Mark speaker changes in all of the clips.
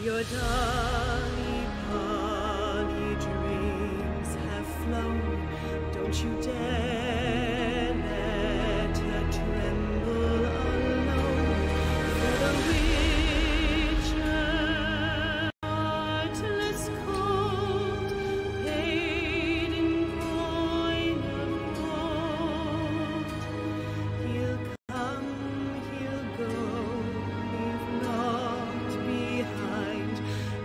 Speaker 1: Your dolly polly dreams have flown. Don't you dare let her tremble alone. For the witcher, heartless cold, paid in coin of gold. He'll come, he'll go, leave naught behind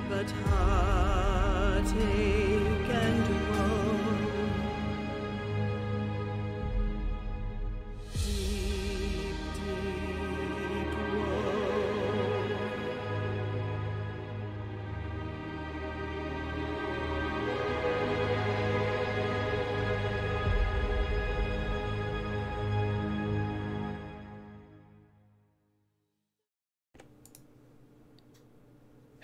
Speaker 1: but heartache and woe. Deep, deep woe.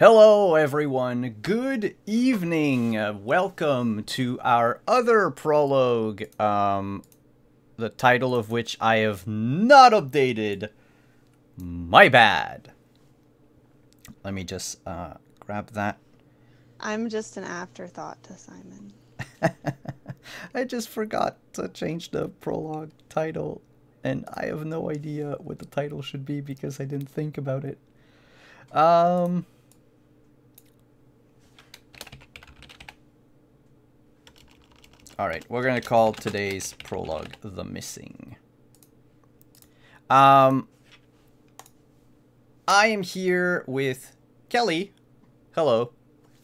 Speaker 2: Hello everyone, good evening, welcome to our other prologue, the title of which I have not updated. My bad. Let me just grab that.
Speaker 3: I'm just an afterthought to Simon.
Speaker 2: I just forgot to change the prologue title, and I have no idea what the title should be because I didn't think about it. Alright, we're gonna call today's prologue The Missing. I am here with Kelly. Hello.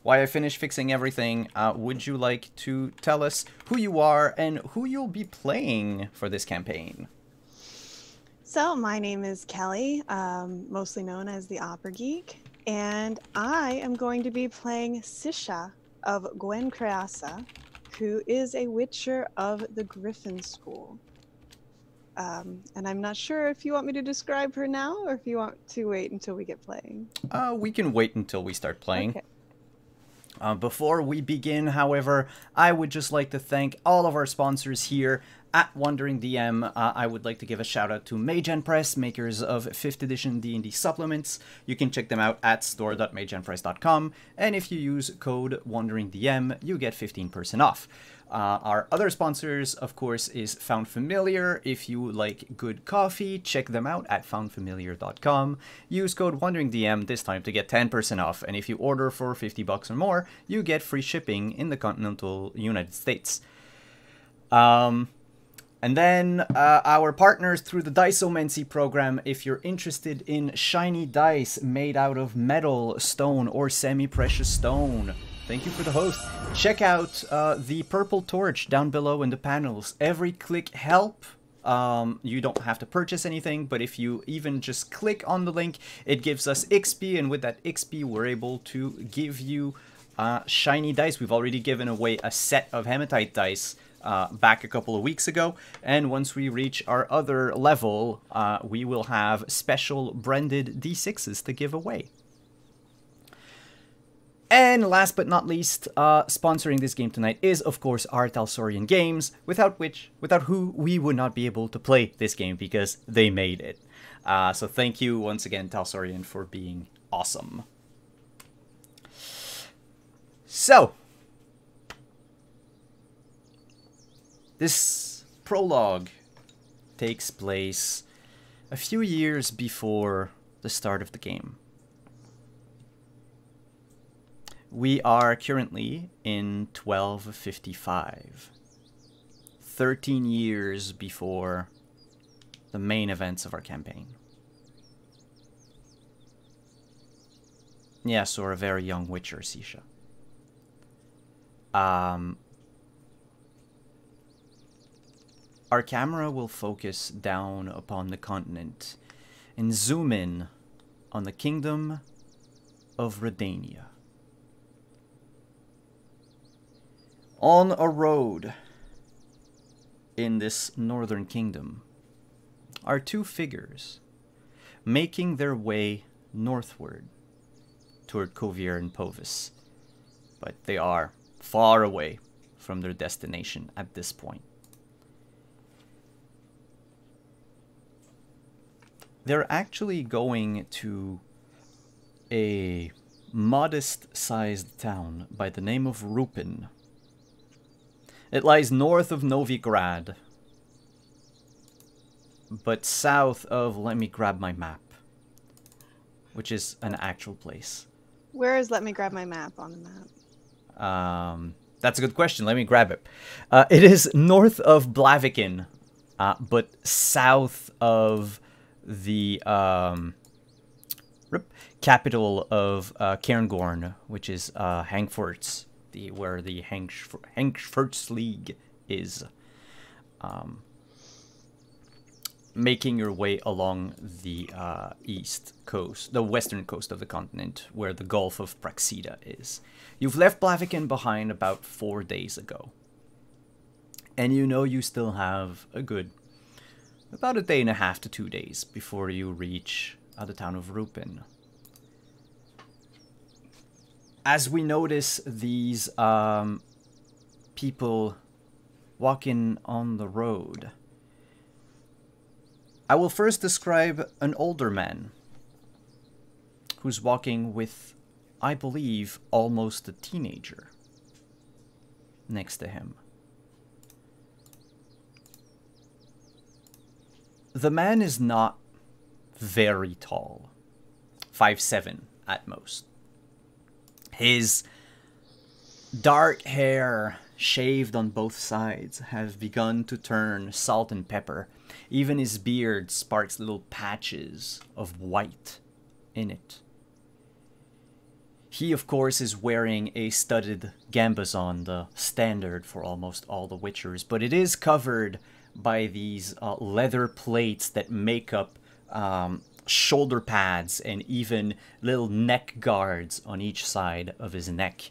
Speaker 2: While I finish fixing everything, would you like to tell us who you are and who you'll be playing for this campaign?
Speaker 3: So, my name is Kelly, mostly known as the Opera Geek, and I am going to be playing Sisha of Gwen Creasa, who is a Witcher of the Griffin School. And I'm not sure if you want me to describe her now or if you want to wait until we get playing.
Speaker 2: We can wait until we start playing.
Speaker 3: Okay.
Speaker 2: Before we begin, however, I would just like to thank all of our sponsors here at Wandering DM. I would like to give a shout out to Mage Press, makers of 5th edition D&D supplements. You can check them out at store.mageandpress.com, and if you use code WanderingDM, you get 15% off. Our other sponsors, of course, is Found Familiar. If you like good coffee, check them out at foundfamiliar.com. Use code WanderingDM this time to get 10% off, and if you order for $50 or more, you get free shipping in the continental United States. And then our partners through the Diceomancy program, if you're interested in shiny dice made out of metal, stone, or semi-precious stone, thank you for the host. Check out the purple torch down below in the panels. Every click help. You don't have to purchase anything, but if you even just click on the link, it gives us XP, and with that XP, we're able to give you shiny dice. We've already given away a set of hematite dice back a couple of weeks ago, and once we reach our other level, we will have special branded D6s to give away. And last but not least, sponsoring this game tonight is, of course, our Talsorian Games, without who we would not be able to play this game, because they made it. So thank you once again, Talsorian, for being awesome. So, this prologue takes place a few years before the start of the game. We are currently in 1255, 13 years before the main events of our campaign. Yes, or a very young witcher, Sisha. Our camera will focus down upon the continent and zoom in on the kingdom of Redania. On a road in this northern kingdom are two figures making their way northward toward Kovir and Povis, but they are far away from their destination at this point. They're actually going to a modest-sized town by the name of Rupin. It lies north of Novigrad, but south of, let me grab my map, which is an actual place.
Speaker 3: Where is Let Me Grab My Map on the map?
Speaker 2: That's a good question. Let me grab it. It is north of Blaviken, but south of the capital of Cairngorm, which is Hangforts, where the Hangforts League is. Making your way along the east coast, the western coast of the continent, where the Gulf of Praxida is. You've left Blaviken behind about 4 days ago. And you know you still have about a day and a half to 2 days before you reach the town of Rupin. As we notice these people walking on the road, I will first describe an older man who's walking with, I believe, almost a teenager next to him. The man is not very tall, 5'7" at most. His dark hair, shaved on both sides, has begun to turn salt and pepper. Even his beard sparks little patches of white in it. He, of course, is wearing a studded gambazon, the standard for almost all the Witchers, but it is covered by these leather plates that make up shoulder pads and even little neck guards on each side of his neck.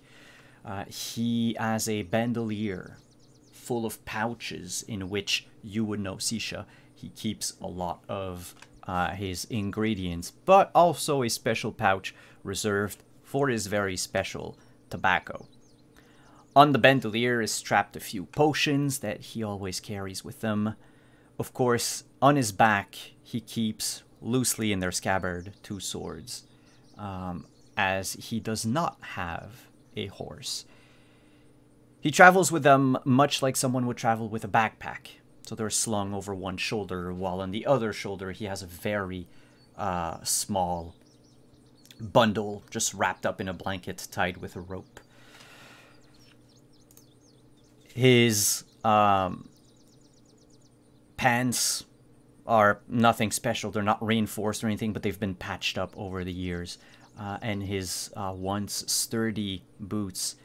Speaker 2: He has a bandolier full of pouches in which, you would know, Sisha, he keeps a lot of his ingredients, but also a special pouch reserved for his very special tobacco. On the bandolier is strapped a few potions that he always carries with him. Of course, on his back, he keeps, loosely in their scabbard, 2 swords, as he does not have a horse. He travels with them much like someone would travel with a backpack. So they're slung over one shoulder, while on the other shoulder he has a very small bundle just wrapped up in a blanket tied with a rope. His pants are nothing special. They're not reinforced or anything, but they've been patched up over the years. And his once sturdy boots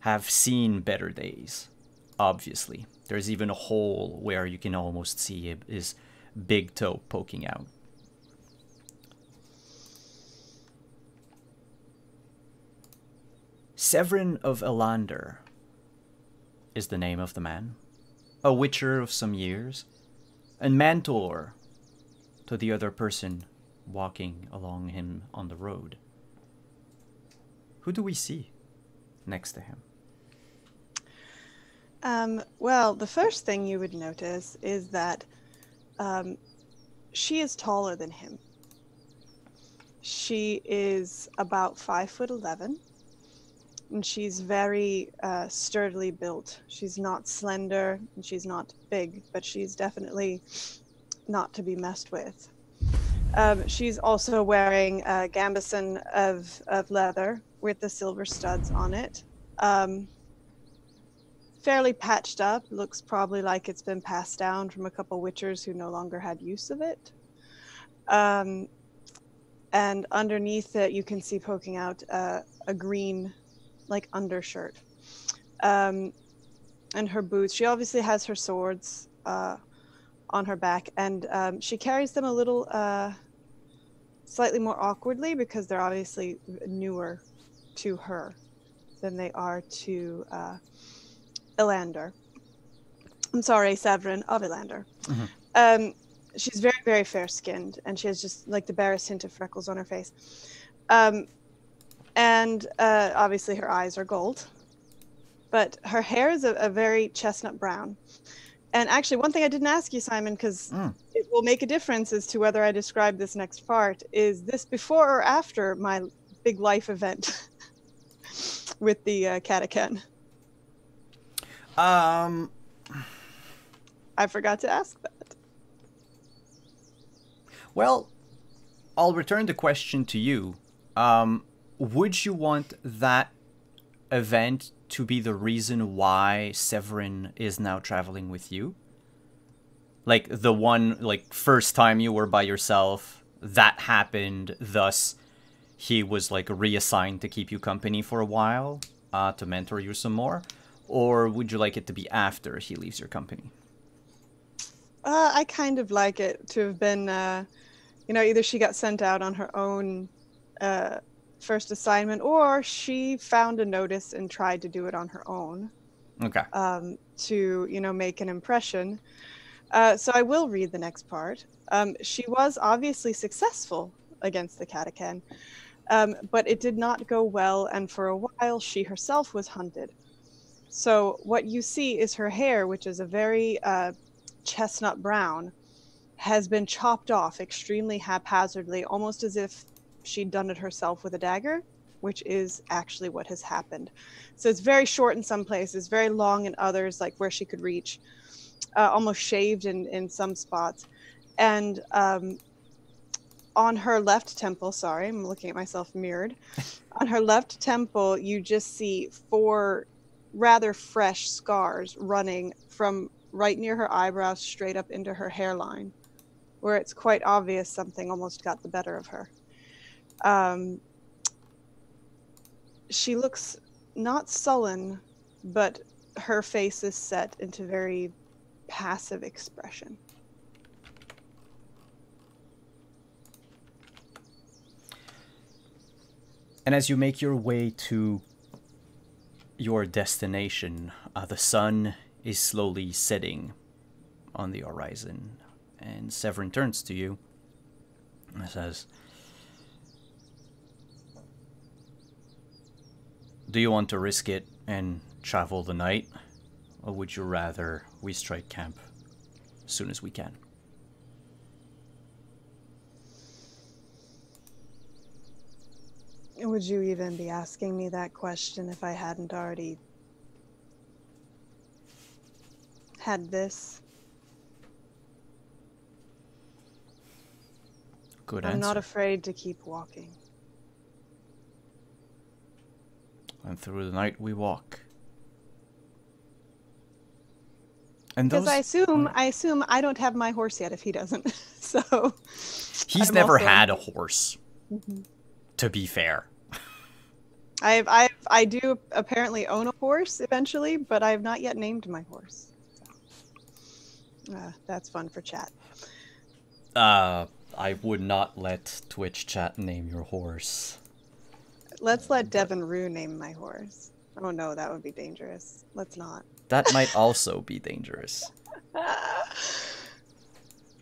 Speaker 2: have seen better days, obviously. There's even a hole where you can almost see his big toe poking out. Severin of Elander is the name of the man, a witcher of some years, and mentor to the other person walking along him on the road. Who do we see next to him?
Speaker 3: Well, the first thing you would notice is that she is taller than him. She is about 5'11", and she's very sturdily built. She's not slender, and she's not big, but she's definitely not to be messed with. She's also wearing a gambeson of leather with the silver studs on it. Fairly patched up, looks probably like it's been passed down from a couple witchers who no longer had use of it. And underneath it, you can see poking out a green, like, undershirt. And her boots. She obviously has her swords on her back, and she carries them a little slightly more awkwardly because they're obviously newer to her than they are to Elander. I'm sorry, Severin of Elander. Mm-hmm. She's very, very fair-skinned, and she has just like the barest hint of freckles on her face. And obviously her eyes are gold, but her hair is a very chestnut brown. And actually, one thing I didn't ask you, Simon, because it will make a difference as to whether I describe this next part, is this before or after my big life event with the catachan? I forgot to ask that.
Speaker 2: Well, I'll return the question to you. Would you want that event to be the reason why Severin is now traveling with you? Like the one, like, first time you were by yourself, that happened, thus he was like reassigned to keep you company for a while, to mentor you some more? Or would you like it to be after he leaves your company?
Speaker 3: I kind of like it to have been, either she got sent out on her own first assignment, or she found a notice and tried to do it on her own.
Speaker 2: Okay.
Speaker 3: To, make an impression. So I will read the next part. She was obviously successful against the catachan, but it did not go well, and for a while she herself was hunted. So what you see is her hair, which is a very chestnut brown, has been chopped off extremely haphazardly, almost as if she'd done it herself with a dagger, which is actually what has happened. So it's very short in some places, very long in others, like where she could reach, almost shaved in some spots. And on her left temple, sorry, I'm looking at myself mirrored. On her left temple, you just see 4 rather fresh scars running from right near her eyebrows straight up into her hairline, where it's quite obvious something almost got the better of her. She looks not sullen, but her face is set into very passive expression.
Speaker 2: And as you make your way to your destination, the sun is slowly setting on the horizon, And Severin turns to you and says, "Do you want to risk it and travel the night? Or would you rather we strike camp as soon as we can?"
Speaker 3: Would you even be asking me that question if I hadn't already had this?
Speaker 2: Good
Speaker 3: I'm
Speaker 2: answer.
Speaker 3: not afraid to keep walking.
Speaker 2: And through the night we walk. And
Speaker 3: Because
Speaker 2: those...
Speaker 3: I assume I don't have my horse yet if he doesn't. So
Speaker 2: He's
Speaker 3: I'm
Speaker 2: never
Speaker 3: also-
Speaker 2: had a horse, to be fair.
Speaker 3: I do apparently own a horse eventually, but I have not yet named my horse. So, that's fun for chat.
Speaker 2: I would not let Twitch chat name your horse.
Speaker 3: Let's let Devin Rue name my horse. Oh no, that would be dangerous. Let's not.
Speaker 2: That might also be dangerous.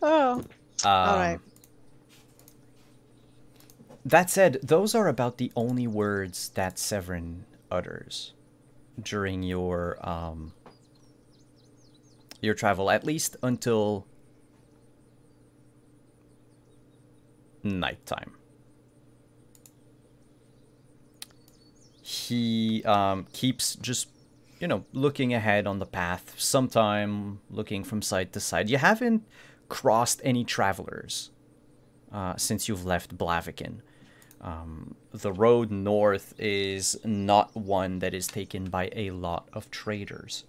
Speaker 3: Oh. All right.
Speaker 2: That said, those are about the only words that Severin utters during your travel, at least until nighttime. He keeps just, looking ahead on the path, sometime looking from side to side. You haven't crossed any travelers since you've left Blaviken. The road north is not one that is taken by a lot of traders.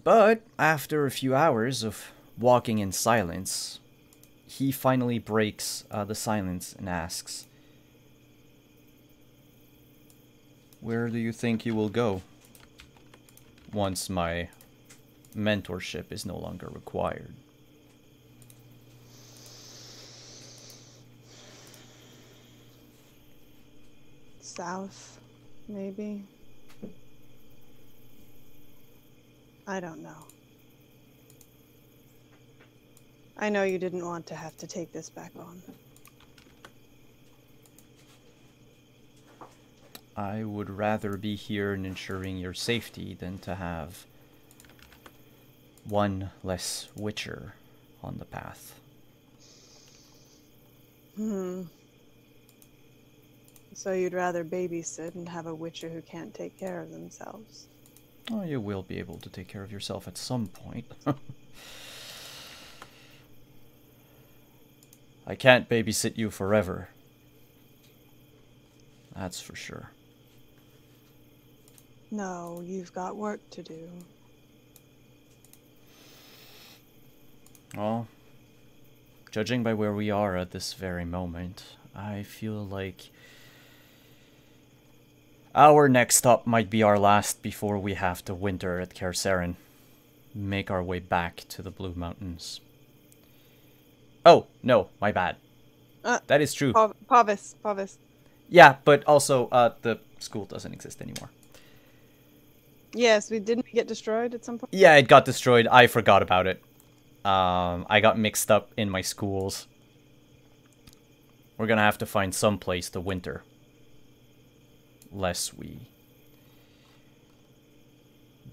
Speaker 2: But after a few hours of walking in silence, he finally breaks the silence and asks, "Where do you think you will go once my mentorship is no longer required?"
Speaker 3: South, maybe. I don't know. I know you didn't want to have to take this back on.
Speaker 2: I would rather be here and ensuring your safety than to have one less Witcher on the path.
Speaker 3: So you'd rather babysit and have a Witcher who can't take care of themselves?
Speaker 2: Oh, you will be able to take care of yourself at some point. I can't babysit you forever. That's for sure.
Speaker 3: No, you've got work to do.
Speaker 2: Well, judging by where we are at this very moment, I feel like our next stop might be our last before we have to winter at Kaer make our way back to the Blue Mountains. Oh, no, my bad. That is true.
Speaker 3: Pavis.
Speaker 2: Yeah, but also, the school doesn't exist anymore.
Speaker 3: Yes, didn't we get destroyed at some point?
Speaker 2: Yeah, it got destroyed. I forgot about it. I got mixed up in my schools. We're gonna have to find some place to winter. Lest we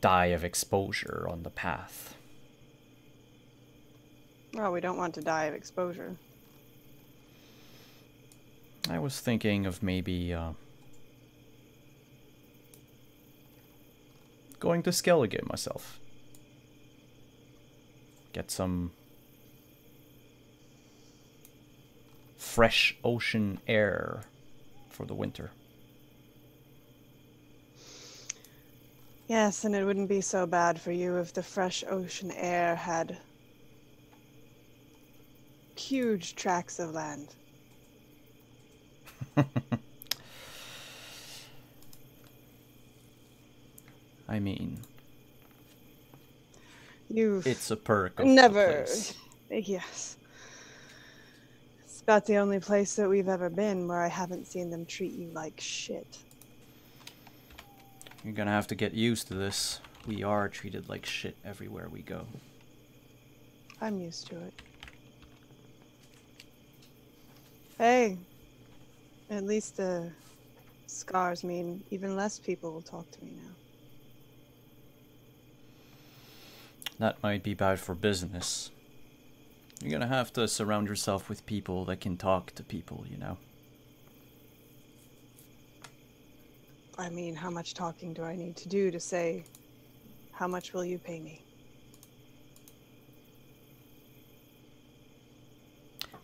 Speaker 2: die of exposure on the path.
Speaker 3: Well, we don't want to die of exposure.
Speaker 2: I was thinking of maybe going to Skellige myself. Get some fresh ocean air for the winter.
Speaker 3: Yes, and it wouldn't be so bad for you if the fresh ocean air had huge tracts of land.
Speaker 2: I mean,
Speaker 3: You've
Speaker 2: it's a perk of
Speaker 3: never.
Speaker 2: the place.
Speaker 3: Yes. It's about the only place that we've ever been where I haven't seen them treat you like shit.
Speaker 2: You're gonna have to get used to this we are treated like shit everywhere we go.
Speaker 3: I'm used to it. Hey, at least the scars mean even less people will talk to me now.
Speaker 2: That might be bad for business. You're gonna have to surround yourself with people that can talk to people, you know?
Speaker 3: I mean, how much talking do I need to do to say, how much will you pay me?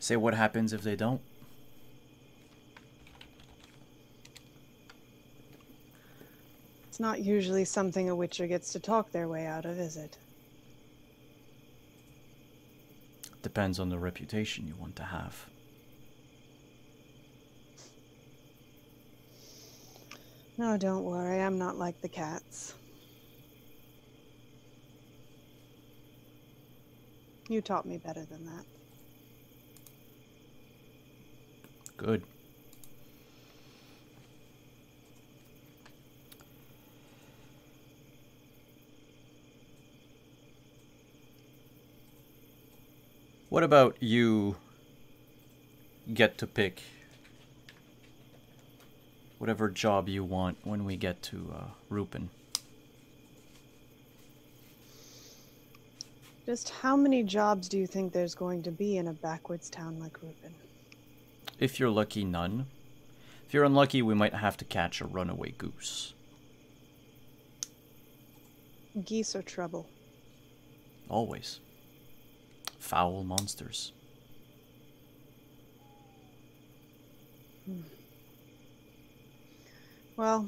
Speaker 2: Say what happens if they don't.
Speaker 3: It's not usually something a witcher gets to talk their way out of, is it?
Speaker 2: Depends on the reputation you want to have.
Speaker 3: No, don't worry, I'm not like the cats. You taught me better than that.
Speaker 2: Good. What about you get to pick whatever job you want when we get to Rupin?
Speaker 3: Just how many jobs do you think there's going to be in a backwards town like Rupin?
Speaker 2: If you're lucky, none. If you're unlucky, we might have to catch a runaway goose.
Speaker 3: Geese are trouble.
Speaker 2: Always. Foul monsters.
Speaker 3: Well,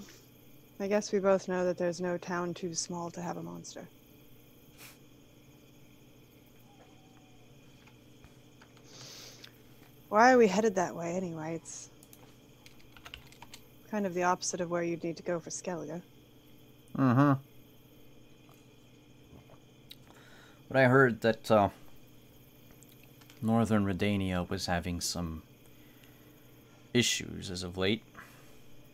Speaker 3: I guess we both know that there's no town too small to have a monster. Why are we headed that way anyway? It's kind of the opposite of where you'd need to go for Skellige.
Speaker 2: Mm-hmm. But I heard that Northern Redania was having some issues as of late.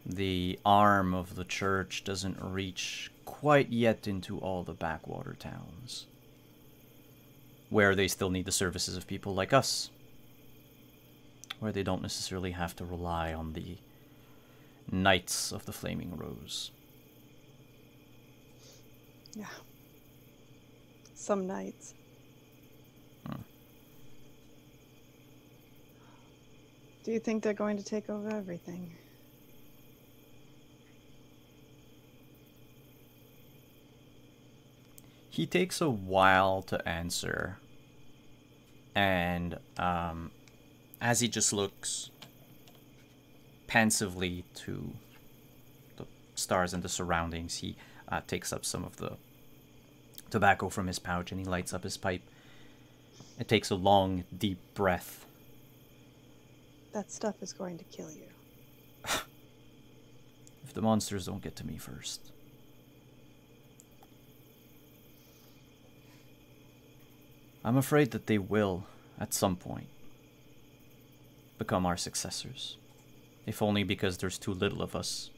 Speaker 2: The arm of the church doesn't reach quite yet into all the backwater towns, where they still need the services of people like us, where they don't necessarily have to rely on the Knights of the Flaming Rose.
Speaker 3: Yeah. Some nights. Do you think they're going to take over everything?
Speaker 2: He takes a while to answer, and as he just looks pensively to the stars and the surroundings, he takes up some of the tobacco from his pouch and he lights up his pipe. It takes a long, deep breath.
Speaker 3: That stuff is going to kill you.
Speaker 2: If the monsters don't get to me first. I'm afraid that they will, at some point, become our successors. If only because there's too little of us.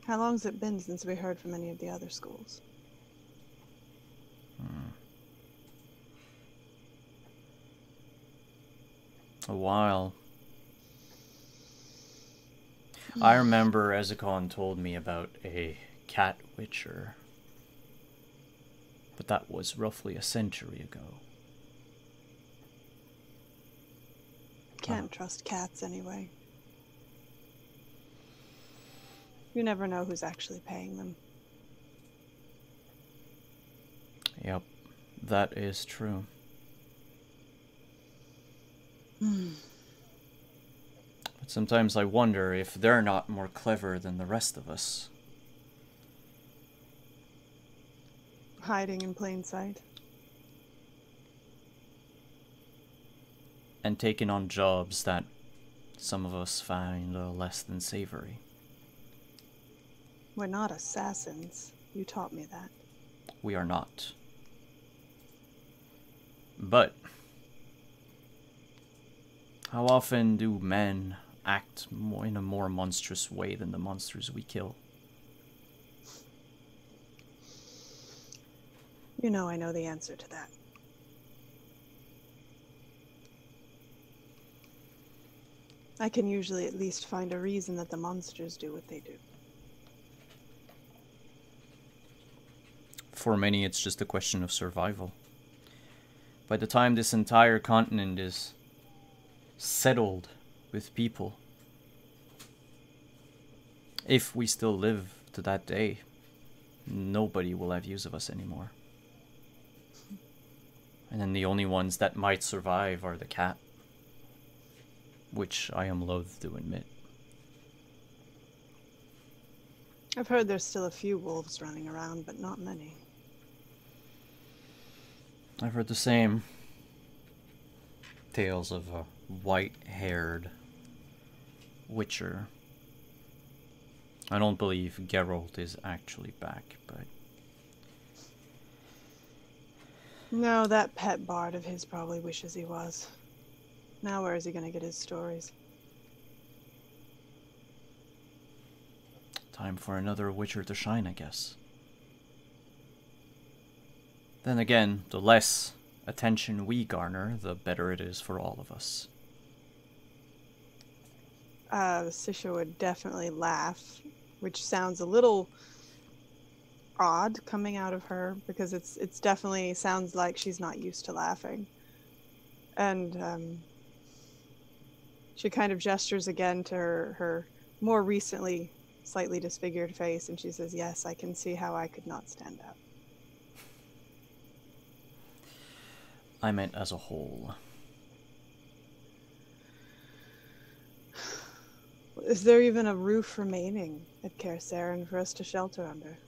Speaker 3: How long's it been since we heard from any of the other schools?
Speaker 2: A while. I remember Ezekon told me about a cat witcher. But that was roughly a century ago.
Speaker 3: Can't trust cats anyway. You never know who's actually paying them.
Speaker 2: Yep, that is true. But sometimes I wonder if they're not more clever than the rest of us.
Speaker 3: Hiding in plain sight.
Speaker 2: And taking on jobs that some of us find less than savory.
Speaker 3: We're not assassins. You taught me that.
Speaker 2: We are not. But how often do men act in a more monstrous way than the monsters we kill.
Speaker 3: You know I know the answer to that. I can usually at least find a reason that the monsters do what they do.
Speaker 2: For many, it's just a question of survival. By the time this entire continent is settled with people, if we still live to that day, nobody will have use of us anymore. And then the only ones that might survive are the cat, which I am loath to admit.
Speaker 3: I've heard there's still a few wolves running around, but not many.
Speaker 2: I've heard the same tales of a white-haired witcher. I don't believe Geralt is actually back, but...
Speaker 3: No, that pet bard of his probably wishes he was. Now where is he going to get his stories?
Speaker 2: Time for another witcher to shine, I guess. Then again, the less attention we garner, the better it is for all of us.
Speaker 3: Sisha would definitely laugh, which sounds a little odd coming out of her, because it's definitely sounds like she's not used to laughing. And she kind of gestures again to her more recently slightly disfigured face, and she says, "Yes, I can see how I could not stand out."
Speaker 2: I meant as a whole.
Speaker 3: Is there even a roof remaining at Caer Seren for us to shelter under?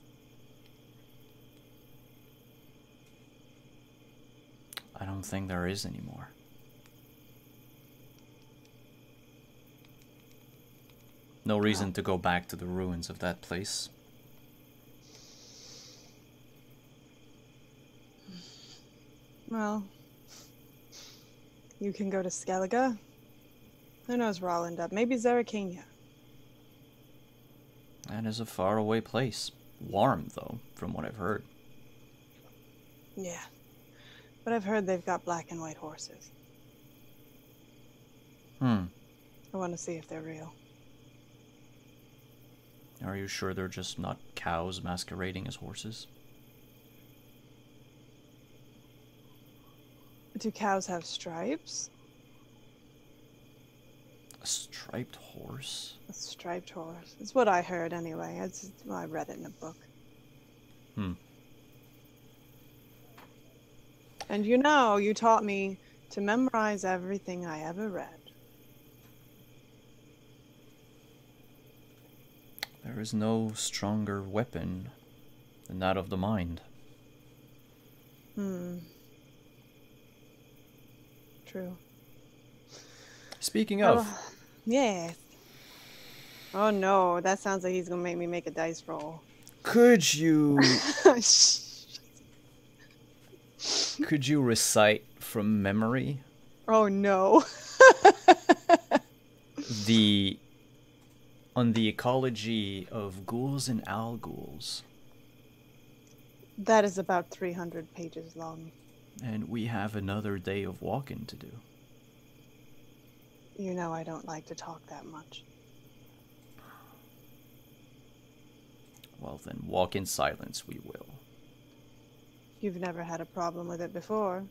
Speaker 2: I don't think there is anymore. No reason to go back to the ruins of that place.
Speaker 3: Well, you can go to Skellige. Who knows where I'll end up? Maybe Zerrikania.
Speaker 2: That is a faraway place. Warm, though, from what I've heard.
Speaker 3: Yeah. But I've heard they've got black and white horses. I want to see if they're real.
Speaker 2: Are you sure they're just not cows masquerading as horses?
Speaker 3: Do cows have stripes?
Speaker 2: A striped horse?
Speaker 3: A striped horse. It's what I heard anyway. I read it in a book. And you know, you taught me to memorize everything I ever read.
Speaker 2: There is no stronger weapon than that of the mind.
Speaker 3: True.
Speaker 2: Speaking of...
Speaker 3: Yes. Oh no, that sounds like he's gonna make me make a dice roll.
Speaker 2: Could you... Could you recite from memory
Speaker 3: Oh no.
Speaker 2: on the ecology of ghouls and alghouls?
Speaker 3: That is about 300 pages long.
Speaker 2: And we have another day of walking to do.
Speaker 3: You know I don't like to talk that much.
Speaker 2: Well then, walk in silence we will.
Speaker 3: You've never had a problem with it before.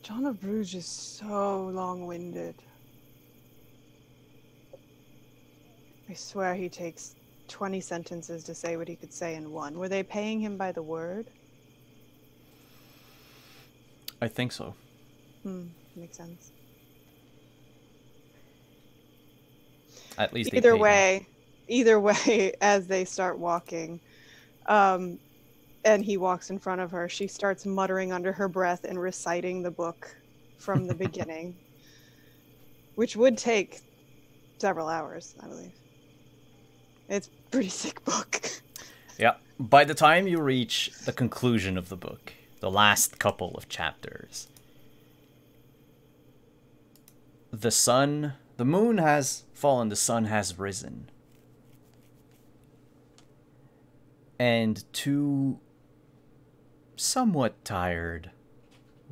Speaker 3: John of Bruges is so long-winded. I swear he takes 20 sentences to say what he could say in one. Were they paying him by the word?
Speaker 2: I think so.
Speaker 3: Makes sense.
Speaker 2: At least
Speaker 3: Either way, as they start walking, and he walks in front of her, she starts muttering under her breath and reciting the book from the beginning, which would take several hours, I believe. It's a pretty sick book.
Speaker 2: Yeah. By the time you reach the conclusion of the book, the last couple of chapters, the sun The moon has fallen, the sun has risen. And two somewhat tired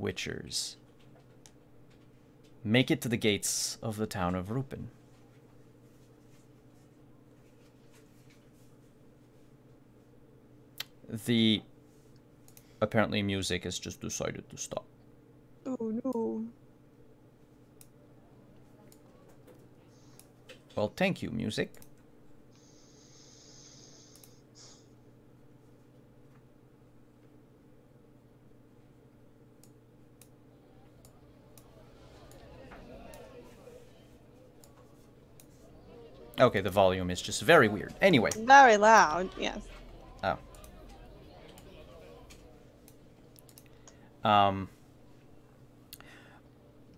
Speaker 2: witchers make it to the gates of the town of Rupin. The apparently music has just decided to stop.
Speaker 3: Oh no.
Speaker 2: Well, thank you, music. Okay, the volume is just very weird. Anyway.
Speaker 3: Very loud, yes.
Speaker 2: Oh.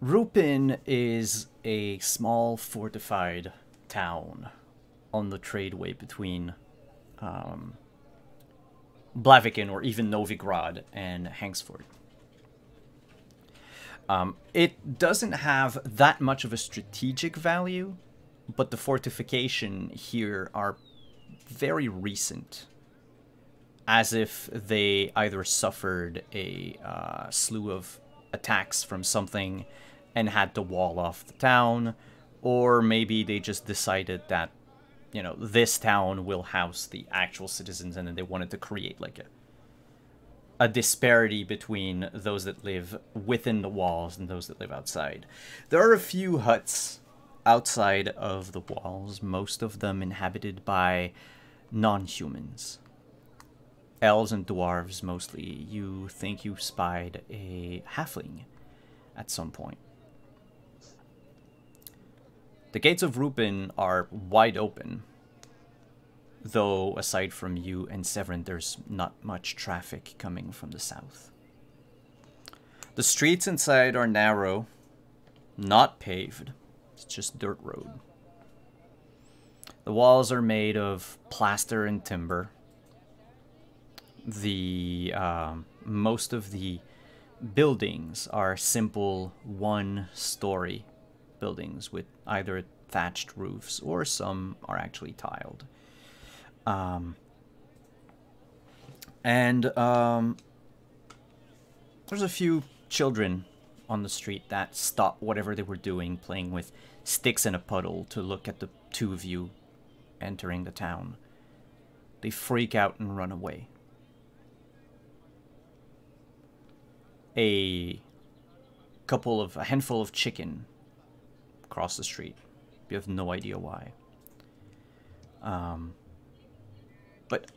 Speaker 2: Rupin is a small fortified town on the tradeway between Blaviken, or even Novigrad, and Hangsford. It doesn't have that much of a strategic value, but the fortification here are very recent, as if they either suffered a slew of attacks from something and had to wall off the town, or maybe they just decided that, you know, this town will house the actual citizens, and then they wanted to create like a disparity between those that live within the walls and those that live outside. There are a few huts outside of the walls, most of them inhabited by non-humans. Elves and dwarves mostly. You think you spied a halfling at some point. The gates of Rupin are wide open, though aside from you and Severin, there's not much traffic coming from the south. The streets inside are narrow, not paved. It's just dirt road. The walls are made of plaster and timber. The most of the buildings are simple one-story buildings with either thatched roofs, or some are actually tiled. There's a few children on the street that stop whatever they were doing, playing with sticks in a puddle, to look at the two of you entering the town. They freak out and run away. A handful of chicken across the street. You have no idea why. But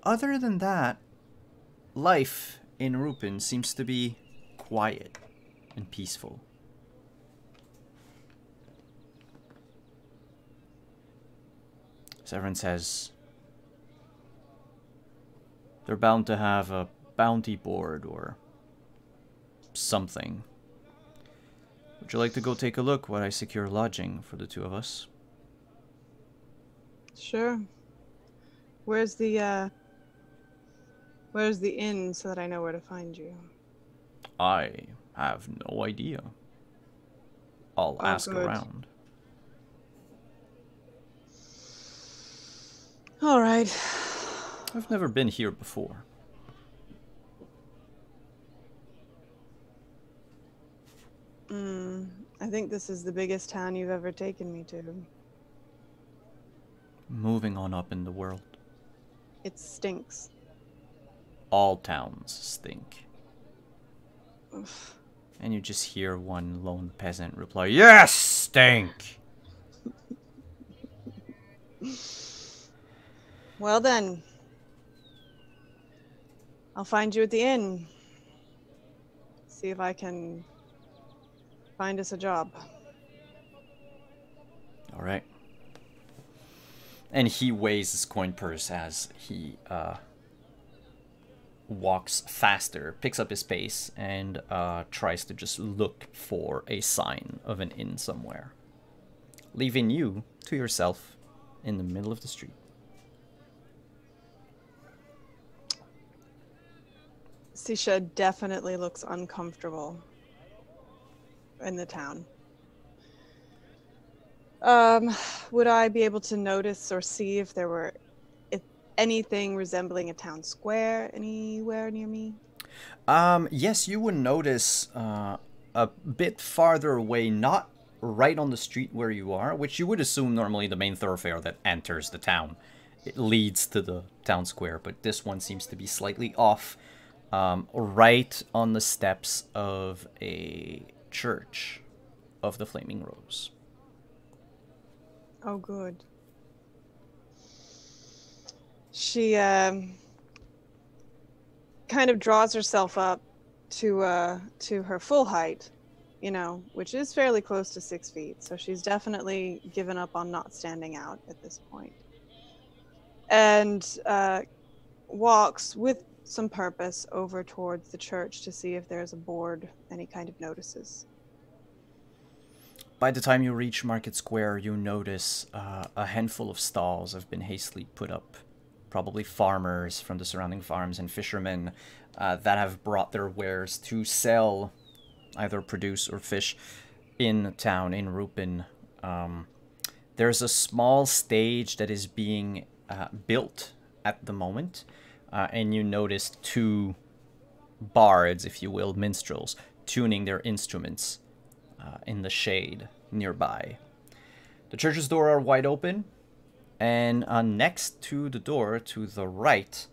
Speaker 2: other than that, life in Rupin seems to be quiet and peaceful. Severin says they're bound to have a bounty board or something. Would you like to go take a look while I secure lodging for the two of us?
Speaker 3: Sure. Where's the inn so that I know where to find you?
Speaker 2: I have no idea. I'll ask
Speaker 3: good.
Speaker 2: around.
Speaker 3: All right.
Speaker 2: I've never been here before.
Speaker 3: I think this is the biggest town you've ever taken me to.
Speaker 2: Moving on up in the world.
Speaker 3: It stinks.
Speaker 2: All towns stink.
Speaker 3: Oof.
Speaker 2: And you just hear one lone peasant reply, "Yes, stink!"
Speaker 3: Well then, I'll find you at the inn. See if I can find us a job.
Speaker 2: All right. And he weighs his coin purse as he walks faster, picks up his pace, and tries to just look for a sign of an inn somewhere, leaving you to yourself in the middle of the street.
Speaker 3: Sisha definitely looks uncomfortable in the town. Would I be able to notice or see if there were if anything resembling a town square anywhere near me?
Speaker 2: Yes, you would notice a bit farther away, not right on the street where you are, which you would assume normally the main thoroughfare that enters the town. It leads to the town square, but this one seems to be slightly off, right on the steps of a church of the Flaming Rose.
Speaker 3: Oh, good. She kind of draws herself up to her full height, you know, which is fairly close to 6 feet. So she's definitely given up on not standing out at this point, and walks with some purpose over towards the church to see if there's a board, any kind of notices.
Speaker 2: By the time you reach Market Square, you notice a handful of stalls have been hastily put up. Probably farmers from the surrounding farms and fishermen that have brought their wares to sell, either produce or fish, in town, in Rupin. There's a small stage that is being built at the moment, and you notice two bards, if you will, minstrels, tuning their instruments in the shade nearby. The church's door are wide open, and next to the door, to the right,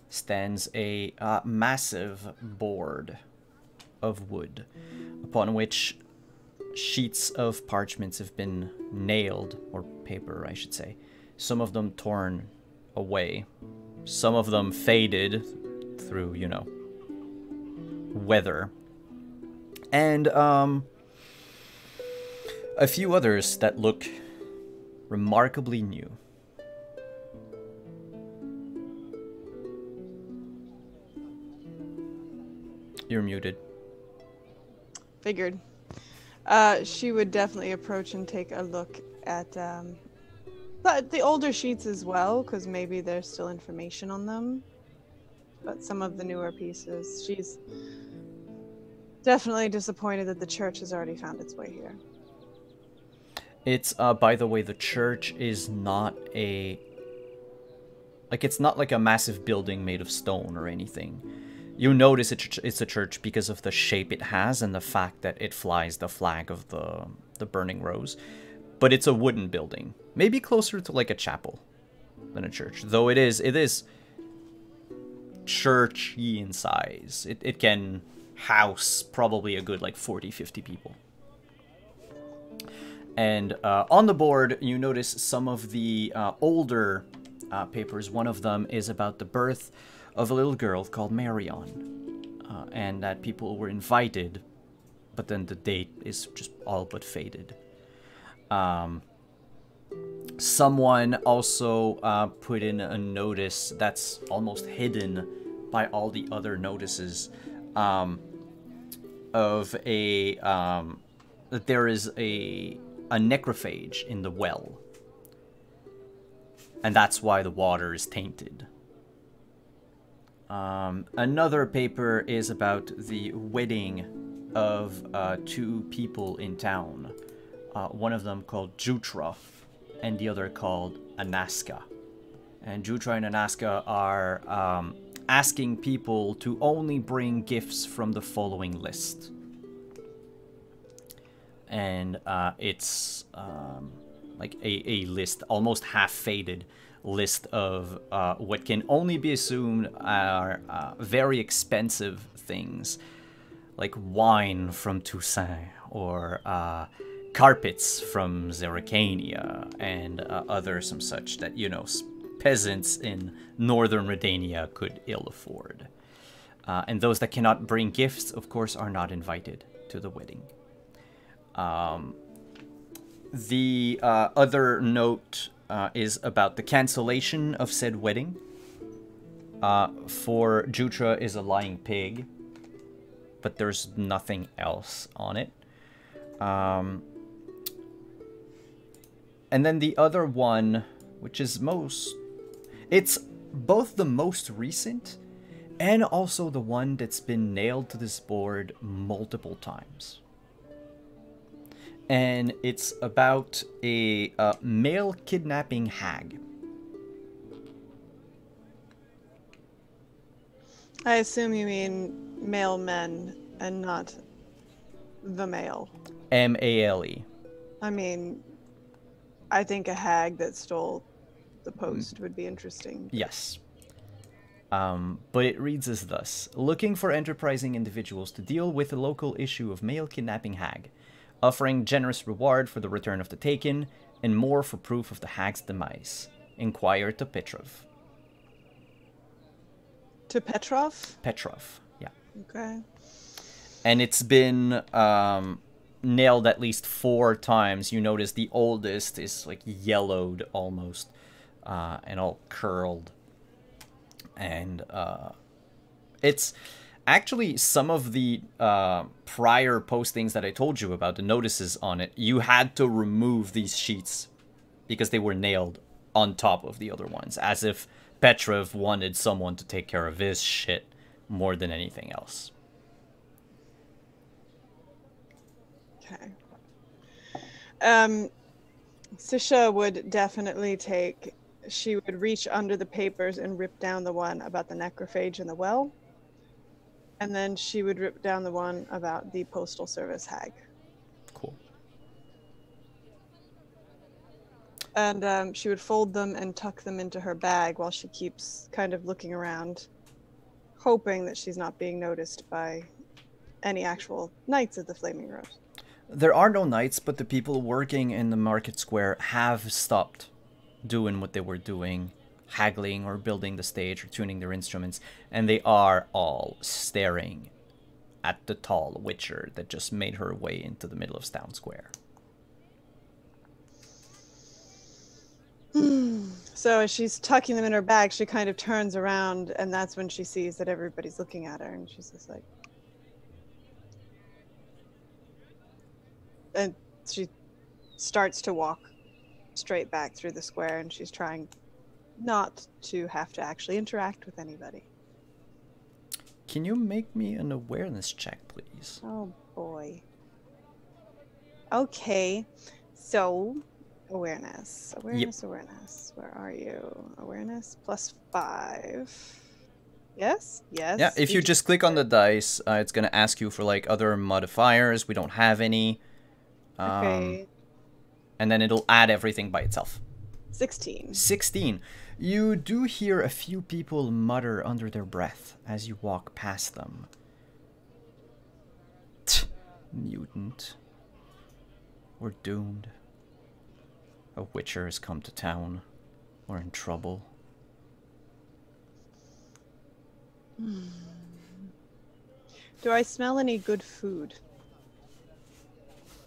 Speaker 2: stands a massive board of wood, upon which sheets of parchments have been nailed, or paper, I should say. Some of them torn away, some of them faded through, you know, weather, and a few others that look remarkably new. You're muted.
Speaker 3: Figured. She would definitely approach and take a look at the older sheets as well, because maybe there's still information on them. But some of the newer pieces, she's definitely disappointed that the church has already found its way here.
Speaker 2: It's, by the way, the church is not a... Like, it's not like a massive building made of stone or anything. You notice it's a church because of the shape it has and the fact that it flies the flag of the Burning Rose. But it's a wooden building. Maybe closer to, like, a chapel than a church. Though it is churchy in size. It can house probably a good, like, 40, 50 people. And on the board, you notice some of the older papers. One of them is about the birth of a little girl called Marion, and that people were invited, but then the date is just all but faded. Someone also put in a notice that's almost hidden by all the other notices, of a that there is a necrophage in the well, and that's why the water is tainted. Another paper is about the wedding of two people in town, one of them called Jutra and the other called Anaska. And Jutra and Anaska are asking people to only bring gifts from the following list. And it's like a list, almost half-faded list of what can only be assumed are very expensive things, like wine from Toussaint, or carpets from Zeracania, and other some such that, you know, peasants in northern Redania could ill afford. And those that cannot bring gifts, of course, are not invited to the wedding. The other note is about the cancellation of said wedding. For Jutra is a lying pig, but there's nothing else on it. And then the other one, which is it's both the most recent and also the one that's been nailed to this board multiple times. and it's about a male kidnapping hag.
Speaker 3: I assume you mean male men and not the male.
Speaker 2: M-A-L-E.
Speaker 3: I mean, I think a hag that stole the post would be interesting.
Speaker 2: Yes. But it reads as thus. Looking for enterprising individuals to deal with the local issue of male kidnapping hag, offering generous reward for the return of the taken, and more for proof of the hag's demise. Inquire to Petrov.
Speaker 3: To Petrov?
Speaker 2: Petrov, yeah.
Speaker 3: Okay.
Speaker 2: And it's been nailed at least 4 times. You notice the oldest is like yellowed almost, and all curled. And it's actually some of the prior postings that I told you about, the notices on it, you had to remove these sheets because they were nailed on top of the other ones, as if Petrov wanted someone to take care of his shit more than anything else.
Speaker 3: Okay. Sisha would definitely take... She would reach under the papers and rip down the one about the necrophage in the well. And then she would rip down the one about the postal service hag.
Speaker 2: Cool.
Speaker 3: And she would fold them and tuck them into her bag while she keeps kind of looking around, hoping that she's not being noticed by any actual knights of the Flaming Rose.
Speaker 2: There are no knights, but the people working in the market square have stopped doing what they were doing, haggling or building the stage or tuning their instruments, and they are all staring at the tall witcher that just made her way into the middle of town square.
Speaker 3: So as she's tucking them in her bag, she kind of turns around, and that's when she sees that everybody's looking at her, and she's just like... And she starts to walk straight back through the square, and she's trying not to have to actually interact with anybody.
Speaker 2: Can you make me an awareness check, please?
Speaker 3: Oh boy. Okay, so awareness. Awareness. Where are you? Awareness +5. Yes? Yes.
Speaker 2: Yeah, if you just click on the dice, it's going to ask you for like other modifiers. We don't have any.
Speaker 3: Okay.
Speaker 2: And then it'll add everything by itself.
Speaker 3: 16.
Speaker 2: 16. You do hear a few people mutter under their breath as you walk past them. Mutant. We're doomed. A witcher has come to town. We're in trouble.
Speaker 3: Do I smell any good food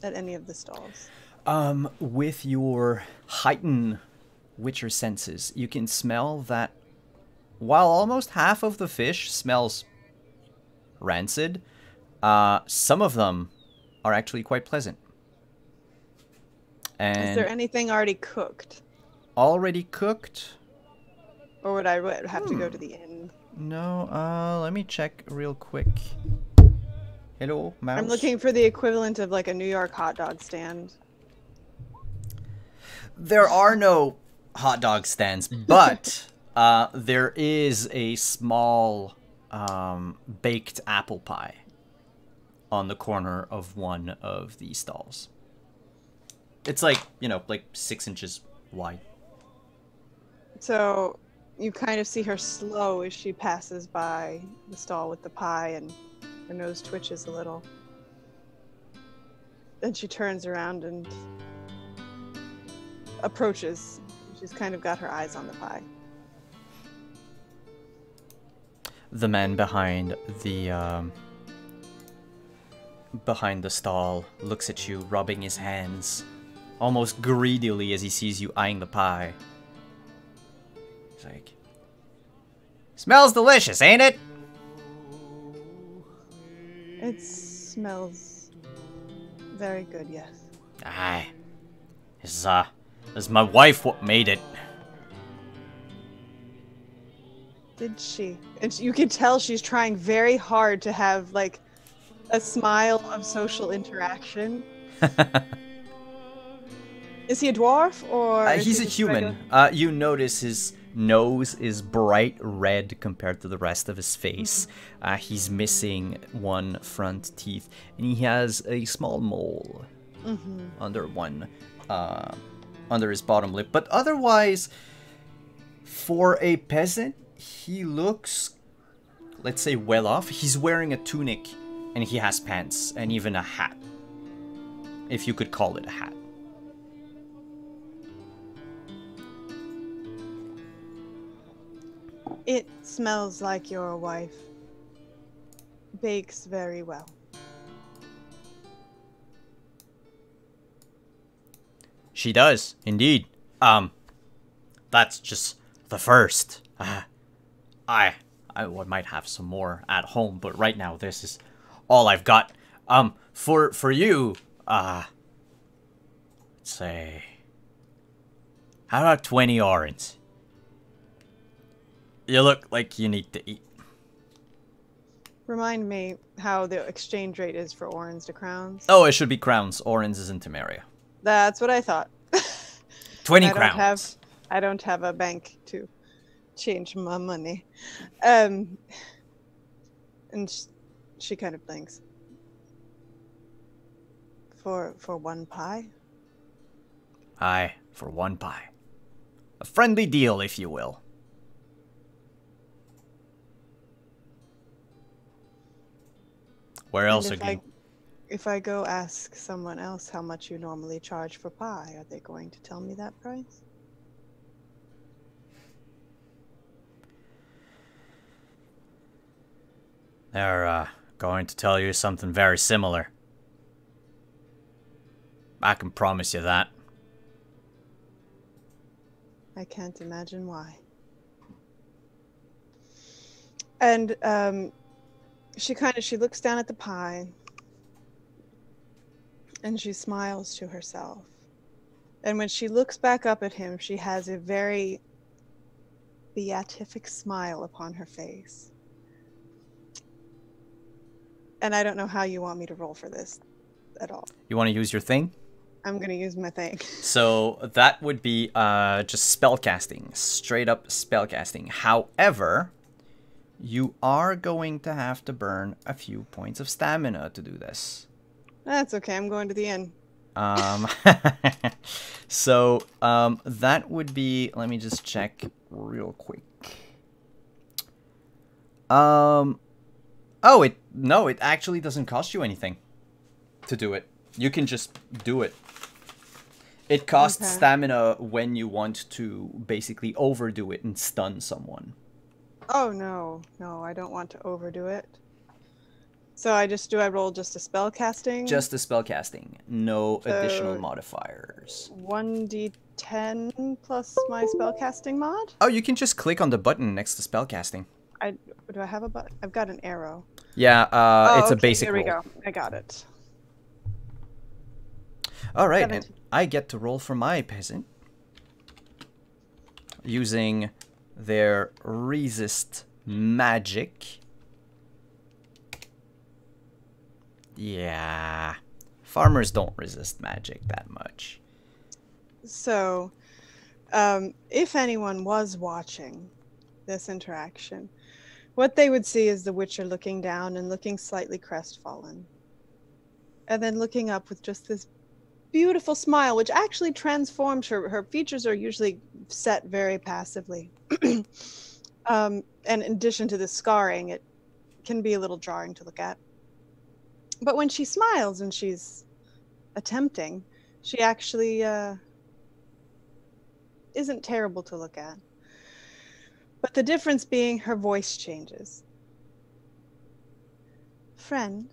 Speaker 3: at any of the stalls?
Speaker 2: With your heightened witcher senses, you can smell that while almost half of the fish smells rancid, some of them are actually quite pleasant. And
Speaker 3: is there anything already cooked?
Speaker 2: Already cooked?
Speaker 3: Or would I have to go to the inn?
Speaker 2: No, let me check real quick. Hello, mouse.
Speaker 3: I'm looking for the equivalent of like a New York hot dog stand.
Speaker 2: There are no hot dog stands, but there is a small baked apple pie on the corner of one of the stalls. It's like, you know, like 6 inches wide.
Speaker 3: So you kind of see her slow as she passes by the stall with the pie, and her nose twitches a little. Then she turns around and approaches. She's kind of got her eyes on the pie.
Speaker 2: The man behind the stall looks at you, rubbing his hands almost greedily as he sees you eyeing the pie. He's like, "Smells delicious, ain't it?"
Speaker 3: It smells very good, yes.
Speaker 2: Aye. It's my wife what made it.
Speaker 3: Did she? And you can tell she's trying very hard to have, like, a smile of social interaction. Is he a dwarf or? Is
Speaker 2: He's
Speaker 3: he
Speaker 2: a
Speaker 3: just
Speaker 2: human.
Speaker 3: regular?
Speaker 2: You notice his nose is bright red compared to the rest of his face. He's missing one front teeth, and he has a small mole under under his bottom lip. But otherwise, for a peasant, he looks, let's say, well off. He's wearing a tunic, and he has pants, and even a hat, if you could call it a hat.
Speaker 3: It smells like your wife. Bakes very well.
Speaker 2: She does, indeed. That's just the first. I might have some more at home, but right now this is all I've got. For you, let's say, how about 20 orange? You look like you need to eat.
Speaker 3: Remind me how the exchange rate is for orens to crowns.
Speaker 2: Oh, it should be crowns. Orange is in Temeria.
Speaker 3: That's what I thought.
Speaker 2: 20
Speaker 3: I
Speaker 2: crowns.
Speaker 3: I don't have a bank to change my money. And she kind of blinks. For one pie?
Speaker 2: Aye, for one pie. A friendly deal, if you will. Where else are you?
Speaker 3: If I go ask someone else how much you normally charge for pie, are they going to tell me that price?
Speaker 2: They're going to tell you something very similar. I can promise you that.
Speaker 3: I can't imagine why. And she looks down at the pie and she smiles to herself. And when she looks back up at him, she has a very beatific smile upon her face. And I don't know how you want me to roll for this at all.
Speaker 2: You want to use your thing?
Speaker 3: I'm going to use my thing.
Speaker 2: So that would be just spellcasting. Straight up spellcasting. However, you are going to have to burn a few points of stamina to do this.
Speaker 3: That's okay. I'm going to the inn.
Speaker 2: So that would be, let me just check real quick. Oh, it actually doesn't cost you anything to do it. You can just do it. It costs stamina when you want to basically overdo it and stun someone.
Speaker 3: Oh, no, I don't want to overdo it. So do I roll just a spell casting?
Speaker 2: Just a spell casting. No additional modifiers.
Speaker 3: 1d10 plus my spell casting mod?
Speaker 2: Oh, you can just click on the button next to spell casting.
Speaker 3: Do I have a button? I've got an arrow.
Speaker 2: Yeah, it's a basic
Speaker 3: roll.
Speaker 2: roll.
Speaker 3: Here we go. I got it.
Speaker 2: All right, and I get to roll for my peasant. Using their resist magic. Yeah. Farmers don't resist magic that much.
Speaker 3: So, if anyone was watching this interaction, what they would see is the Witcher looking down and looking slightly crestfallen. And then looking up with just this beautiful smile, which actually transforms her. Her features are usually set very passively. And in addition to the scarring, it can be a little jarring to look at. But when she smiles and she's attempting, she actually isn't terrible to look at. But the difference being her voice changes. Friend,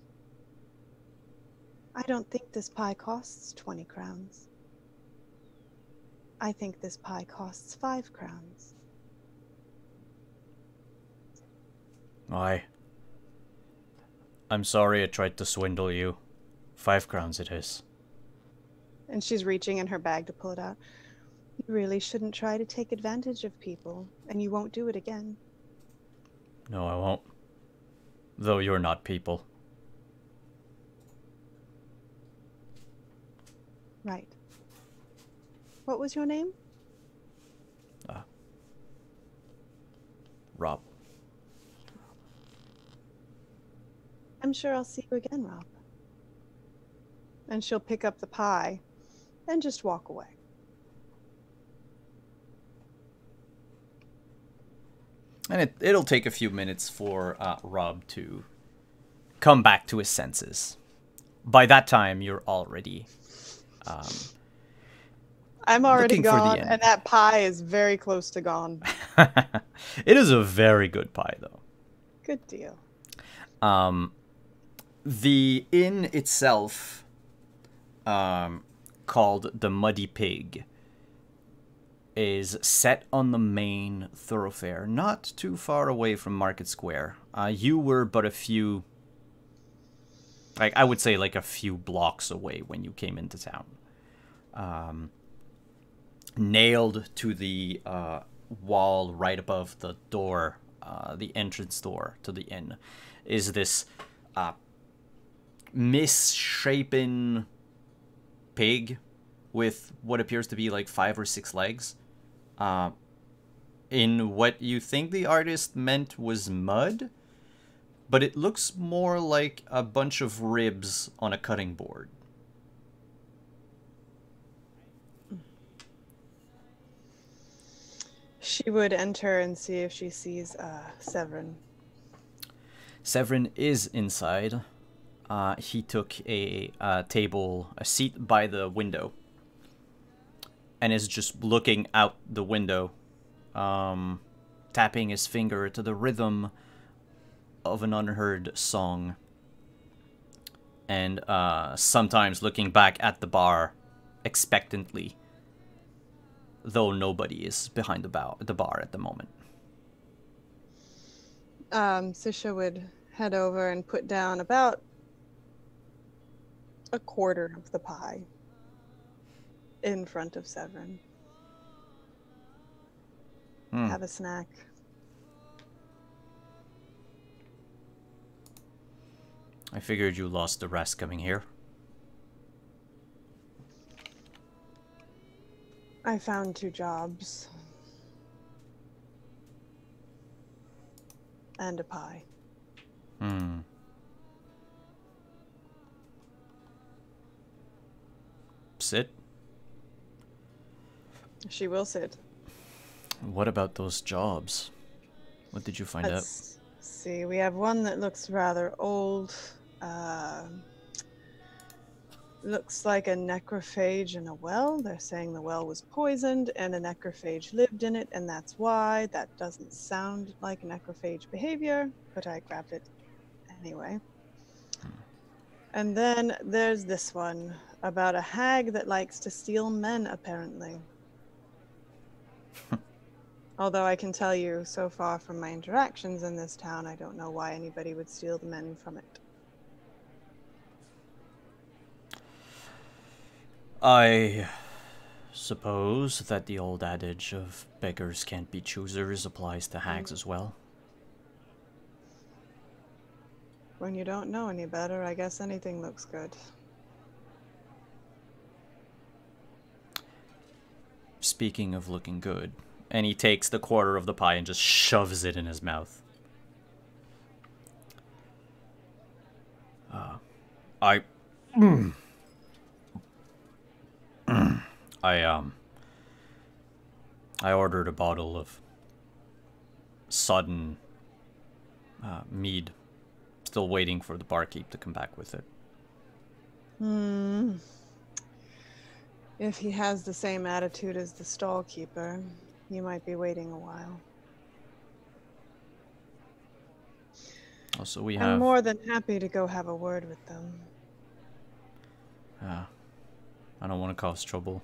Speaker 3: I don't think this pie costs 20 crowns. I think this pie costs 5 crowns.
Speaker 2: I'm sorry I tried to swindle you. 5 crowns it is.
Speaker 3: And she's reaching in her bag to pull it out. You really shouldn't try to take advantage of people, and you won't do it again.
Speaker 2: No, I won't. Though you're not people.
Speaker 3: Right. What was your name?
Speaker 2: Rob.
Speaker 3: I'm sure I'll see you again, Rob. And she'll pick up the pie and just walk away.
Speaker 2: And it'll take a few minutes for Rob to come back to his senses. By that time, you're already
Speaker 3: I'm already
Speaker 2: looking for the
Speaker 3: gone,
Speaker 2: end.
Speaker 3: and that pie is very close to gone.
Speaker 2: It is a very good pie, though.
Speaker 3: Good deal.
Speaker 2: The inn itself, called the Muddy Pig, is set on the main thoroughfare, not too far away from Market Square. You were but a few, like I would say, like a few blocks away when you came into town. Nailed to the wall right above the door, the entrance door to the inn, is this misshapen pig with what appears to be like 5 or 6 legs. In what you think the artist meant was mud, but it looks more like a bunch of ribs on a cutting board.
Speaker 3: She would enter and see if she sees Severin.
Speaker 2: Severin is inside. He took a seat by the window, and is just looking out the window, tapping his finger to the rhythm of an unheard song, and sometimes looking back at the bar expectantly, though nobody is behind the bar at the moment.
Speaker 3: Sisha would head over and put down about a quarter of the pie in front of Severin. Have a snack.
Speaker 2: I figured you lost the rest coming here.
Speaker 3: I found 2 jobs. And a pie.
Speaker 2: Sit.
Speaker 3: She will sit.
Speaker 2: What about those jobs? What did you find out?
Speaker 3: Let's see. We have one that looks rather old. Looks like a necrophage in a well. They're saying the well was poisoned and a necrophage lived in it, and that's why. That doesn't sound like necrophage behavior, but I grabbed it anyway. And then there's this one about a hag that likes to steal men, apparently. Although I can tell you, so far from my interactions in this town, I don't know why anybody would steal the men from it.
Speaker 2: I suppose that the old adage of beggars can't be choosers applies to hags as well.
Speaker 3: When you don't know any better, I guess anything looks good.
Speaker 2: Speaking of looking good, and he takes the quarter of the pie and just shoves it in his mouth. I ordered a bottle of sodden mead. Still waiting for the barkeep to come back with it.
Speaker 3: If he has the same attitude as the stall keeper, you might be waiting a while.
Speaker 2: Also, we
Speaker 3: I'm
Speaker 2: have...
Speaker 3: more than happy to go have a word with them.
Speaker 2: I don't want to cause trouble.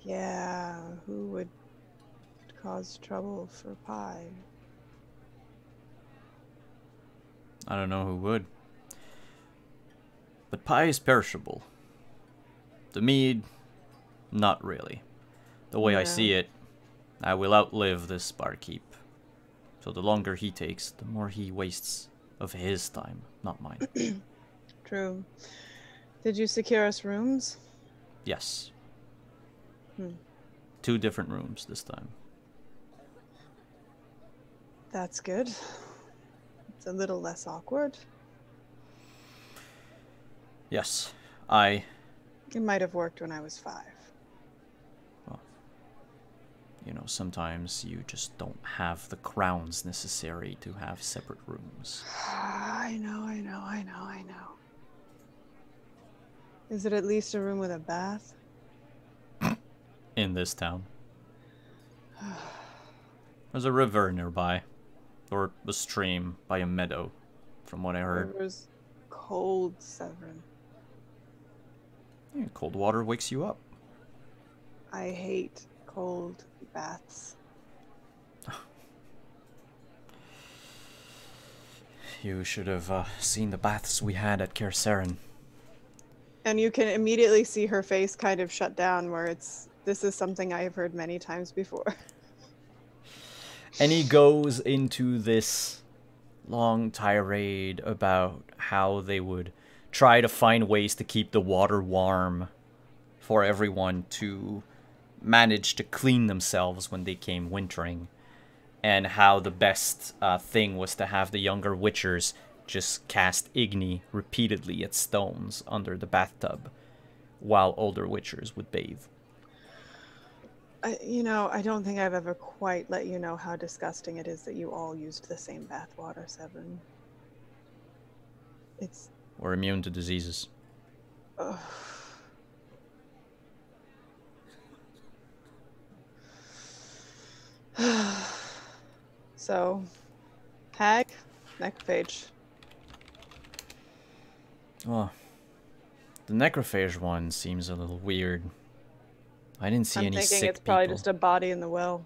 Speaker 3: Yeah, who would cause trouble for pie?
Speaker 2: I don't know who would. But pie is perishable. The mead, not really. The way I see it, I will outlive this barkeep. So the longer he takes, the more he wastes of his time, not mine.
Speaker 3: True. Did you secure us rooms?
Speaker 2: Yes.
Speaker 3: Hmm.
Speaker 2: 2 different rooms this time.
Speaker 3: That's good. It's a little less awkward.
Speaker 2: Yes.
Speaker 3: It might have worked when I was 5.
Speaker 2: Well, you know, sometimes you just don't have the crowns necessary to have separate rooms.
Speaker 3: I know. Is it at least a room with a bath?
Speaker 2: In this town. There's a river nearby. Or a stream by a meadow, from what I heard.
Speaker 3: River's cold, Severin.
Speaker 2: Yeah, cold water wakes you up.
Speaker 3: I hate cold baths.
Speaker 2: You should have seen the baths we had at Kersarin.
Speaker 3: And you can immediately see her face kind of shut down where this is something I have heard many times before.
Speaker 2: And he goes into this long tirade about how they would try to find ways to keep the water warm for everyone to manage to clean themselves when they came wintering. And how the best thing was to have the younger witchers just cast Igni repeatedly at stones under the bathtub, while older witchers would bathe.
Speaker 3: I don't think I've ever quite let you know how disgusting it is that you all used the same bathwater, Severin.
Speaker 2: We're immune to diseases.
Speaker 3: Ugh. So, hag, necrophage.
Speaker 2: Oh, the necrophage one seems a little weird. I didn't see any sick people.
Speaker 3: I'm thinking it's probably just a body in the well.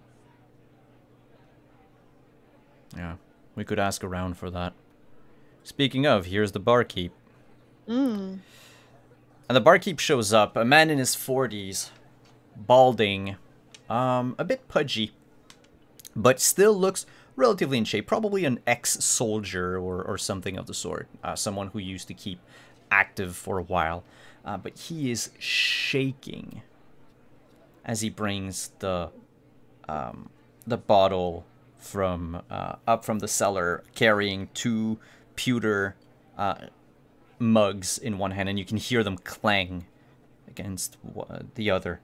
Speaker 2: Yeah, we could ask around for that. Speaking of, here's the barkeep. And the barkeep shows up, a man in his 40s, balding, a bit pudgy, but still looks relatively in shape. Probably an ex-soldier or something of the sort. Someone who used to keep active for a while. But he is shaking as he brings the bottle from up from the cellar, carrying 2 pewter mugs in one hand, and you can hear them clang against the other.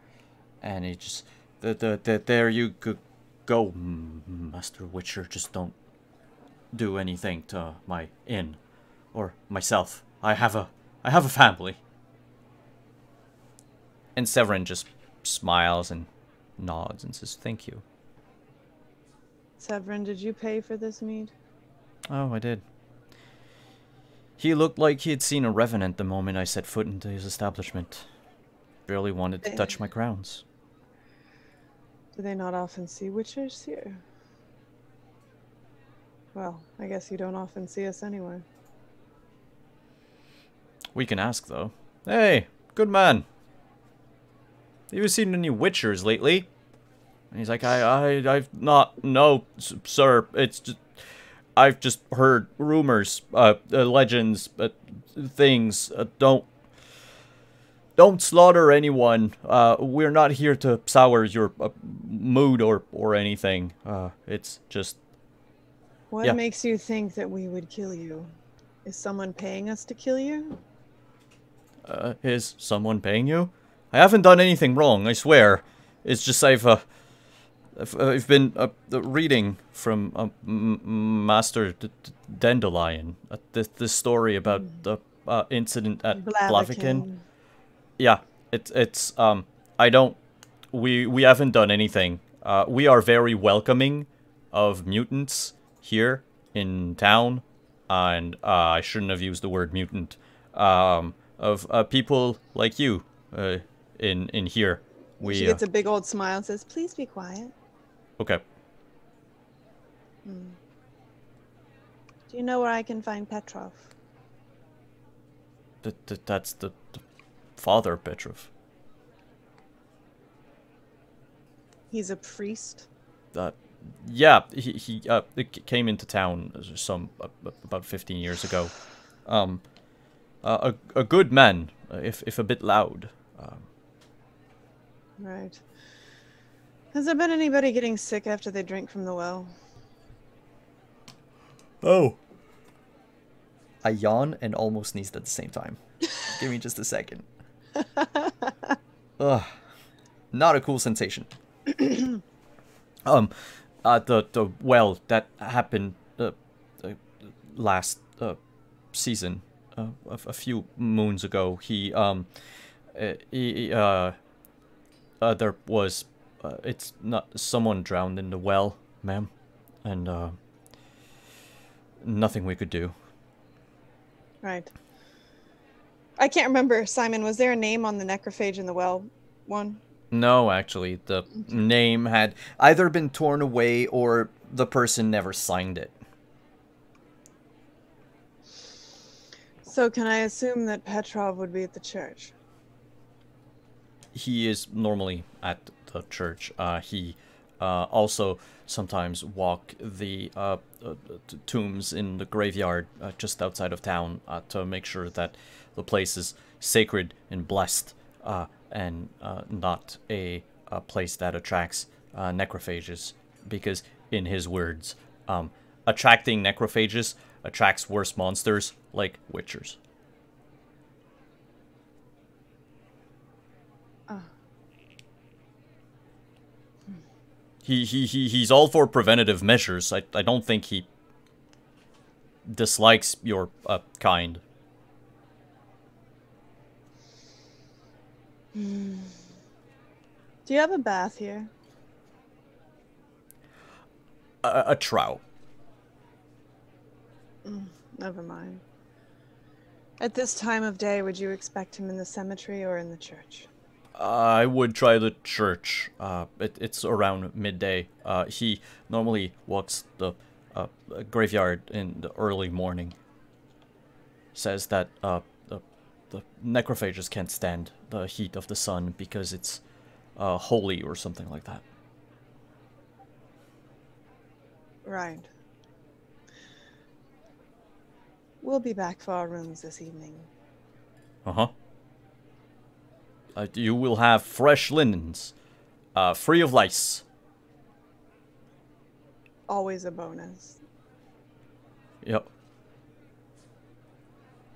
Speaker 2: And it just there you go, Master Witcher. Just don't do anything to my inn or myself. I have a family. And Severin just smiles and nods and says, "Thank you."
Speaker 3: Severin, did you pay for this mead?
Speaker 2: Oh, I did. He looked like he had seen a revenant the moment I set foot into his establishment. Barely wanted to touch my crowns.
Speaker 3: Do they not often see witchers here? Well, I guess you don't often see us anyway.
Speaker 2: We can ask, though. Hey, good man. Have you seen any witchers lately? And he's like, I've not, no, sir, it's just, I've just heard rumors, legends, things, don't slaughter anyone, we're not here to sour your mood or anything, it's just,
Speaker 3: What makes you think that we would kill you? Is someone paying us to kill you?
Speaker 2: Is someone paying you? I haven't done anything wrong, I swear. It's just I've been reading from Master Dandelion, this story about the incident at Blaviken. Yeah, it's we haven't done anything. We are very welcoming of mutants here in town, and I shouldn't have used the word mutant. Of people like you, in here.
Speaker 3: She gets a big old smile and says, "Please be quiet."
Speaker 2: Okay.
Speaker 3: Do you know where I can find Petrov?
Speaker 2: That's the father, Petrov.
Speaker 3: He's a priest?
Speaker 2: Yeah, he came into town about 15 years ago. A good man, if a bit loud.
Speaker 3: Right. Has there been anybody getting sick after they drink from the well?
Speaker 4: Oh. I yawn and almost sneezed at the same time. Give me just a second. Ugh. Not a cool sensation. The well that happened last season, a few moons ago. There was it's not someone drowned in the well, ma'am, and nothing we could do.
Speaker 3: Right. I can't remember, Simon, was there a name on the necrophage in the well one?
Speaker 4: No, actually, the name had either been torn away or the person never signed it.
Speaker 3: So can I assume that Petrov would be at the church?
Speaker 4: He is normally at the church. He also sometimes walk the tombs in the graveyard just outside of town to make sure that the place is sacred and blessed and not a place that attracts necrophages. Because, in his words, attracting necrophages attracts worse monsters like witchers. He's all for preventative measures. I don't think he dislikes your kind.
Speaker 3: Do you have a bath here?
Speaker 4: A trout.
Speaker 3: Never mind. At this time of day, would you expect him in the cemetery or in the church?
Speaker 4: I would try the church. It's around midday. He normally walks the graveyard in the early morning. Says that the necrophages can't stand the heat of the sun because it's holy or something like that.
Speaker 3: Right. We'll be back for our rooms this evening.
Speaker 4: Uh-huh. You will have fresh linens, free of lice.
Speaker 3: Always a bonus.
Speaker 4: Yep.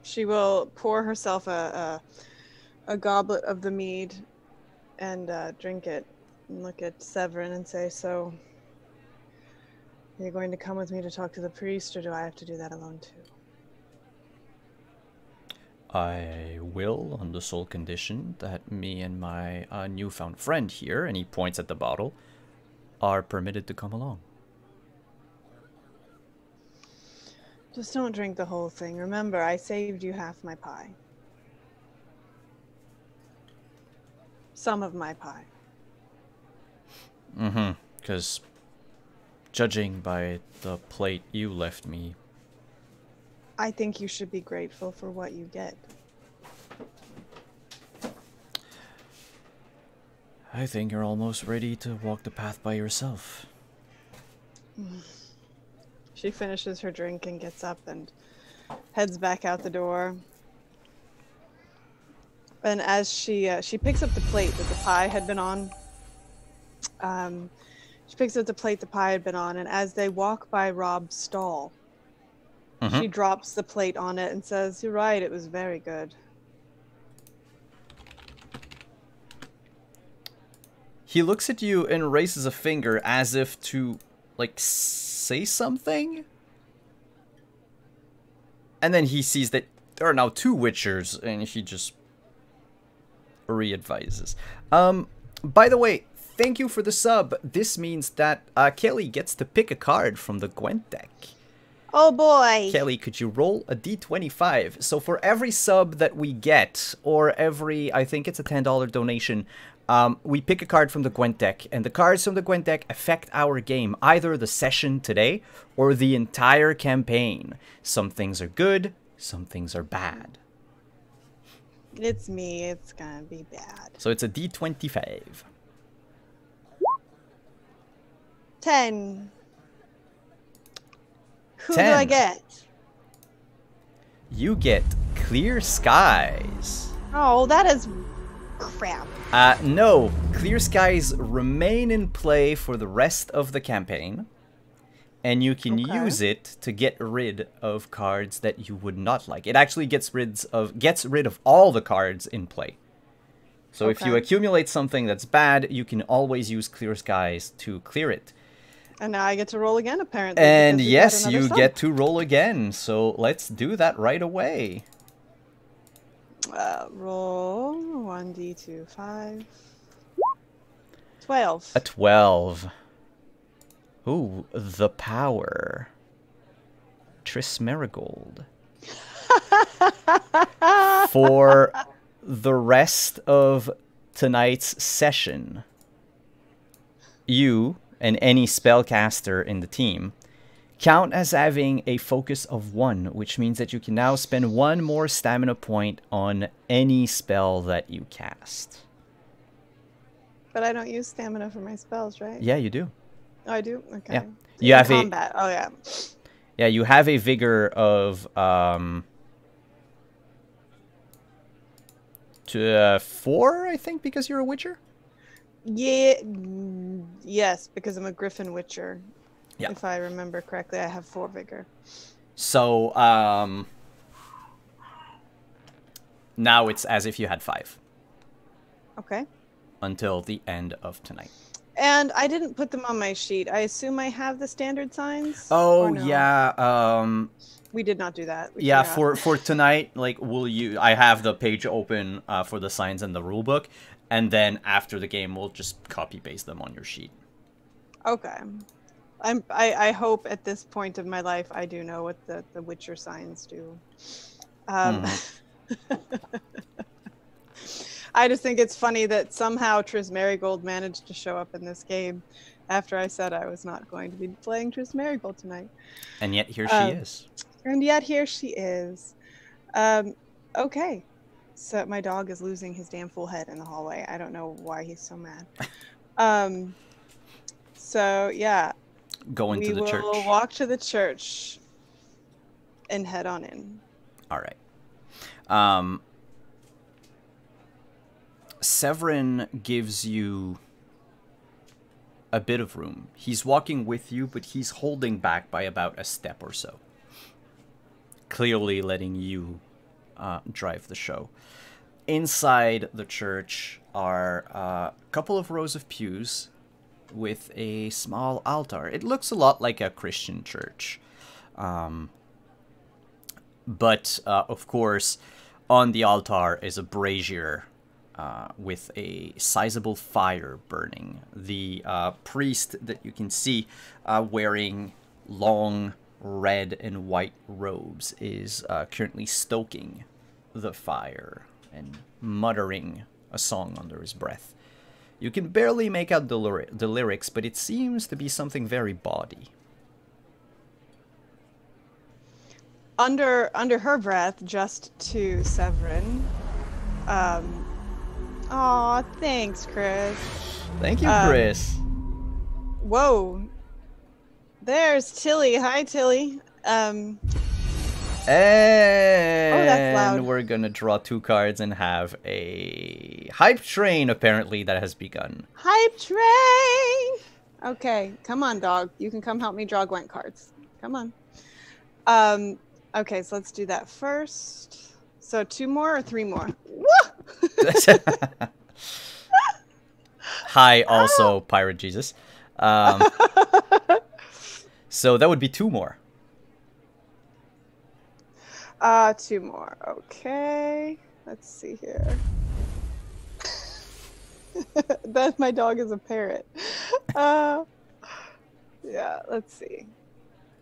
Speaker 3: She will pour herself a goblet of the mead and drink it and look at Severin and say, so, are you going to come with me to talk to the priest, or do I have to do that alone too?
Speaker 4: I will, on the sole condition that me and my newfound friend here, and he points at the bottle, are permitted to come along.
Speaker 3: Just don't drink the whole thing. Remember, I saved you half my pie. Some of my pie.
Speaker 4: Mm-hmm, because judging by the plate you left me,
Speaker 3: I think you should be grateful for what you get.
Speaker 4: I think you're almost ready to walk the path by yourself.
Speaker 3: She finishes her drink and gets up and heads back out the door. And as she picks up the plate that the pie had been on, she picks up the plate the pie had been on, and as they walk by Rob's stall, she drops the plate on it and says, "You're right, it was very good."
Speaker 4: He looks at you and raises a finger as if to, like, say something. And then he sees that there are now two Witchers, and he just re-advises. By the way, thank you for the sub. This means that Kelly gets to pick a card from the Gwent deck.
Speaker 3: Oh boy!
Speaker 4: Kelly, could you roll a d25? So for every sub that we get, or every, I think it's a $10 donation, we pick a card from the Gwent deck, and the cards from the Gwent deck affect our game, either the session today, or the entire campaign. Some things are good, some things are bad.
Speaker 3: It's me, it's gonna be bad.
Speaker 4: So it's a d25.
Speaker 3: 10. Who
Speaker 4: 10.
Speaker 3: do I get?
Speaker 4: You get Clear Skies.
Speaker 3: Oh, that is Crap.
Speaker 2: No. Clear skies remain in play for the rest of the campaign. And you can
Speaker 3: Okay.
Speaker 2: use it to get rid of cards that you would not like. It actually gets rid of all the cards in play. So if you
Speaker 3: Okay.
Speaker 2: accumulate something that's bad, you can always use Clear Skies to clear it.
Speaker 3: And now I get to roll again, apparently.
Speaker 2: And
Speaker 3: because we got
Speaker 2: yes,
Speaker 3: another
Speaker 2: you
Speaker 3: sub.
Speaker 2: get to roll again. So let's do that right away.
Speaker 3: Roll 1d2, 5. 12.
Speaker 2: A 12. Ooh, the power. Triss Marigold. For the rest of tonight's session, you and any spellcaster in the team count as having a focus of 1, which means that you can now spend 1 more stamina point on any spell that you cast.
Speaker 3: But I don't use stamina for my spells, right?
Speaker 2: Yeah, you do.
Speaker 3: Oh, I do? Okay.
Speaker 2: Yeah.
Speaker 3: In
Speaker 2: You have
Speaker 3: combat. Oh, yeah.
Speaker 2: Yeah, you have a vigor of 4, I think, because you're a witcher.
Speaker 3: Yeah. Yes, because I'm a Griffin Witcher.
Speaker 2: Yeah.
Speaker 3: If I remember correctly, I have 4 vigor.
Speaker 2: So now it's as if you had 5
Speaker 3: Okay.
Speaker 2: until the end of tonight.
Speaker 3: And I didn't put them on my sheet. I assume I have the standard signs?
Speaker 2: Oh
Speaker 3: Or no?
Speaker 2: yeah,
Speaker 3: We did not do that. We
Speaker 2: yeah.
Speaker 3: forgot.
Speaker 2: For tonight, like, I have the page open for the signs and the rule book, and then after the game, we'll just copy paste them on your sheet.
Speaker 3: Okay. I hope at this point of my life I do know what the Witcher signs do. I just think it's funny that somehow Triss Marigold managed to show up in this game after I said I was not going to be playing Triss Marigold tonight.
Speaker 2: And yet here she is.
Speaker 3: And yet here she is. Okay. So my dog is losing his damn full head in the hallway. I don't know why he's so mad. So yeah.
Speaker 2: Going to the church.
Speaker 3: We will walk to the church and head on in.
Speaker 2: All right. Severin gives you a bit of room. He's walking with you, but he's holding back by about a step or so. Clearly letting you drive the show. Inside the church are a couple of rows of pews with a small altar. It looks a lot like a Christian church. But, of course, on the altar is a brazier with a sizable fire burning. The priest that you can see wearing long red and white robes is currently stoking the fire and muttering a song under his breath. You can barely make out the lyrics, but it seems to be something very bawdy.
Speaker 3: Under her breath, just to Severin. Aw, thanks, Chris.
Speaker 2: Thank you, Chris.
Speaker 3: Whoa. There's Tilly. Hi, Tilly.
Speaker 2: And
Speaker 3: that's loud.
Speaker 2: we're gonna draw 2 cards and have a hype train, apparently, that has begun.
Speaker 3: Hype train! Okay, come on, dog. You can come help me draw Gwent cards. Come on. Okay, so let's do that first. So 2 more or 3 more? Woo!
Speaker 2: Hi, also, Pirate Jesus. So that would be 2 more.
Speaker 3: 2 more. Okay. Let's see here. That my dog is a parrot. Yeah, let's see.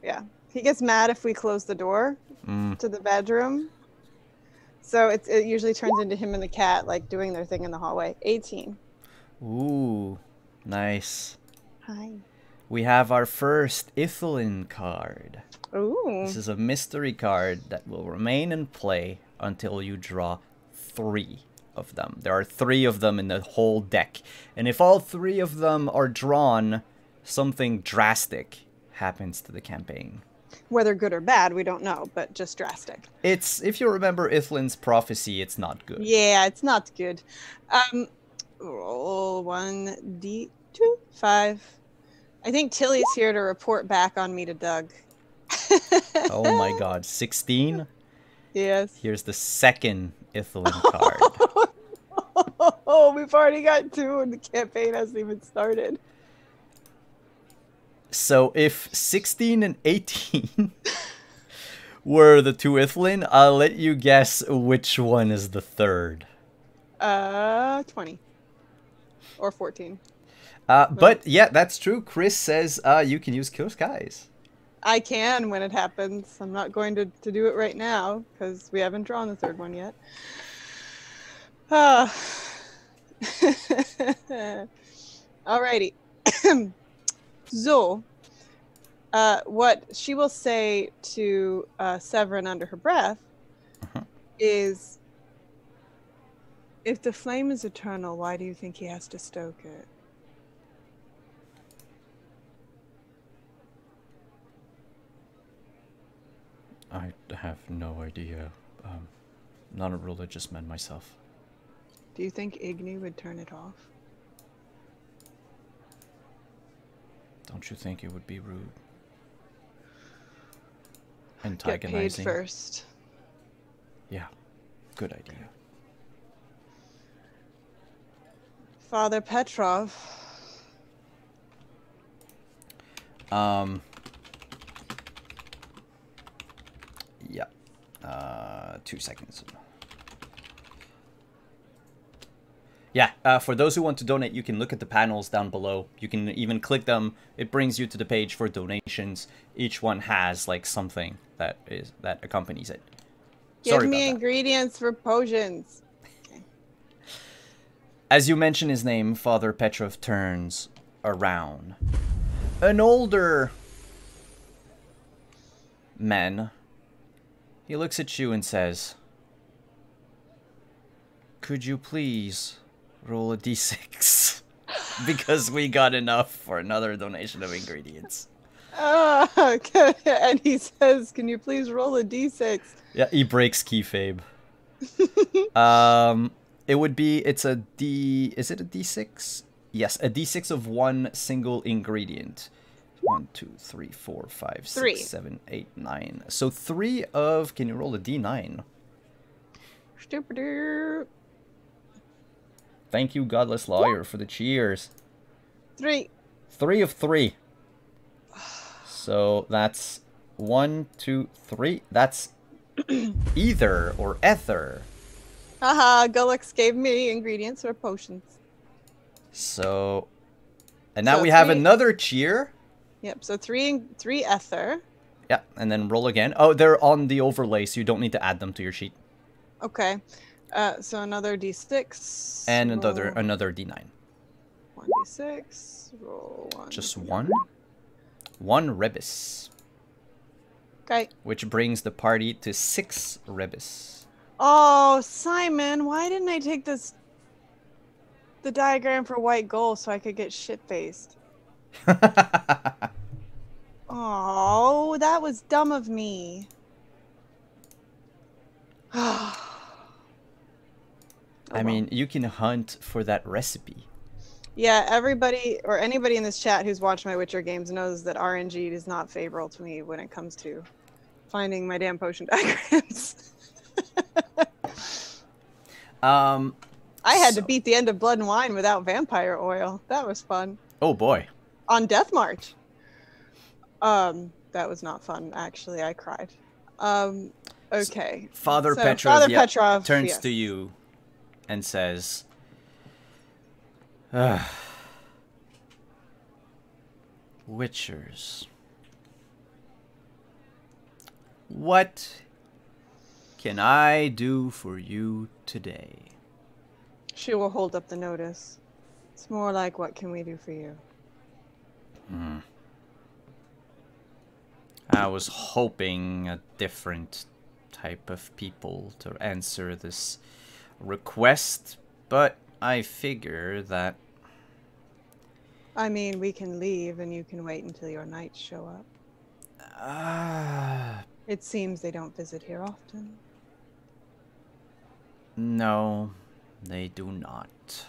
Speaker 3: Yeah. He gets mad if we close the door to the bedroom. So it usually turns into him and the cat like doing their thing in the hallway. 18.
Speaker 2: Ooh, nice.
Speaker 3: Hi.
Speaker 2: We have our first Ithelin card.
Speaker 3: Ooh.
Speaker 2: This is a mystery card that will remain in play until you draw 3 of them. There are 3 of them in the whole deck. And if all 3 of them are drawn, something drastic happens to the campaign.
Speaker 3: Whether good or bad, we don't know, but just drastic.
Speaker 2: It's, if you remember Ithlin's prophecy, it's not good.
Speaker 3: Yeah, it's not good. Roll 1d2, 5. I think Tilly's here to report back on me to Doug.
Speaker 2: Oh my god, 16?
Speaker 3: Yes.
Speaker 2: Here's the second Ithlin card.
Speaker 3: Oh, we've already got 2 and the campaign hasn't even started.
Speaker 2: So if 16 and 18 were the 2 Ithlin, I'll let you guess which one is the third.
Speaker 3: 20. Or 14.
Speaker 2: But yeah, that's true. Chris says you can use Kill Skies.
Speaker 3: I can when it happens. I'm not going to do it right now because we haven't drawn the third one yet. Alrighty. So, what she will say to Severin under her breath is, if the flame is eternal, why do you think he has to stoke it?
Speaker 4: I have no idea. Not a religious man myself.
Speaker 3: Do you think Igni would turn it off?
Speaker 4: Don't you think it would be rude?
Speaker 3: Get paid
Speaker 4: Antagonizing.
Speaker 3: first.
Speaker 4: Yeah, good idea.
Speaker 3: Father Petrov.
Speaker 2: Yeah. 2 seconds. Yeah, for those who want to donate, you can look at the panels down below. You can even click them. It brings you to the page for donations. Each one has like something that accompanies it.
Speaker 3: Give
Speaker 2: Sorry
Speaker 3: me
Speaker 2: about that.
Speaker 3: ingredients for potions.
Speaker 2: As you mention his name, Father Petrov turns around. An older man. He looks at you and says, "Could you please roll a d6? Because we got enough for another donation of ingredients."
Speaker 3: Okay. And he says, "Can you please roll a d6?"
Speaker 2: Yeah, he breaks kayfabe. It would be, it's a D, is it a D6? Yes, a D6 of one single ingredient. 1, 2, 3, 4, 5, 6,
Speaker 3: 3.
Speaker 2: 7, 8, 9. So 3 of, can you roll a D9?
Speaker 3: Stupid.
Speaker 2: Thank you, Godless Lawyer, for the cheers.
Speaker 3: 3.
Speaker 2: 3 of 3. So that's 1, 2, 3. That's either or ether.
Speaker 3: Haha, Gullix gave me ingredients for potions.
Speaker 2: So, and now
Speaker 3: So
Speaker 2: we have
Speaker 3: 3
Speaker 2: another cheer.
Speaker 3: Yep, so 3 ether.
Speaker 2: Yeah, and then roll again. Oh, they're on the overlay, so you don't need to add them to your sheet.
Speaker 3: Okay. So another d6.
Speaker 2: And
Speaker 3: roll
Speaker 2: another D9.
Speaker 3: 1d6. Roll 1.
Speaker 2: Just one? One rebus.
Speaker 3: Okay.
Speaker 2: Which brings the party to 6 rebus.
Speaker 3: Oh, Simon, why didn't I take the diagram for white gold so I could get shit-faced? Oh, that was dumb of me.
Speaker 2: I mean, you can hunt for that recipe.
Speaker 3: Yeah, everybody or anybody in this chat who's watched my Witcher games knows that RNG is not favorable to me when it comes to finding my damn potion diagrams. I had to beat the end of Blood and Wine without vampire oil. That was fun.
Speaker 2: Oh boy.
Speaker 3: On Death March. That was not fun, actually. I cried. Okay.
Speaker 2: Father
Speaker 3: So,
Speaker 2: Petrov,
Speaker 3: Father Petrov
Speaker 2: turns
Speaker 3: yes.
Speaker 2: to you and says, Witchers. What can I do for you today?
Speaker 3: She will hold up the notice. It's more like, what can we do for you?
Speaker 2: I was hoping a different type of people to answer this request, but I figure that...
Speaker 3: I mean, we can leave and you can wait until your knights show up. It seems they don't visit here often.
Speaker 2: No, they do not.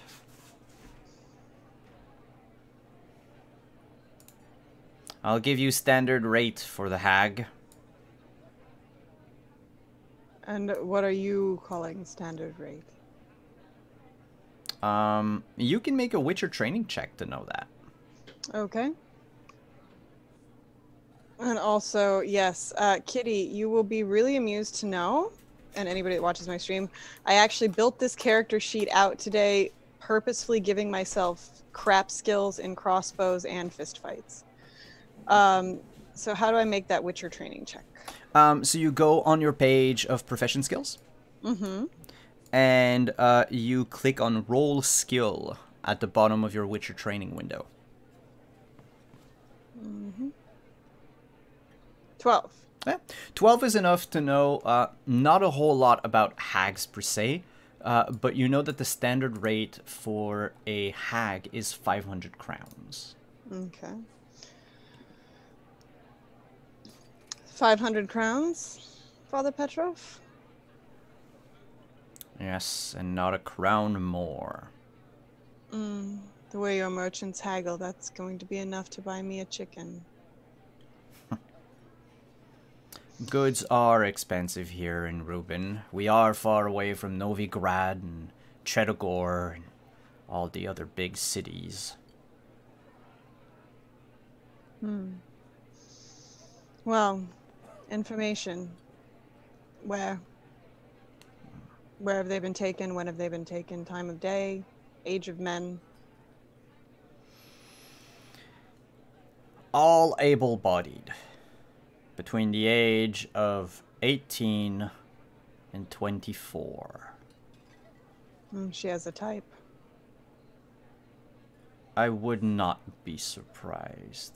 Speaker 2: I'll give you standard rate for the hag.
Speaker 3: And what are you calling standard rate?
Speaker 2: You can make a Witcher training check to know that.
Speaker 3: Okay. And also, yes, Kitty, you will be really amused to know, and anybody that watches my stream, I actually built this character sheet out today, purposefully giving myself crap skills in crossbows and fist fights. So how do I make that Witcher training check?
Speaker 2: So you go on your page of profession skills.
Speaker 3: Mm-hmm.
Speaker 2: And you click on roll skill at the bottom of your Witcher training window.
Speaker 3: Mm-hmm. 12.
Speaker 2: Yeah. 12 is enough to know not a whole lot about hags per se, but you know that the standard rate for a hag is 500 crowns.
Speaker 3: Okay. 500 crowns, Father Petrov?
Speaker 2: Yes, and not a crown more.
Speaker 3: The way your merchants haggle, that's going to be enough to buy me a chicken.
Speaker 2: Goods are expensive here in Rubin. We are far away from Novigrad and Chedogor and all the other big cities.
Speaker 3: Well, information. Where? Where have they been taken? When have they been taken? Time of day? Age of men?
Speaker 2: All able-bodied. Between the age of 18 and 24.
Speaker 3: She has a type.
Speaker 2: I would not be surprised.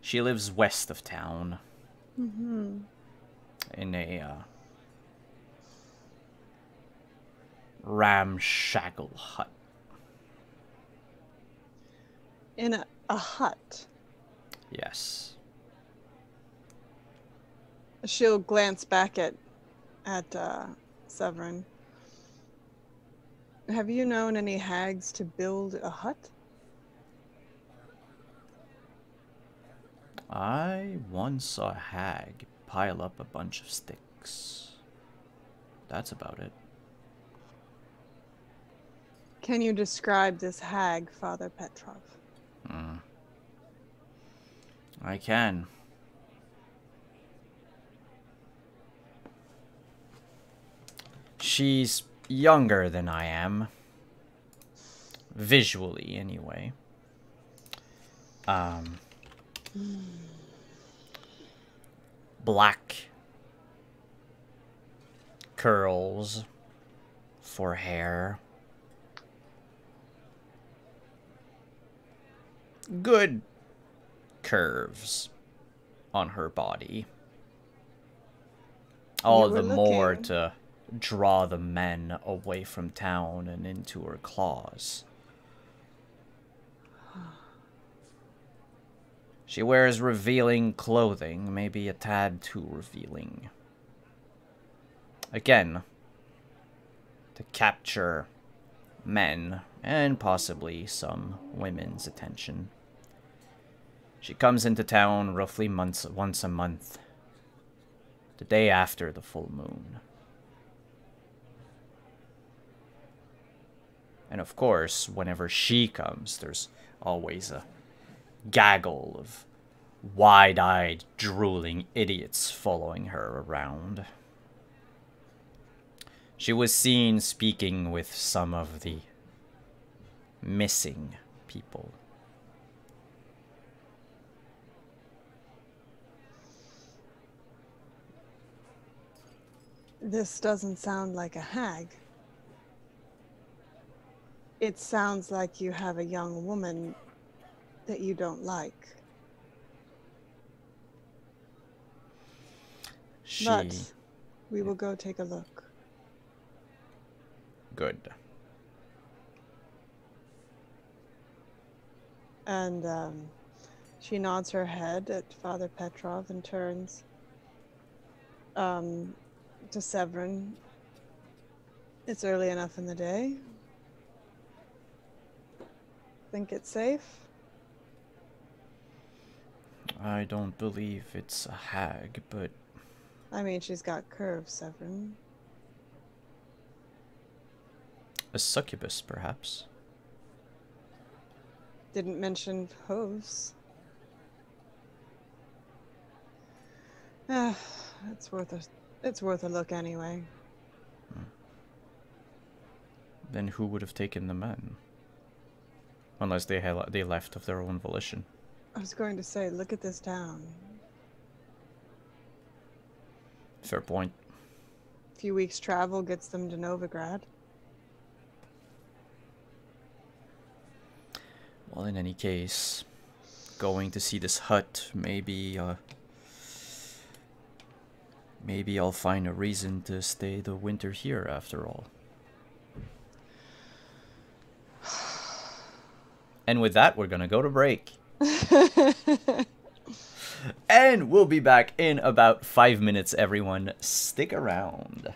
Speaker 2: She lives west of town. In a ramshackle hut.
Speaker 3: In a hut.
Speaker 2: Yes.
Speaker 3: She'll glance back at Severin. Have you known any hags to build a hut?
Speaker 2: I once saw a hag pile up a bunch of sticks. That's about it.
Speaker 3: Can you describe this hag, Father Petrov?
Speaker 2: I can. She's younger than I am. Visually, anyway. Black curls for hair. Good curves on her body. All
Speaker 3: You were
Speaker 2: the more
Speaker 3: looking.
Speaker 2: to draw the men away from town and into her claws. She wears revealing clothing, maybe a tad too revealing. Again, to capture men and possibly some women's attention. She comes into town roughly once a month, the day after the full moon. And of course, whenever she comes, there's always a gaggle of wide-eyed, drooling idiots following her around. She was seen speaking with some of the missing people.
Speaker 3: This doesn't sound like a hag. It sounds like you have a young woman that you don't like. But we will go take a look.
Speaker 2: Good.
Speaker 3: And She nods her head at Father Petrov and turns to Severin. It's early enough in the day. Think it's safe?
Speaker 4: I don't believe it's a hag, but
Speaker 3: I mean, she's got curves, Severin.
Speaker 4: a succubus, perhaps.
Speaker 3: Didn't mention hooves. It's worth a look anyway.
Speaker 4: Then who would have taken the men? Unless they left of their own volition.
Speaker 3: I was going to say, look at this town.
Speaker 4: Fair point.
Speaker 3: A few weeks' travel gets them to Novigrad.
Speaker 4: Well, in any case, going to see this hut, maybe I'll find a reason to stay the winter here after all. And with that, we're gonna go to break. And we'll be back in about 5 minutes, everyone. Stick around.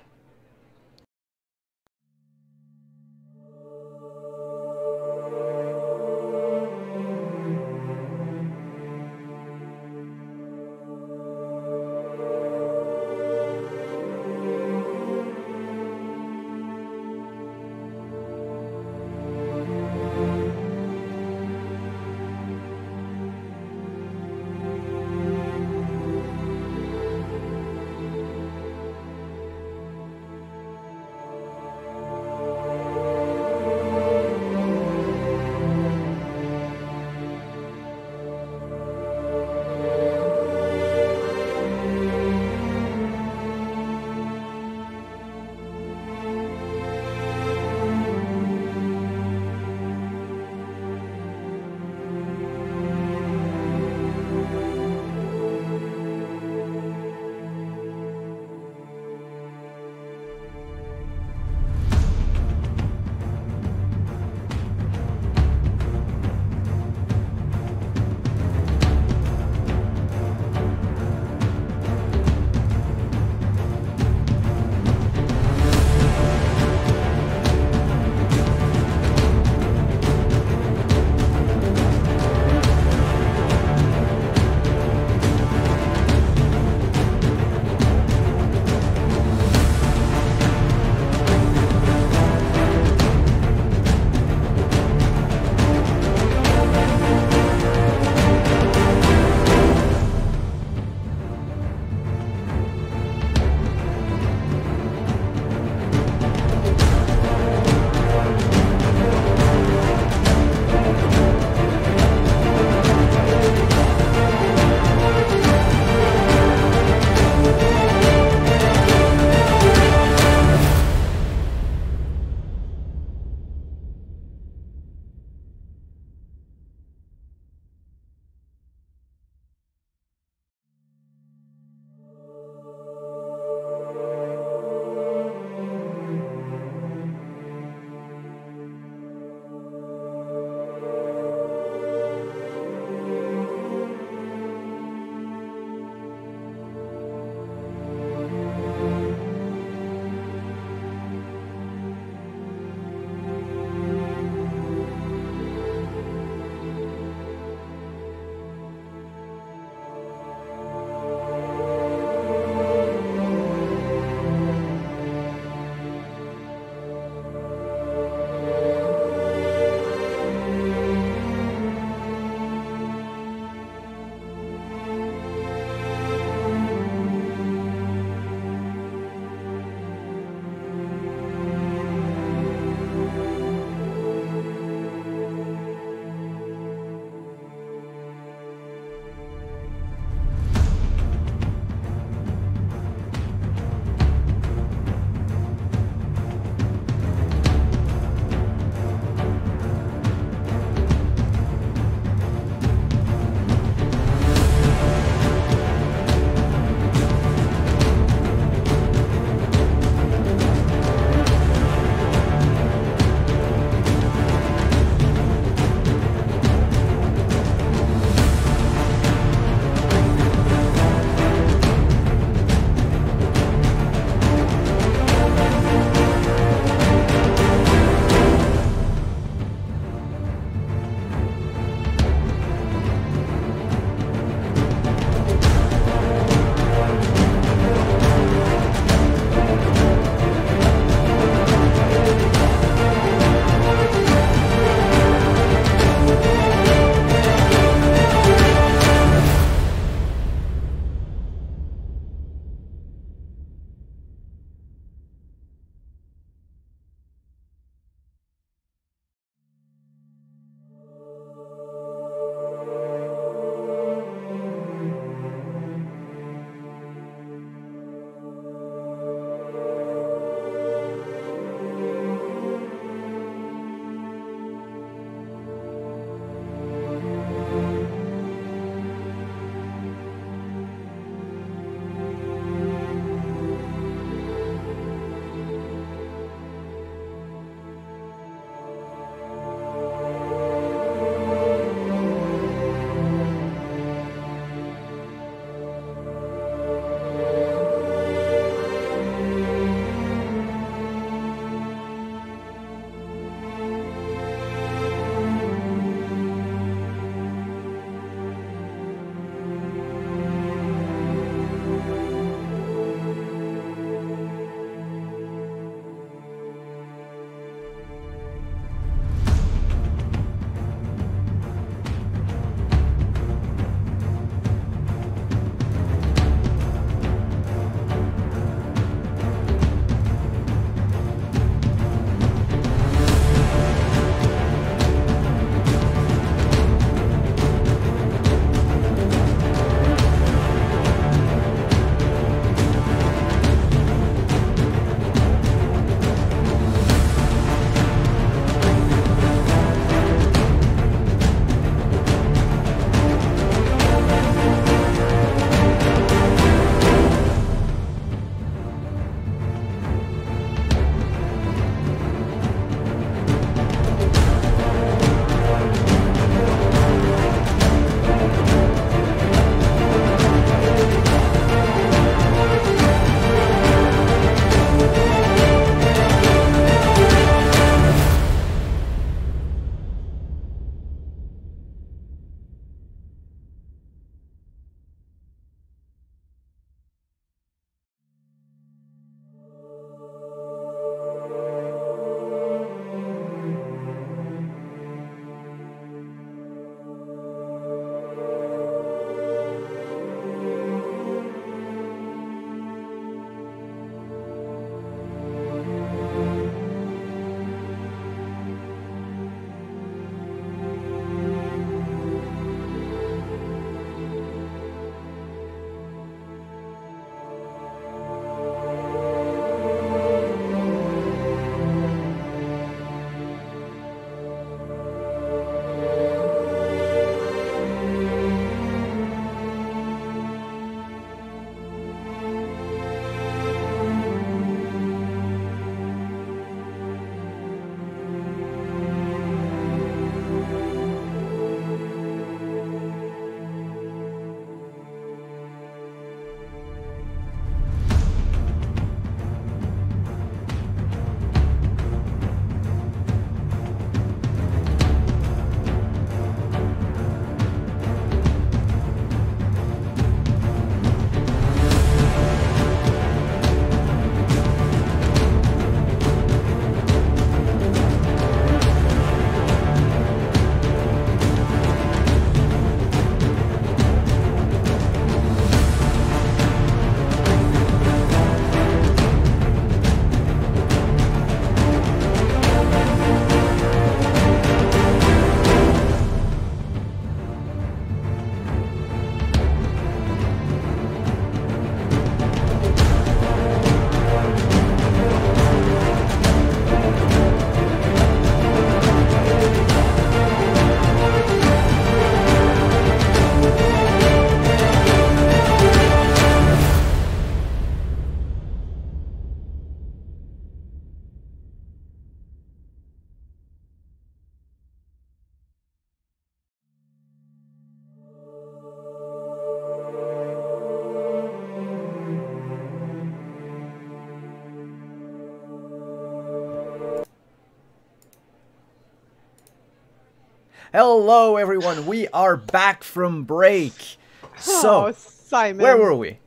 Speaker 2: Hello, everyone. We are back from break. So,
Speaker 3: Oh, Simon.
Speaker 2: where were we?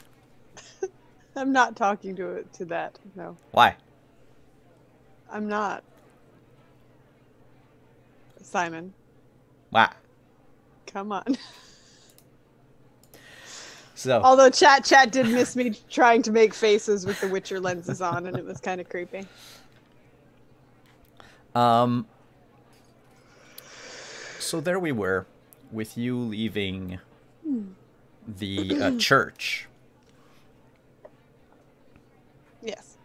Speaker 3: I'm not talking to that. No,
Speaker 2: Why?
Speaker 3: I'm not. Simon,
Speaker 2: Why?
Speaker 3: come on.
Speaker 2: So,
Speaker 3: Although chat did miss me trying to make faces with the Witcher lenses on, and it was kind of creepy.
Speaker 2: so there we were, with you leaving the church.
Speaker 3: Yes.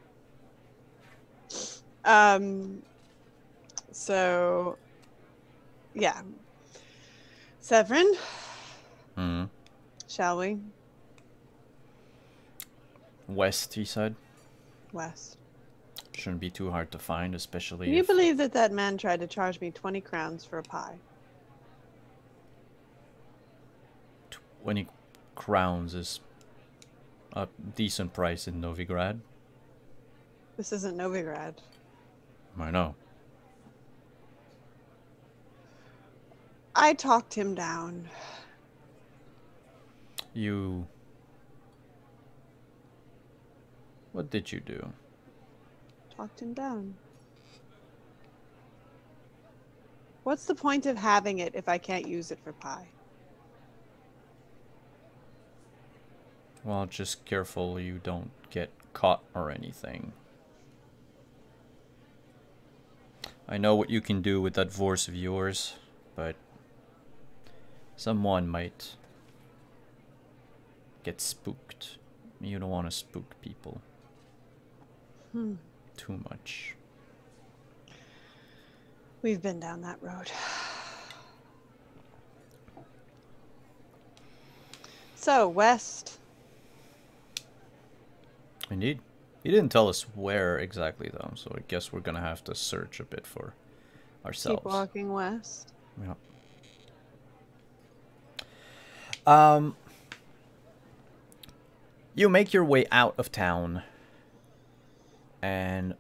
Speaker 3: So, yeah. Severin,
Speaker 2: Hmm.
Speaker 3: shall we?
Speaker 2: West, he said.
Speaker 3: West.
Speaker 2: Shouldn't be too hard to find, especially
Speaker 3: Can you
Speaker 2: if...
Speaker 3: believe that man tried to charge me 20 crowns for a pie?
Speaker 2: 20 crowns is a decent price in Novigrad.
Speaker 3: This isn't Novigrad.
Speaker 2: I know.
Speaker 3: I talked him down.
Speaker 2: You... What did you do?
Speaker 3: Talked him down. What's the point of having it if I can't use it for pie?
Speaker 2: Well, just careful you don't get caught or anything. I know what you can do with that voice of yours, but someone might get spooked. You don't want to spook people too much.
Speaker 3: We've been down that road. So, West.
Speaker 2: Indeed. He didn't tell us where exactly, though, so I guess we're gonna have to search a bit for ourselves.
Speaker 3: Keep walking west.
Speaker 2: Yeah. You make your way out of town and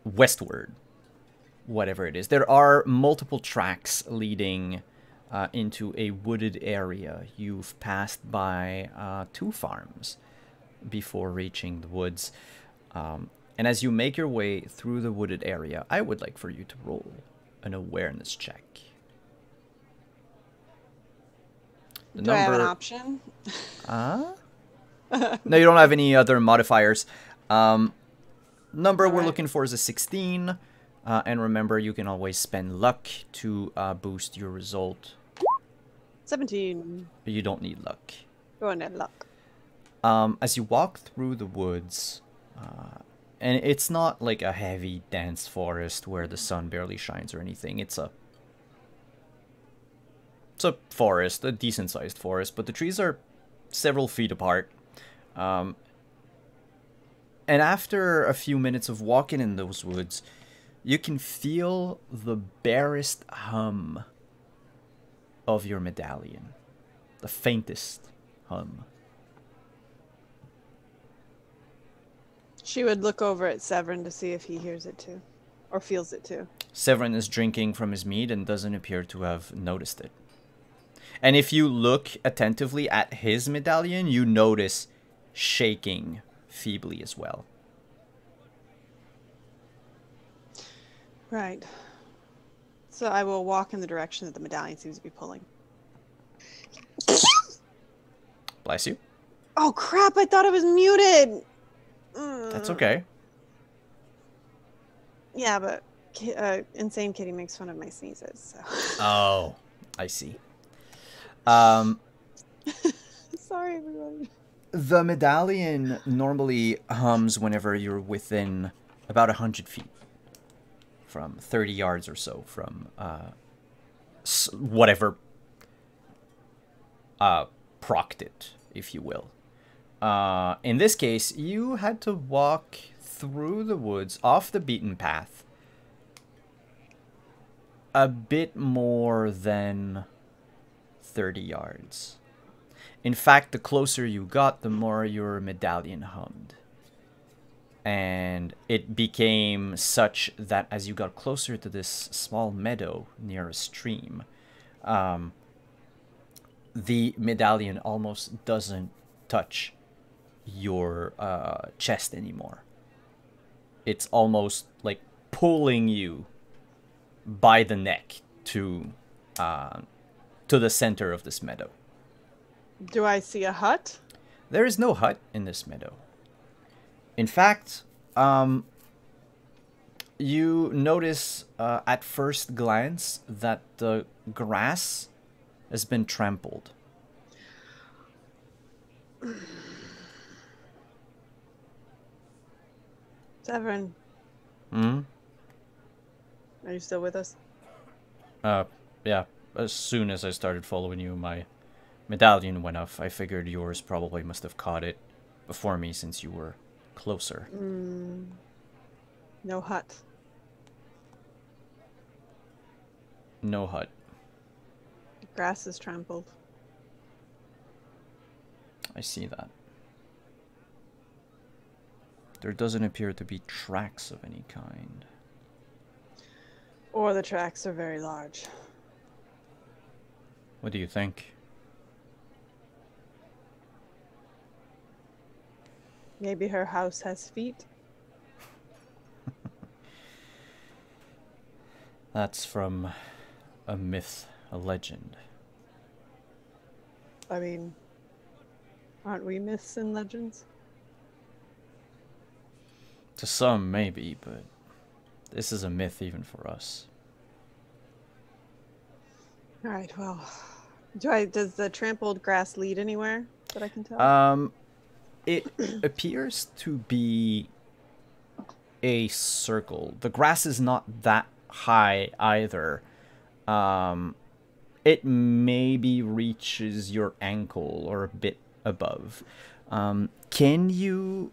Speaker 2: westward, whatever it is. There are multiple tracks leading into a wooded area. You've passed by 2 farms before reaching the woods. And as you make your way through the wooded area, I would like for you to roll an awareness check.
Speaker 3: Do I have an option?
Speaker 2: No, you don't have any other modifiers. Number we're looking for is a 16. And remember, you can always spend luck to boost your result.
Speaker 3: 17.
Speaker 2: But you don't need luck.
Speaker 3: Go on, Ed, luck.
Speaker 2: As you walk through the woods, and it's not like a heavy, dense forest where the sun barely shines or anything. It's a forest, a decent-sized forest, but the trees are several feet apart. And after a few minutes of walking in those woods, you can feel the barest hum of your medallion. The faintest hum.
Speaker 3: She would look over at Severin to see if he hears it too. Or feels it too.
Speaker 2: Severin is drinking from his mead and doesn't appear to have noticed it. And if you look attentively at his medallion, you notice shaking feebly as well.
Speaker 3: Right. So I will walk in the direction that the medallion seems to be pulling.
Speaker 2: Bless you.
Speaker 3: Oh crap, I thought it was muted!
Speaker 2: That's okay.
Speaker 3: Yeah, but Insane Kitty makes fun of my sneezes, so...
Speaker 2: Oh, I see.
Speaker 3: Sorry, everybody.
Speaker 2: The medallion normally hums whenever you're within about 100 feet. From 30 yards or so from whatever procced it, if you will. In this case, you had to walk through the woods, off the beaten path, a bit more than 30 yards. In fact, the closer you got, the more your medallion hummed. And it became such that as you got closer to this small meadow near a stream, the medallion almost doesn't touch your chest anymore. It's almost like pulling you by the neck to the center of this meadow.
Speaker 3: Do I see a hut?
Speaker 2: There is no hut in this meadow. In fact, you notice at first glance that the grass has been trampled.
Speaker 3: Severin,
Speaker 2: Hmm?
Speaker 3: are you still with us?
Speaker 2: Yeah. As soon as I started following you, my medallion went off. I figured yours probably must have caught it before me since you were closer.
Speaker 3: No hut.
Speaker 2: No hut.
Speaker 3: The grass is trampled.
Speaker 2: I see that. There doesn't appear to be tracks of any kind.
Speaker 3: Or the tracks are very large.
Speaker 2: What do you think?
Speaker 3: Maybe her house has feet?
Speaker 2: That's from a myth, a legend.
Speaker 3: I mean, aren't we myths and legends?
Speaker 2: To some, maybe, but this is a myth even for us.
Speaker 3: All right, well, does the trampled grass lead anywhere that I can tell?
Speaker 2: It appears to be a circle. The grass is not that high either. It maybe reaches your ankle or a bit above. Can you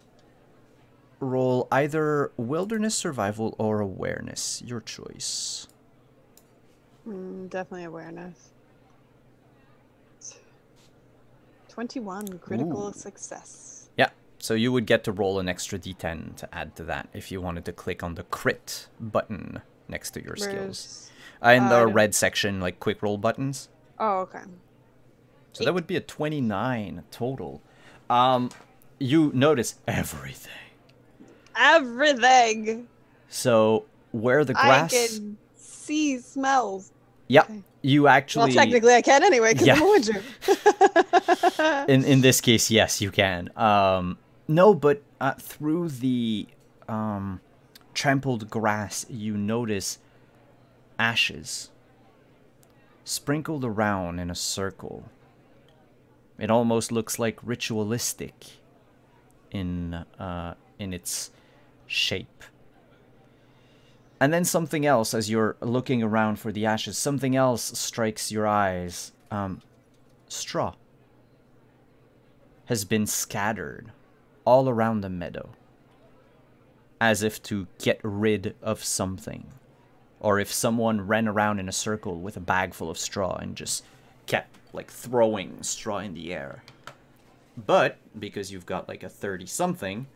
Speaker 2: roll either wilderness survival or awareness? Your choice.
Speaker 3: Definitely awareness. 21, critical
Speaker 2: Ooh.
Speaker 3: success.
Speaker 2: Yeah, so you would get to roll an extra d10 to add to that if you wanted to click on the crit button next to your skills. In the red section, like quick roll buttons.
Speaker 3: Oh, okay.
Speaker 2: So that would be a 29 total. You notice everything.
Speaker 3: Everything!
Speaker 2: So where the grass...
Speaker 3: I can see smells.
Speaker 2: Yep,
Speaker 3: Okay.
Speaker 2: you actually...
Speaker 3: Well, technically I can anyway, because
Speaker 2: Yeah.
Speaker 3: I'm a witcher.
Speaker 2: in this case, yes, you can. No, but through the trampled grass, you notice ashes sprinkled around in a circle. It almost looks like ritualistic in its shape. And then something else, as you're looking around for the ashes, something else strikes your eyes. Straw has been scattered all around the meadow, as if to get rid of something. Or if someone ran around in a circle with a bag full of straw and just kept, like, throwing straw in the air. But, because you've got, like, a 30-something,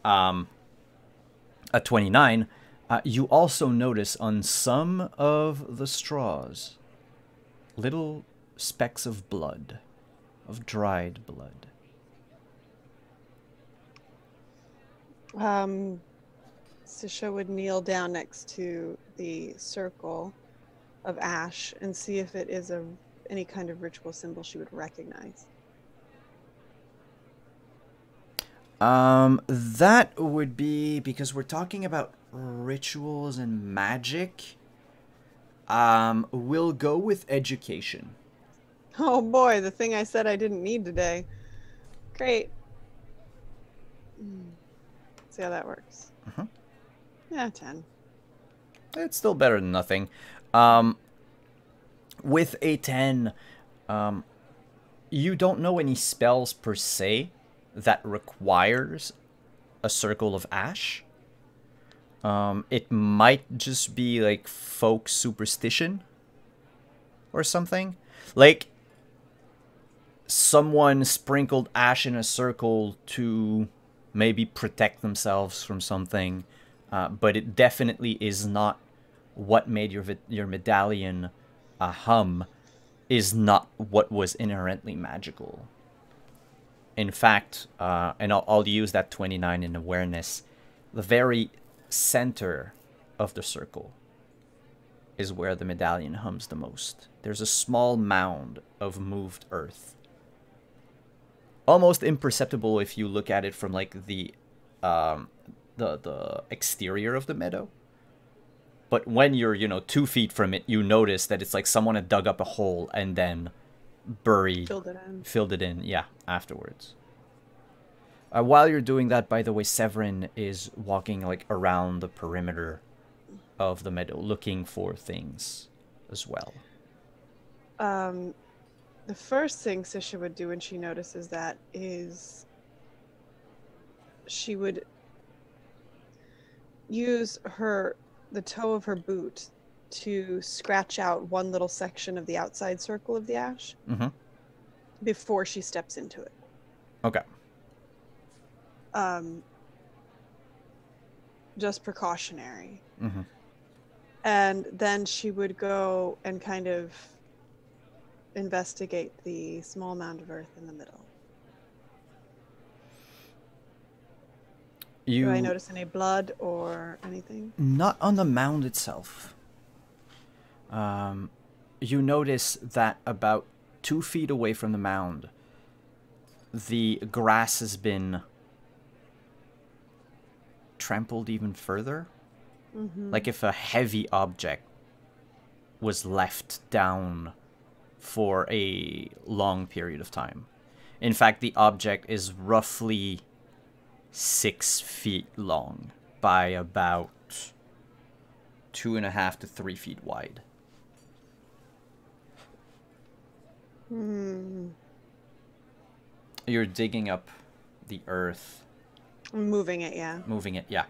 Speaker 2: a 29, you also notice on some of the straws little specks of blood, of dried blood.
Speaker 3: Sisha would kneel down next to the circle of ash and see if it is any kind of ritual symbol she would recognize.
Speaker 2: That would be, because we're talking about rituals and magic, we'll go with education.
Speaker 3: Oh boy, the thing I said I didn't need today. Great. See how that works.
Speaker 2: Uh-huh.
Speaker 3: Yeah, 10.
Speaker 2: It's still better than nothing. With a 10, you don't know any spells per se that requires a circle of ash. It might just be like folk superstition or something. Like someone sprinkled ash in a circle to maybe protect themselves from something, but it definitely is not what made your medallion hum, is not what was inherently magical. In fact, and I'll use that 29 in awareness, the very center of the circle is where the medallion hums the most. There's a small mound of moved earth. Almost imperceptible if you look at it from like the exterior of the meadow. But when you're, 2 feet from it, you notice that it's like someone had dug up a hole and then filled it in, yeah, afterwards. While you're doing that, by the way, Severin is walking like around the perimeter of the meadow, looking for things as well.
Speaker 3: The first thing Sisha would do when she notices that is she would use the toe of her boot to scratch out one little section of the outside circle of the ash before she steps into it.
Speaker 2: Okay.
Speaker 3: Just precautionary. And then she would go and kind of investigate the small mound of earth in the middle. Do I notice any blood or anything?
Speaker 2: Not on the mound itself. You notice that about 2 feet away from the mound, the grass has been trampled even further. Like if a heavy object was left down for a long period of time. In fact, the object is roughly 6 feet long by about 2.5 to 3 feet wide. You're digging up the earth.
Speaker 3: Moving it, yeah.
Speaker 2: Moving it, yeah.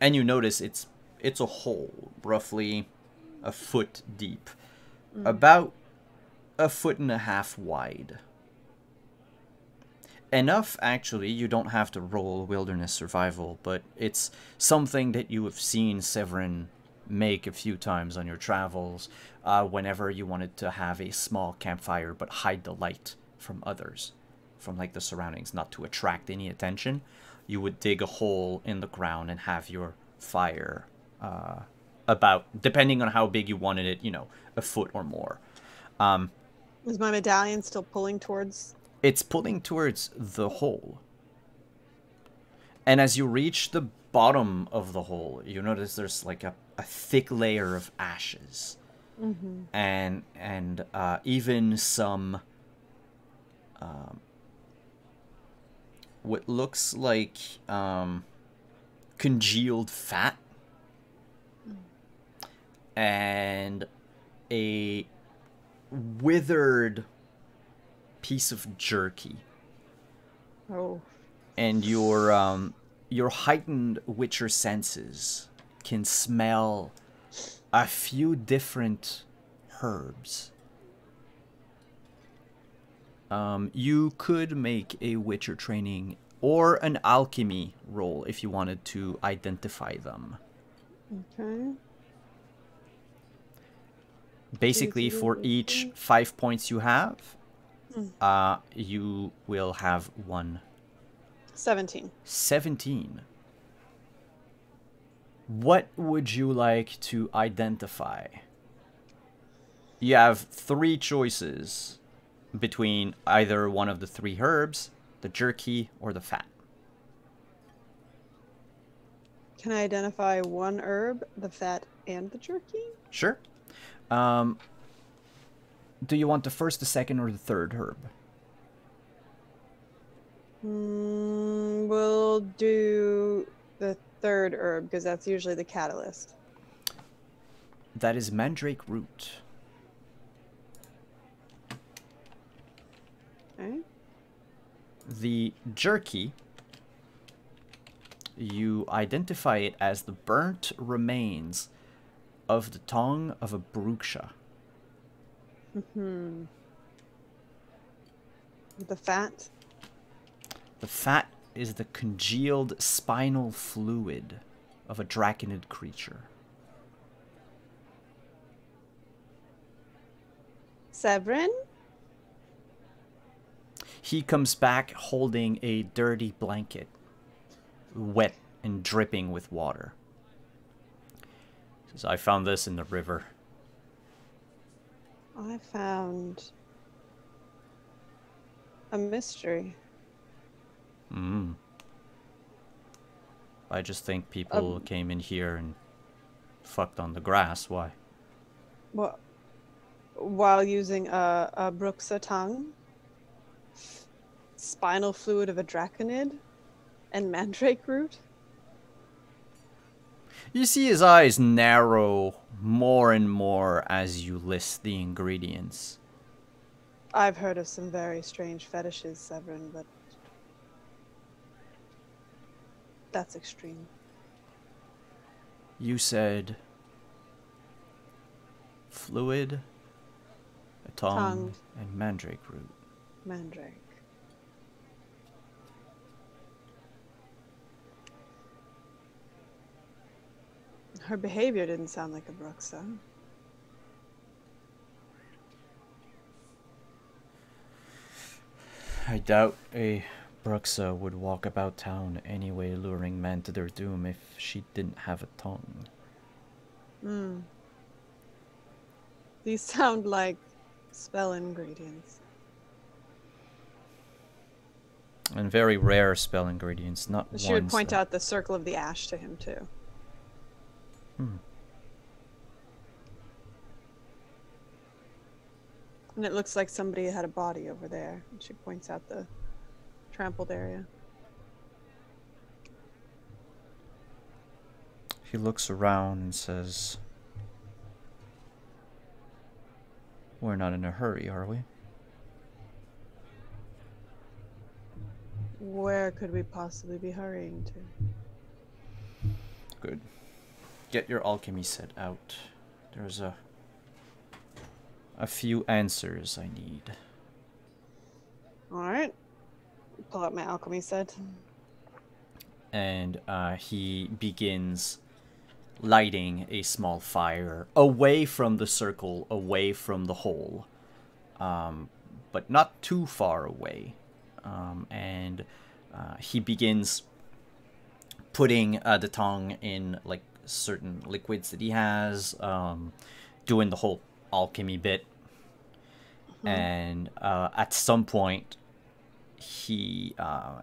Speaker 2: And you notice it's a hole, roughly a foot deep, about 1.5 feet wide. Enough, actually, you don't have to roll wilderness survival, but it's something that you have seen Severin make a few times on your travels, whenever you wanted to have a small campfire but hide the light from others, from like the surroundings, not to attract any attention. You would dig a hole in the ground and have your fire about, depending on how big you wanted it, 1 foot or more.
Speaker 3: Is my medallion still pulling towards?
Speaker 2: It's pulling towards the hole. And as you reach the bottom of the hole, you notice there's like a thick layer of ashes. And even some what looks like congealed fat and a withered piece of jerky.
Speaker 3: Oh.
Speaker 2: And your heightened Witcher senses can smell a few different herbs. You could make a Witcher training or an alchemy roll if you wanted to identify them.
Speaker 3: Okay.
Speaker 2: Basically, for each 5 points you have, you will have 1.
Speaker 3: 17.
Speaker 2: 17. What would you like to identify? You have 3 choices between either one of the 3 herbs, the jerky, or the fat.
Speaker 3: Can I identify one herb, the fat, and the jerky?
Speaker 2: Sure. Do you want the first, the second, or the third herb?
Speaker 3: We'll do the third herb, because that's usually the catalyst.
Speaker 2: That is mandrake root.
Speaker 3: Okay.
Speaker 2: The jerky, you identify it as the burnt remains of the tongue of a bruxa.
Speaker 3: The fat?
Speaker 2: The fat is the congealed spinal fluid of a draconid creature.
Speaker 3: Severin?
Speaker 2: He comes back holding a dirty blanket, wet and dripping with water. Says, I found this in the river.
Speaker 3: I found a mystery.
Speaker 2: I just think people came in here and fucked on the grass. Why?
Speaker 3: What? While using a Bruxa tongue, spinal fluid of a draconid, and mandrake root?
Speaker 2: You see his eyes narrow more and more as you list the ingredients.
Speaker 3: I've heard of some very strange fetishes, Severin, but that's extreme.
Speaker 2: You said fluid, a tongue, and mandrake root.
Speaker 3: Mandrake. Her behavior didn't sound like a Bruxa.
Speaker 2: I doubt a Bruxa would walk about town anyway, luring men to their doom if she didn't have a tongue.
Speaker 3: These sound like spell ingredients.
Speaker 2: And very rare spell ingredients, not ones
Speaker 3: She would point
Speaker 2: that...
Speaker 3: out the circle of the ash to him, too. And it looks like somebody had a body over there. And she points out the trampled area.
Speaker 2: He looks around and says, we're not in a hurry, are we?
Speaker 3: Where could we possibly be hurrying to?
Speaker 2: Good. Get your alchemy set out. There's a few answers I need.
Speaker 3: Alright. Pull out my alchemy set.
Speaker 2: And he begins lighting a small fire away from the circle, away from the hole, but not too far away. And he begins putting the tongue in like certain liquids that he has, doing the whole alchemy bit. And at some point, he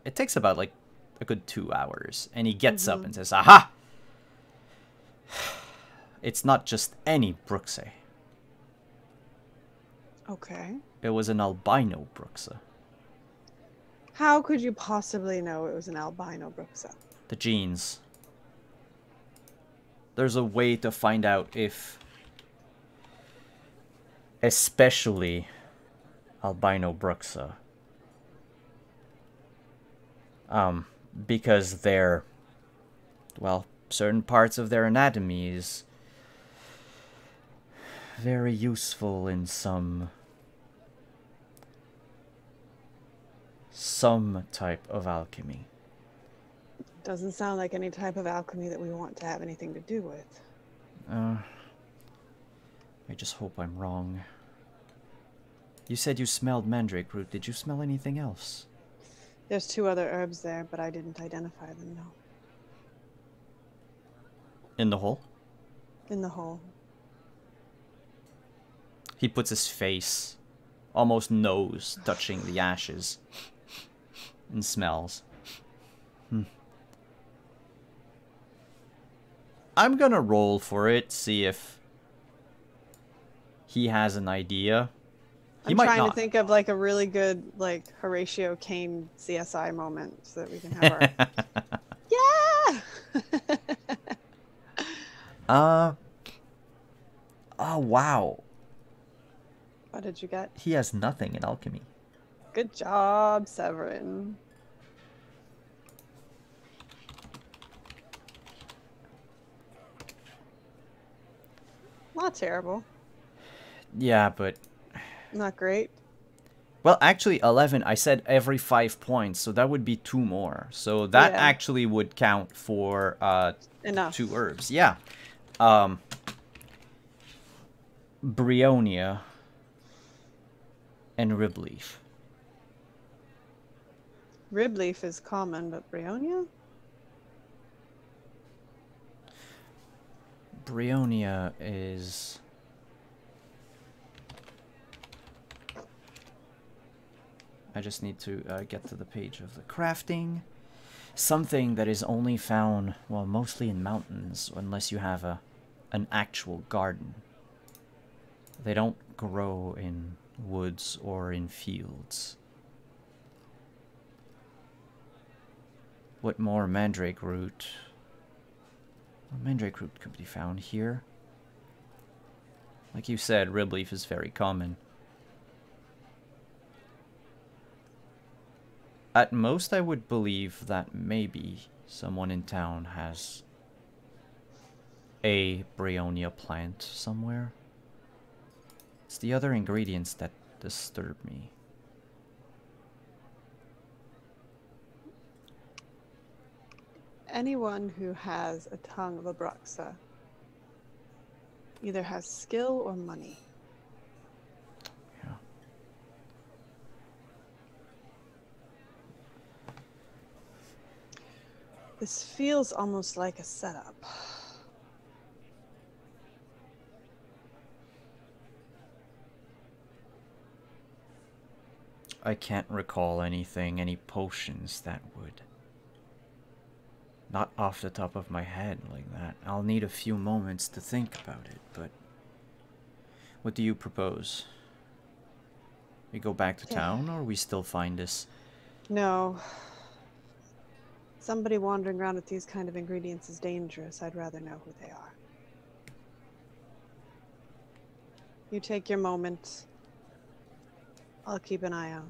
Speaker 2: it takes about like a good 2 hours, and he gets up and says, "Aha! It's not just any Bruxa.
Speaker 3: Okay.
Speaker 2: It was an albino Bruxa.
Speaker 3: How could you possibly know it was an albino Bruxa?
Speaker 2: The genes. There's a way to find out if, especially albino Bruxa, because they're, well, certain parts of their anatomy is very useful in some type of alchemy.
Speaker 3: Doesn't sound like any type of alchemy that we want to have anything to do with.
Speaker 2: I just hope I'm wrong. You said you smelled mandrake root. Did you smell anything else?
Speaker 3: There's 2 other herbs there, but I didn't identify them, no.
Speaker 2: In the hole?
Speaker 3: In the hole.
Speaker 2: He puts his face, almost nose, touching the ashes, and smells. I'm gonna roll for it, see if he has an idea.
Speaker 3: I'm trying to think of like a really good like Horatio Kane CSI moment so that we can have our
Speaker 2: Oh wow.
Speaker 3: What did you get?
Speaker 2: He has nothing in alchemy.
Speaker 3: Good job, Severin. Not terrible.
Speaker 2: Yeah, but
Speaker 3: Not great.
Speaker 2: Well, actually, 11, I said every 5 points, so that would be 2 more. So that
Speaker 3: Yeah.
Speaker 2: actually would count for
Speaker 3: Enough.
Speaker 2: 2 herbs. Yeah. Brionia and ribleaf.
Speaker 3: Ribleaf is common, but Brionia?
Speaker 2: Brionia is... I just need to get to the page of the crafting. Something that is only found, well, mostly in mountains, unless you have an actual garden. They don't grow in woods or in fields. What more? Mandrake root. Well, mandrake root could be found here. Like you said, ribleaf is very common. At most, I would believe that maybe someone in town has a Brionia plant somewhere. It's the other ingredients that disturb me.
Speaker 3: Anyone who has a tongue of Abraxa either has skill or money.
Speaker 2: Yeah.
Speaker 3: This feels almost like a setup.
Speaker 2: I can't recall anything, any potions that would. Not off the top of my head like that. I'll need a few moments to think about it, but... What do you propose? We go back to town, or we still find this?
Speaker 3: No. Somebody wandering around with these kind of ingredients is dangerous. I'd rather know who they are. You take your moment. I'll keep an eye out.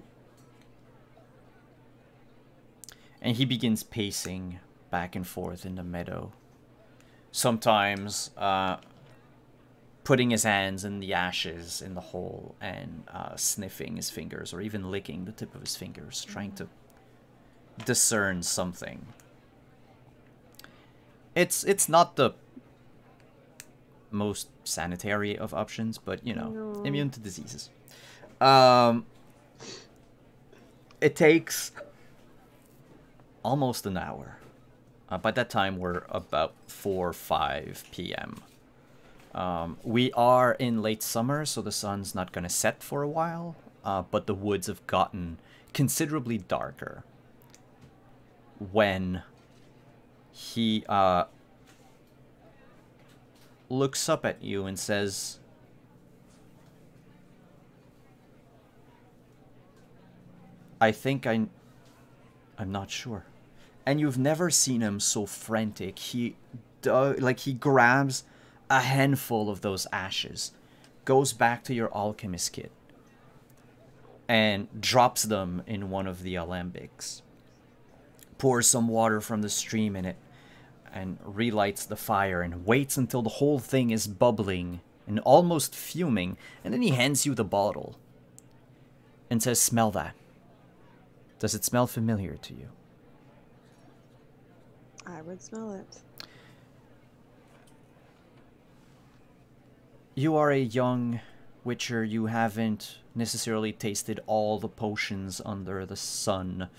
Speaker 2: And he begins pacing back and forth in the meadow. Sometimes putting his hands in the ashes in the hole and sniffing his fingers, or even licking the tip of his fingers, trying to discern something. It's not the most sanitary of options, but you know,
Speaker 3: No.
Speaker 2: immune to diseases. It takes almost an hour. By that time, we're about 4 or 5 p.m. We are in late summer, so the sun's not going to set for a while, but the woods have gotten considerably darker when he looks up at you and says, I think I'm not sure. And you've never seen him so frantic. He grabs a handful of those ashes, goes back to your alchemist kit, and drops them in one of the alembics. Pours some water from the stream in it, and relights the fire, and waits until the whole thing is bubbling and almost fuming, and then he hands you the bottle and says, smell that. Does it smell familiar to you?
Speaker 3: I would smell it.
Speaker 2: You are a young witcher. You haven't necessarily tasted all the potions under the sun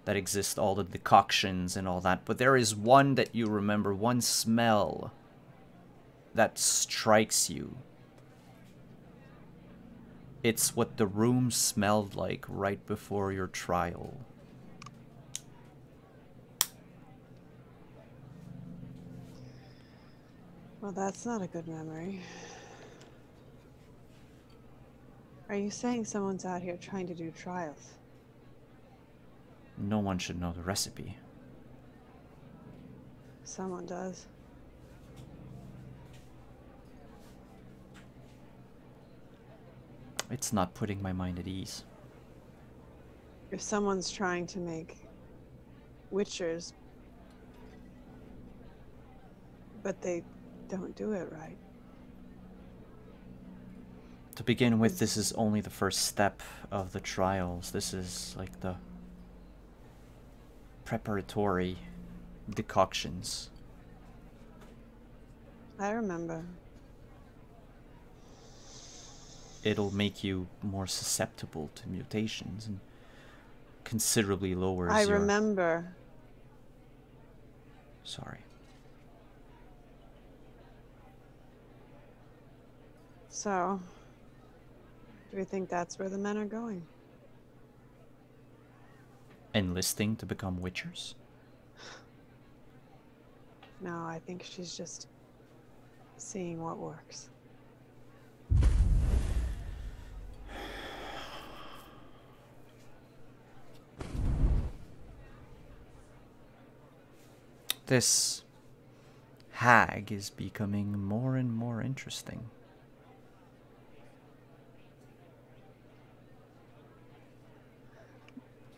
Speaker 2: that exist, all the decoctions and all that, but there is one that you remember, one smell that strikes you. It's what the room smelled like right before your trial.
Speaker 3: Well, that's not a good memory. Are you saying someone's out here trying to do trials?
Speaker 2: No one should know the recipe.
Speaker 3: Someone does.
Speaker 2: It's not putting my mind at ease.
Speaker 3: If someone's trying to make witchers, but they don't do it right.
Speaker 4: To begin with, this is only the first step of the trials. This is like the preparatory decoctions.
Speaker 3: I remember.
Speaker 4: It'll make you more susceptible to mutations and considerably lowers
Speaker 3: I
Speaker 4: your...
Speaker 3: remember.
Speaker 4: Sorry.
Speaker 3: So, do we think that's where the men are going?
Speaker 4: Enlisting to become witchers?
Speaker 3: No, I think she's just seeing what works.
Speaker 4: This hag is becoming more and more interesting.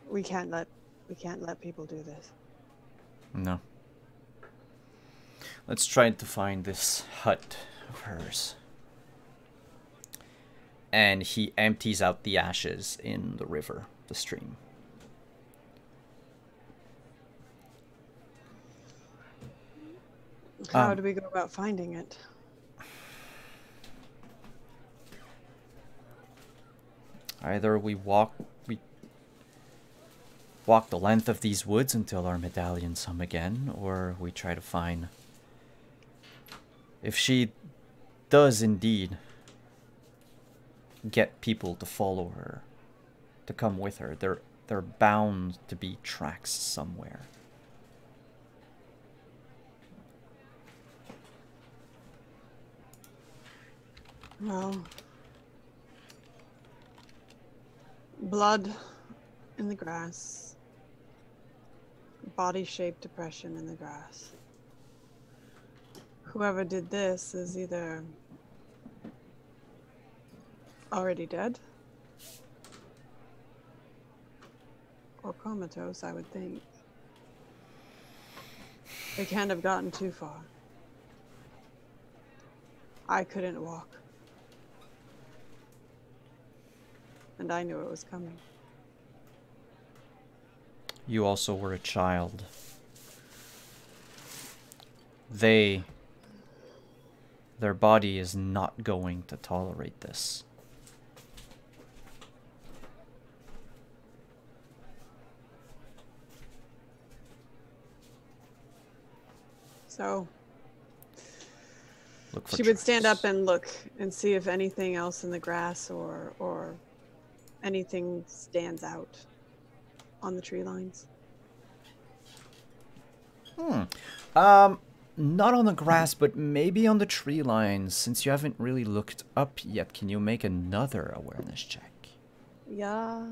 Speaker 3: We can't let people do this.
Speaker 4: No. Let's try to find this hut of hers. And he empties out the ashes in the river, the stream.
Speaker 3: How do we go about finding it?
Speaker 4: Either we walk the length of these woods until our medallions hum again, or we try to find... If she does indeed get people to follow her, to come with her, they're bound to be tracks somewhere.
Speaker 3: Well, blood in the grass, body-shaped depression in the grass. Whoever did this is either already dead or comatose, I would think. They can't have gotten too far. I couldn't walk. And I knew it was coming.
Speaker 4: You also were a child. Their body is not going to tolerate this.
Speaker 3: So
Speaker 4: Look for
Speaker 3: she would stand
Speaker 4: tracks.
Speaker 3: up and look and see if anything else in the grass or anything stands out on the tree lines.
Speaker 4: Not on the grass, but maybe on the tree lines. Since you haven't really looked up yet, can you make another awareness check?
Speaker 3: Yeah.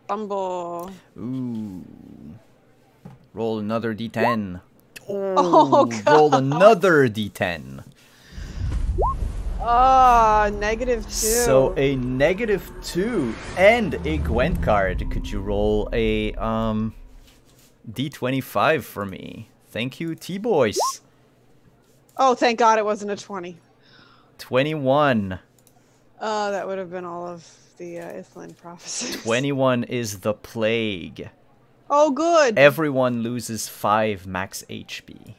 Speaker 3: Bumble.
Speaker 4: Ooh. Roll another d10.
Speaker 3: Oh, God.
Speaker 4: Roll another d10.
Speaker 3: Ah, -2.
Speaker 4: So a -2 and a Gwent card. Could you roll a d25 for me? Thank you, T-Boys.
Speaker 3: Oh, thank God it wasn't a 20.
Speaker 4: 21.
Speaker 3: Oh, that would have been all of the Ithlin prophecies.
Speaker 4: 21 is the plague.
Speaker 3: Oh, good.
Speaker 4: Everyone loses 5 max HP.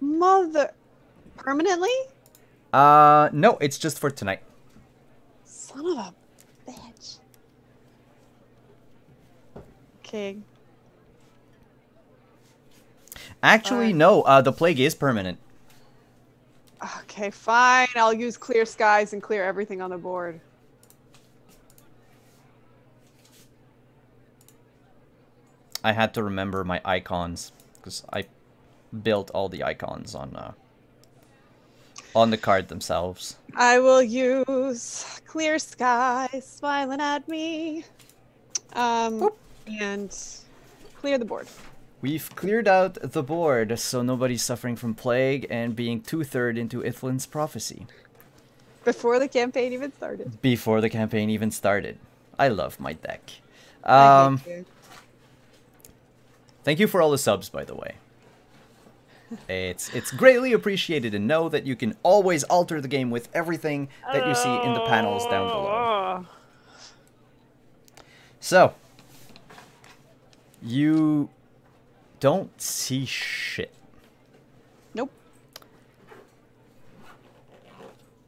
Speaker 3: Mother. Permanently?
Speaker 4: No, it's just for tonight.
Speaker 3: Son of a bitch. Okay.
Speaker 4: Actually, no, the plague is permanent.
Speaker 3: Okay, fine. I'll use clear skies and clear everything on the board.
Speaker 4: I had to remember my icons because I built all the icons on the card themselves.
Speaker 3: I will use clear skies smiling at me. And clear the board.
Speaker 4: We've cleared out the board so nobody's suffering from plague and being 2/3 into Ithlin's prophecy.
Speaker 3: Before the campaign even started.
Speaker 4: Before the campaign even started. I love my deck.
Speaker 3: I hate you.
Speaker 2: Thank you for all the subs, by the way. It's greatly appreciated, and know that you can always alter the game with everything that you see in the panels down below. So, you don't see shit.
Speaker 3: Nope.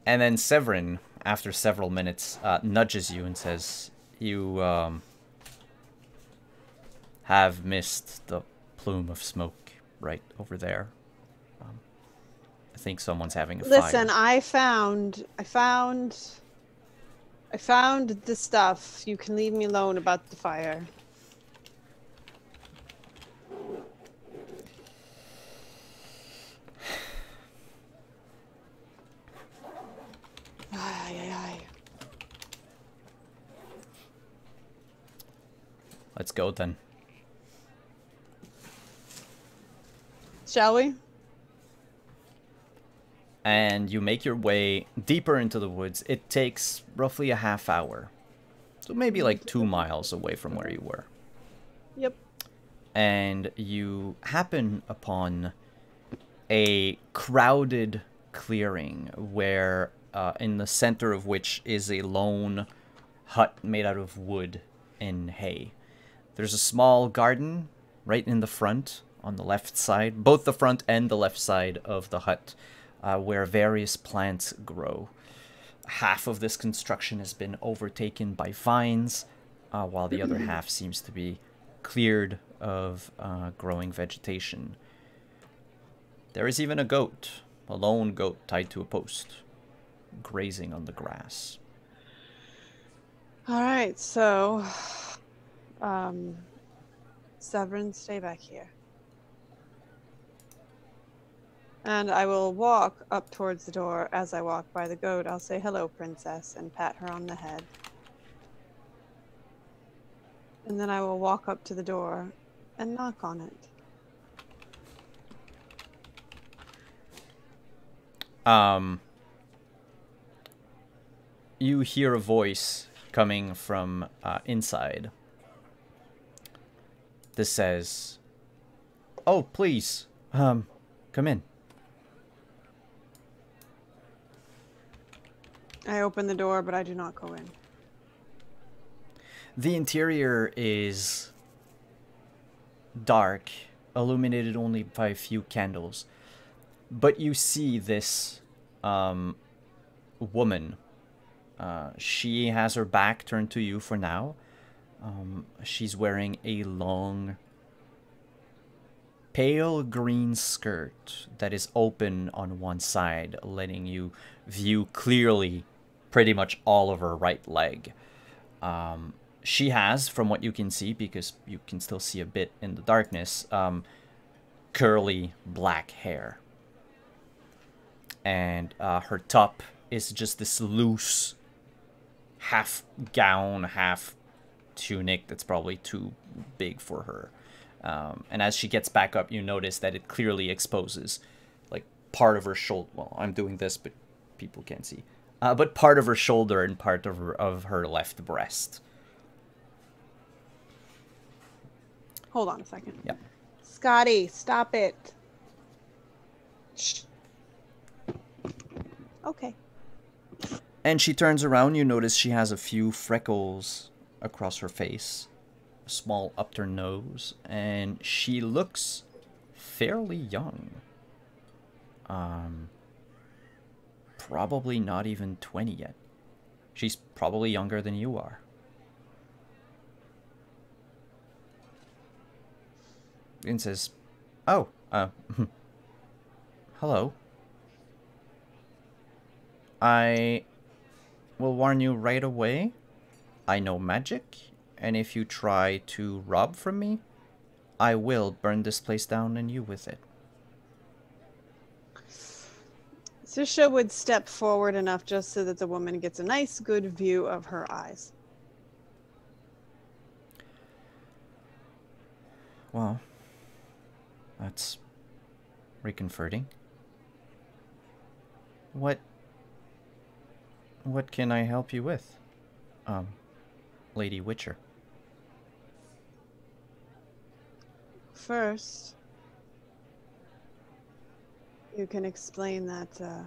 Speaker 2: And then Severin, after several minutes, nudges you and says, you have missed the plume of smoke right over there. I think someone's having a fire.
Speaker 3: Listen, I found the stuff. You can leave me alone about the fire. Ay, ay, ay.
Speaker 2: Let's go then.
Speaker 3: Shall we?
Speaker 2: And you make your way deeper into the woods. It takes roughly a half hour. So maybe like 2 miles away from where you were.
Speaker 3: Yep.
Speaker 2: And you happen upon a crowded clearing where in the center of which is a lone hut made out of wood and hay. There's a small garden right in the front on the left side, both the front and the left side of the hut, where various plants grow. Half of this construction has been overtaken by vines, while the other half seems to be cleared of growing vegetation. There is even a goat, a lone goat tied to a post, grazing on the grass.
Speaker 3: All right, so Severin, stay back here. And I will walk up towards the door. As I walk by the goat, I'll say, "Hello, princess," and pat her on the head. And then I will walk up to the door and knock on it.
Speaker 2: You hear a voice coming from inside. This says, "Oh, please, come in."
Speaker 3: I open the door, but I do not go in.
Speaker 2: The interior is dark, illuminated only by a few candles. But you see this woman. She has her back turned to you for now. She's wearing a long, pale green skirt that is open on one side, letting you view clearly pretty much all of her right leg. She has, from what you can see, because you can still see a bit in the darkness, curly black hair. And her top is just this loose half gown, half tunic that's probably too big for her. And as she gets back up, you notice that it clearly exposes like part of her shoulder. Well, I'm doing this, but people can't see. But part of her shoulder and part of her left breast.
Speaker 3: Hold on a second.
Speaker 2: Yep.
Speaker 3: Scotty, stop it. Shh. Okay.
Speaker 2: And she turns around. You notice she has a few freckles across her face, a small upturned nose, and she looks fairly young. Probably not even 20 yet. She's probably younger than you are. And says, "Oh, hello. I will warn you right away. I know magic, and if you try to rob from me, I will burn this place down and you with it."
Speaker 3: Susha would step forward enough just so that the woman gets a nice, good view of her eyes.
Speaker 2: Well, that's reconforting. What can I help you with, Lady Witcher?
Speaker 3: first, you can explain that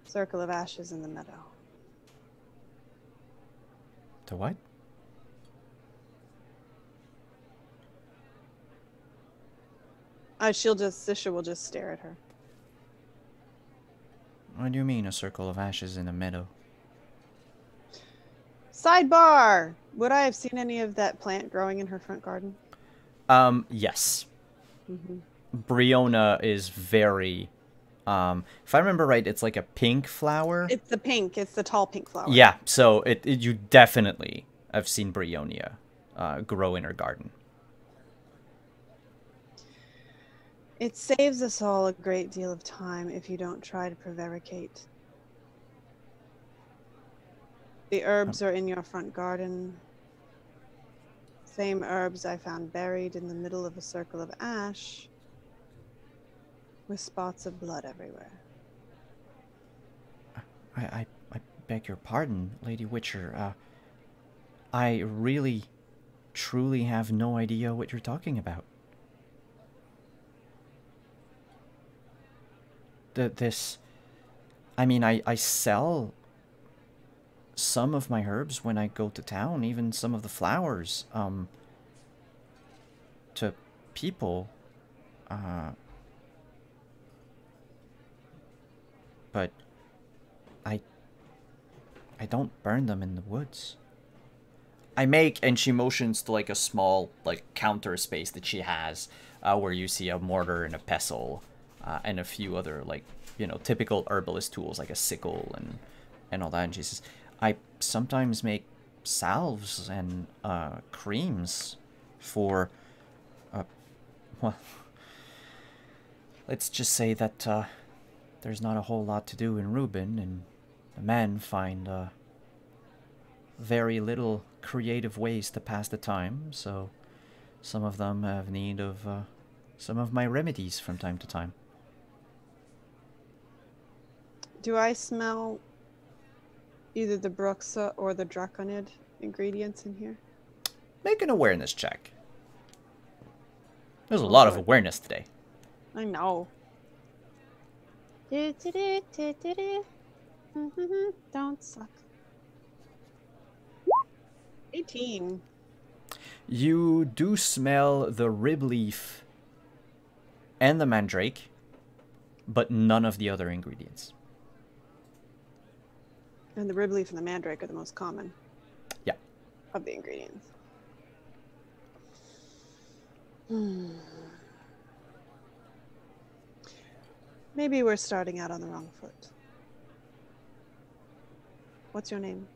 Speaker 3: circle of ashes in the meadow.
Speaker 4: The what?
Speaker 3: Sisha will just stare at her.
Speaker 4: What do you mean, a circle of ashes in a meadow?
Speaker 3: Sidebar! Would I have seen any of that plant growing in her front garden?
Speaker 4: Yes.
Speaker 3: Mm-hmm.
Speaker 4: Briona is very... if I remember right, it's like a pink flower.
Speaker 3: It's the pink. It's the tall pink flower.
Speaker 4: Yeah, so you definitely have seen Brionia grow in her garden.
Speaker 3: It saves us all a great deal of time if you don't try to prevaricate. The herbs are in your front garden. Same herbs I found buried in the middle of a circle of ash with spots of blood everywhere.
Speaker 4: I beg your pardon, Lady Witcher. I really, truly have no idea what you're talking about. I mean, I sell some of my herbs when I go to town, even some of the flowers, to people, but I don't burn them in the woods. I make, and she motions to like a small like counter space that she has, where you see a mortar and a pestle, and a few other like, you know, typical herbalist tools like a sickle and all that. And she says, I sometimes make salves and creams for, well, let's just say that there's not a whole lot to do in Reuben, and the men find very little creative ways to pass the time, so some of them have need of some of my remedies from time to time.
Speaker 3: Do I smell either the Bruxa or the Draconid ingredients in here?
Speaker 4: Make an awareness check. There's a lot of awareness today.
Speaker 3: I know. Don't suck. 18.
Speaker 4: You do smell the rib leaf and the mandrake, but none of the other ingredients.
Speaker 3: And the rib leaf and the mandrake are the most common.
Speaker 4: Yeah.
Speaker 3: Of the ingredients. Maybe we're starting out on the wrong foot. What's your name?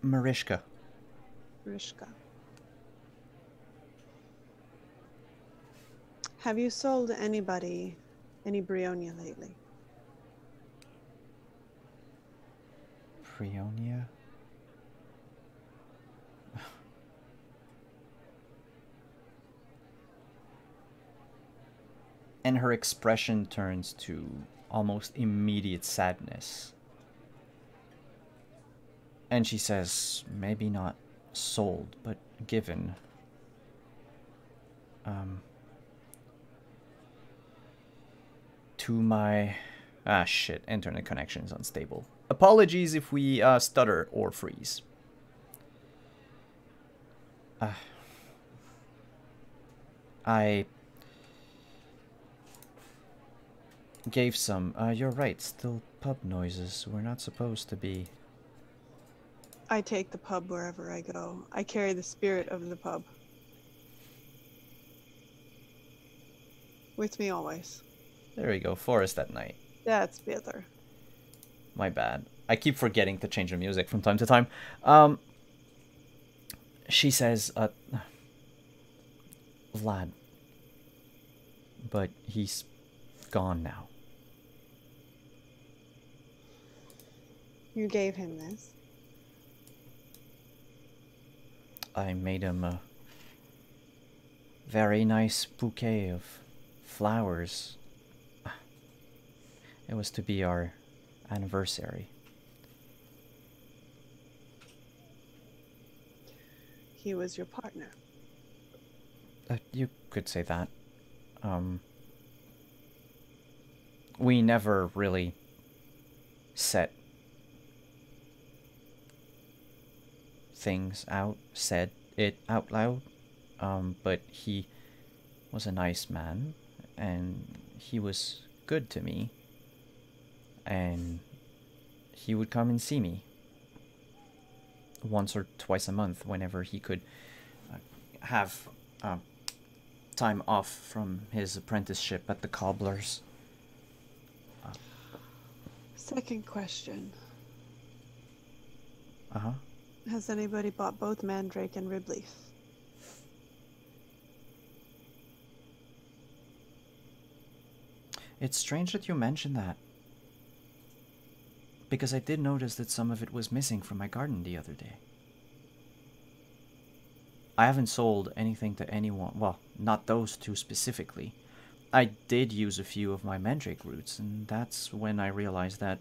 Speaker 4: Marishka.
Speaker 3: Rishka. Have you sold anybody any Brionia lately?
Speaker 4: Brionia? And her expression turns to almost immediate sadness. And she says, maybe not sold, but given. To my... Ah, shit. Internet connection is unstable. Apologies if we stutter or freeze. I gave some. You're right. Still pub noises. We're not supposed to be...
Speaker 3: I take the pub wherever I go. I carry the spirit of the pub with me always.
Speaker 4: There we go. Forest at night.
Speaker 3: That's better.
Speaker 4: My bad. I keep forgetting to change the music from time to time. She says, Vlad. But he's gone now.
Speaker 3: You gave him this.
Speaker 4: I made him a very nice bouquet of flowers. It was to be our anniversary.
Speaker 3: he was your partner.
Speaker 2: You could say that. We never really said it out loud. But he was a nice man, and he was good to me. And he would come and see me once or twice a month whenever he could have time off from his apprenticeship at the cobbler's.
Speaker 3: Second question.
Speaker 2: Uh-huh.
Speaker 3: Has anybody bought both mandrake and rib leaf?
Speaker 2: It's strange that you mentioned that, because I did notice that some of it was missing from my garden the other day. I haven't sold anything to anyone, well, not those two specifically. I did use a few of my mandrake roots, and that's when I realized that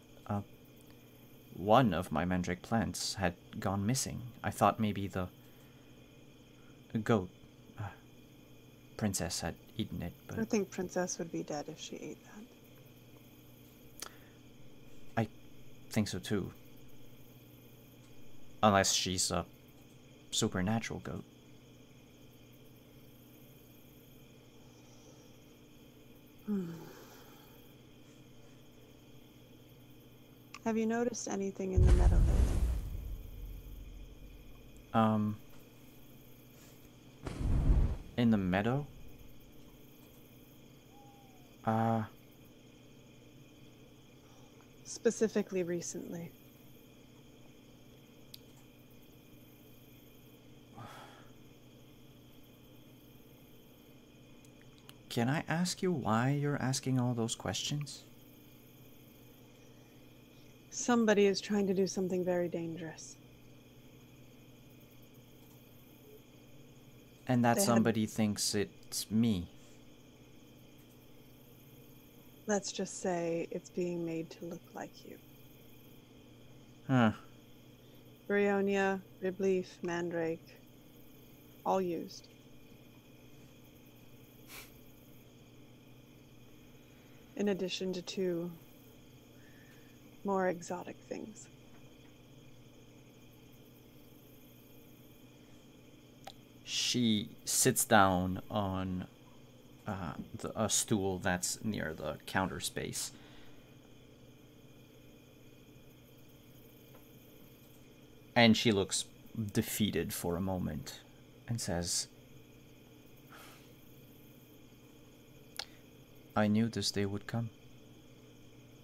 Speaker 2: one of my mandrake plants had gone missing. I thought maybe the goat princess had eaten it, but
Speaker 3: I think Princess would be dead if she ate that.
Speaker 2: I think so too. Unless she's a supernatural goat.
Speaker 3: Have you noticed anything in the meadow lately?
Speaker 2: In the meadow?
Speaker 3: Specifically recently.
Speaker 2: Can I ask you why you're asking all those questions?
Speaker 3: Somebody is trying to do something very dangerous.
Speaker 2: And that
Speaker 3: They had-
Speaker 2: somebody thinks it's me.
Speaker 3: Let's just say it's being made to look like you.
Speaker 2: Huh.
Speaker 3: Brionia, rib leaf, mandrake, all used. In addition to 2 more exotic things.
Speaker 2: She sits down on a stool that's near the counter space. And she looks defeated for a moment and says, I knew this day would come.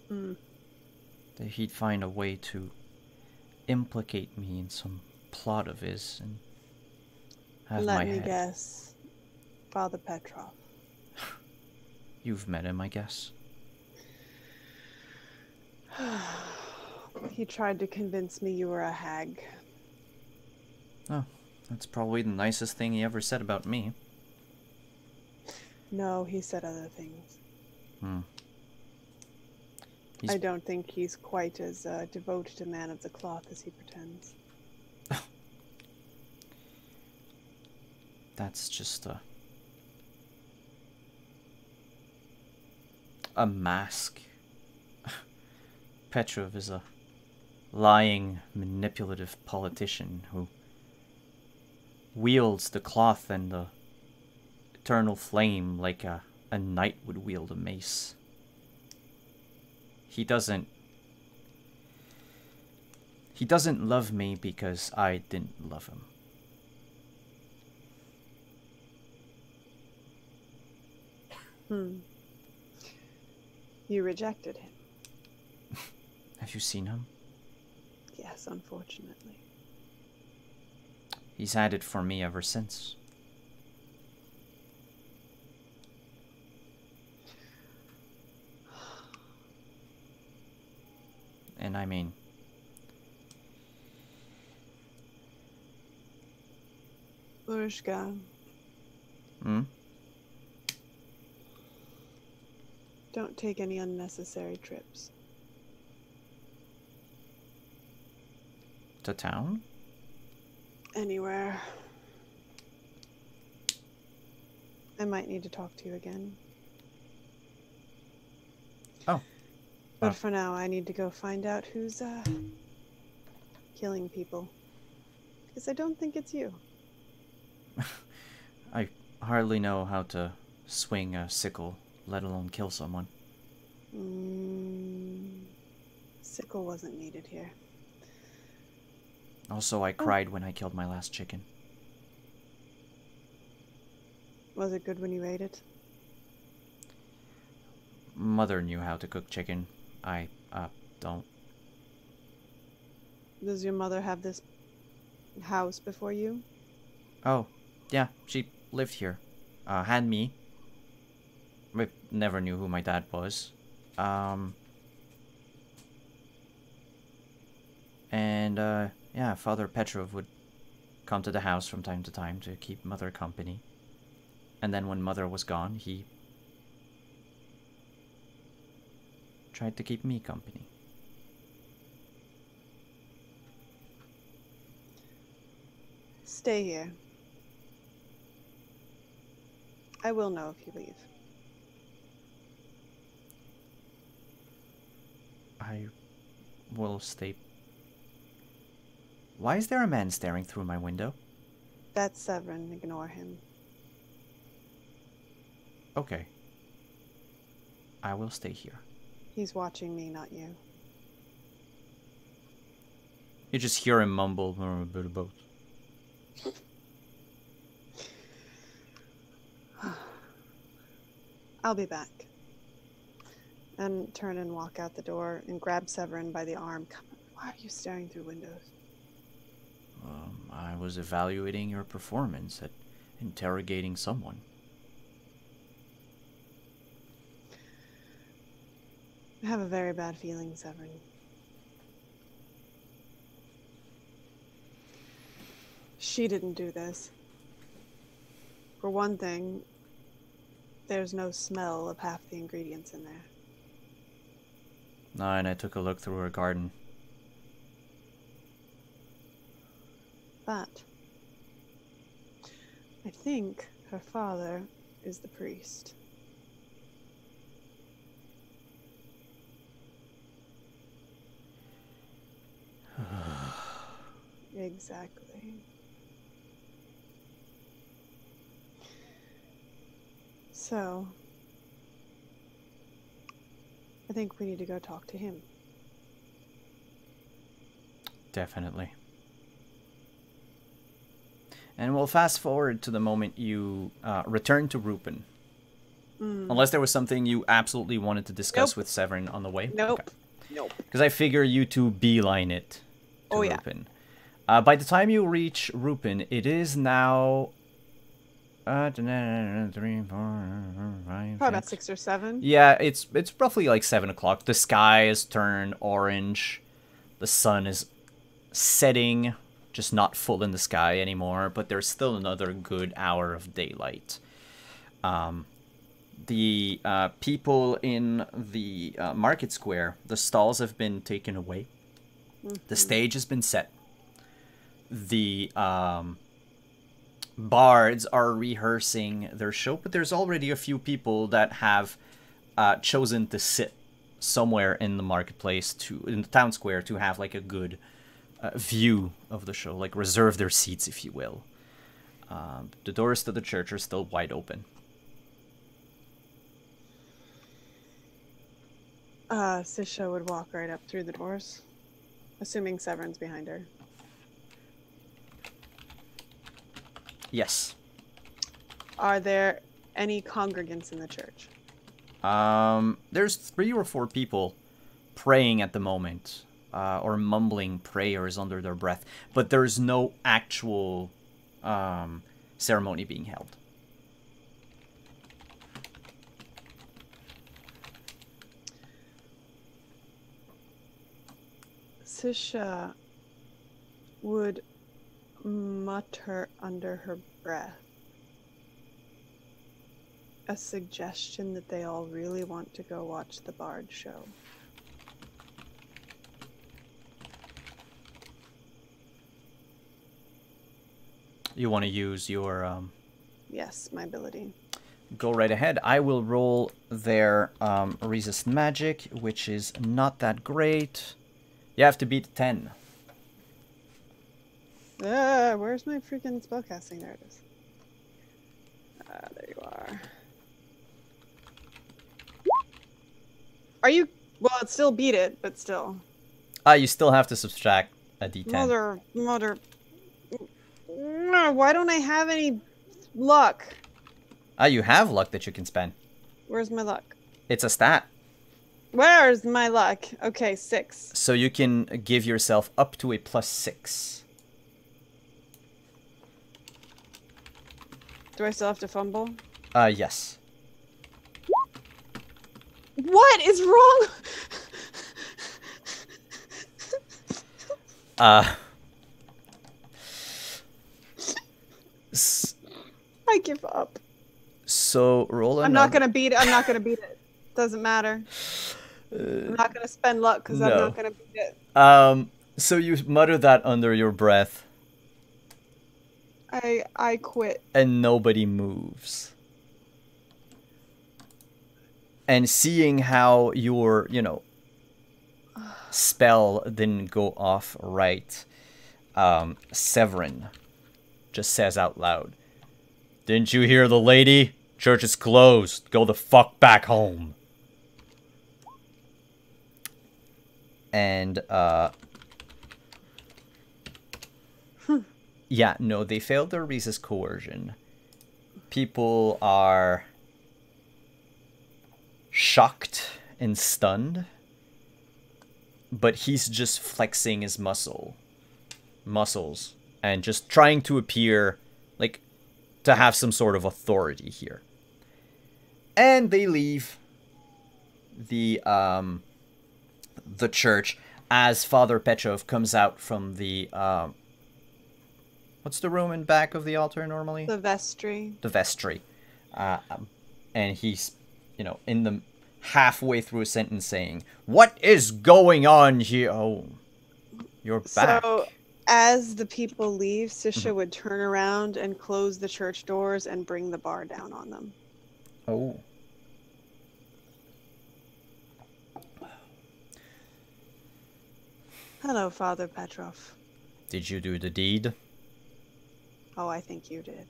Speaker 2: That he'd find a way to implicate me in some plot of his and have my
Speaker 3: Let me
Speaker 2: head.
Speaker 3: guess. Father Petrov.
Speaker 2: You've met him, I guess.
Speaker 3: He tried to convince me you were a hag.
Speaker 2: Oh, that's probably the nicest thing he ever said about me.
Speaker 3: No, he said other things.
Speaker 2: He's-
Speaker 3: I don't think he's quite as devoted a man of the cloth as he pretends.
Speaker 2: That's just a mask. Petrov is a lying, manipulative politician who wields the cloth and the eternal flame like a knight would wield a mace. He doesn't love me because I didn't love him.
Speaker 3: You rejected him.
Speaker 2: Have you seen him?
Speaker 3: Yes, unfortunately.
Speaker 2: He's had it for me ever since. And I mean,
Speaker 3: Urshka, don't take any unnecessary trips.
Speaker 2: to town?
Speaker 3: Anywhere. I might need to talk to you again.
Speaker 2: Oh.
Speaker 3: But for now, I need to go find out who's killing people. Because I don't think it's you.
Speaker 2: I hardly know how to swing a sickle, let alone kill someone.
Speaker 3: Sickle wasn't needed here.
Speaker 2: Also, I cried when I killed my last chicken.
Speaker 3: Was it good when you ate it?
Speaker 2: Mother knew how to cook chicken. I, don't.
Speaker 3: Does your mother have this house before you?
Speaker 2: Oh, yeah, she lived here. Had me. I never knew who my dad was. Yeah, Father Petrov would come to the house from time to time to keep Mother company. And then when Mother was gone, he tried to keep me company.
Speaker 3: Stay here. I will know if you leave.
Speaker 2: I will stay. Why is there a man staring through my window?
Speaker 3: That's Severin. Ignore him.
Speaker 2: Okay. I will stay here.
Speaker 3: He's watching me, not you.
Speaker 2: You just hear him mumble a bit about.
Speaker 3: I'll be back. And turn and walk out the door and grab Severin by the arm. Come on, why are you staring through windows?
Speaker 2: I was evaluating your performance at interrogating someone.
Speaker 3: I have a very bad feeling, Severin. She didn't do this. For one thing, there's no smell of half the ingredients in there.
Speaker 2: No, and I took a look through her garden.
Speaker 3: But I think her father is the priest. Exactly. So, I think we need to go talk to him.
Speaker 2: Definitely. And we'll fast forward to the moment you return to Rupin. Unless there was something you absolutely wanted to discuss
Speaker 3: Nope.
Speaker 2: with Severin on the way.
Speaker 3: Nope. Nope.
Speaker 2: Because I figure you two beeline it to
Speaker 3: Oh, yeah.
Speaker 2: Rupin. By the time you reach Rupin, it is now... 3, 4, 5,
Speaker 3: Probably about 6 or 7.
Speaker 2: Yeah, it's roughly like 7 o'clock. The sky has turned orange. The sun is setting, just not full in the sky anymore, but there's still another good hour of daylight. The people in the market square, the stalls have been taken away. The stage has been set. The bards are rehearsing their show, but there's already a few people that have chosen to sit somewhere in the marketplace, in the town square, to have like a good view of the show, like reserve their seats, if you will. The doors to the church are still wide open.
Speaker 3: Sisha would walk right up through the doors, assuming Severin's behind her.
Speaker 2: Yes.
Speaker 3: Are there any congregants in the church?
Speaker 2: There's 3 or 4 people praying at the moment, or mumbling prayers under their breath, but there's no actual ceremony being held.
Speaker 3: Sisha would mutter under her breath a suggestion that they all really want to go watch the Bard show.
Speaker 2: You want to use your
Speaker 3: Yes, my ability.
Speaker 2: go right ahead. I will roll their resist magic, which is not that great. You have to beat 10.
Speaker 3: Where's my freaking spellcasting? There it is. There you are. Are you... Well, it still beat it, but still.
Speaker 2: You still have to subtract a d10.
Speaker 3: Mother... Why don't I have any luck?
Speaker 2: You have luck that you can spend.
Speaker 3: Where's my luck?
Speaker 2: It's a stat.
Speaker 3: Where's my luck? Okay, 6.
Speaker 2: So you can give yourself up to a +6.
Speaker 3: Do I still have to fumble?
Speaker 2: Yes.
Speaker 3: What is wrong? I give up.
Speaker 2: So roll
Speaker 3: I'm not gonna beat it. I'm not gonna beat it. Doesn't matter. I'm not gonna spend luck because I'm not gonna beat it.
Speaker 2: So you mutter that under your breath.
Speaker 3: I quit.
Speaker 2: And nobody moves. And seeing how your, spell didn't go off right, Severin just says out loud, "Didn't you hear the lady? Church is closed. Go the fuck back home." And, yeah, no, they failed their resist coercion. People are shocked and stunned, but he's just flexing his muscles and just trying to appear like to have some sort of authority here. And they leave the church as Father Petrov comes out from the what's the room in back of the altar normally?
Speaker 3: The vestry.
Speaker 2: The vestry. And he's, in the halfway through a sentence saying, "What is going on here?" Oh, you're back.
Speaker 3: So, as the people leave, Sisha would turn around and close the church doors and bring the bar down on them.
Speaker 2: Oh.
Speaker 3: Hello, Father Petrov.
Speaker 2: Did you do the deed?
Speaker 3: Oh, I think you did.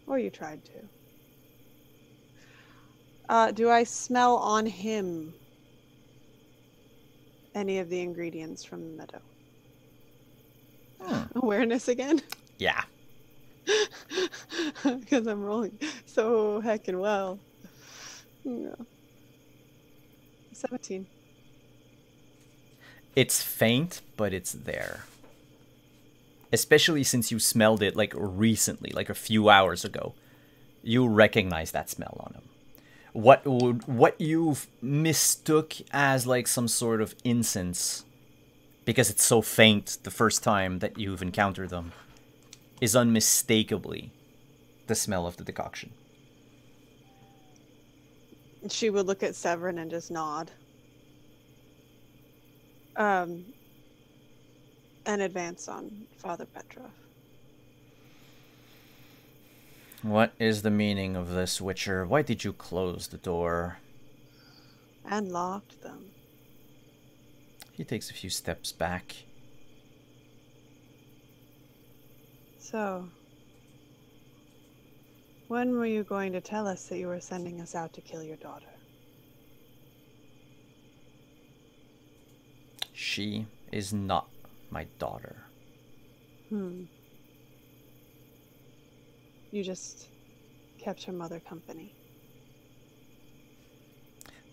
Speaker 3: Or you tried to. Do I smell on him any of the ingredients from the meadow? Awareness again?
Speaker 2: Yeah.
Speaker 3: Because I'm rolling so heckin' well. Yeah. 17.
Speaker 2: It's faint, but it's there. Especially since you smelled it, like, recently, like a few hours ago. You recognize that smell on him. What you've mistook as, like, some sort of incense, because it's so faint the first time that you've encountered them, is unmistakably the smell of the decoction.
Speaker 3: She would look at Severin and just nod. And advance on Father Petrov.
Speaker 2: What is the meaning of this, Witcher? Why did you close the door?
Speaker 3: And locked them.
Speaker 2: He takes a few steps back.
Speaker 3: So, when were you going to tell us that you were sending us out to kill your daughter?
Speaker 2: She is not my daughter.
Speaker 3: You just kept her mother company.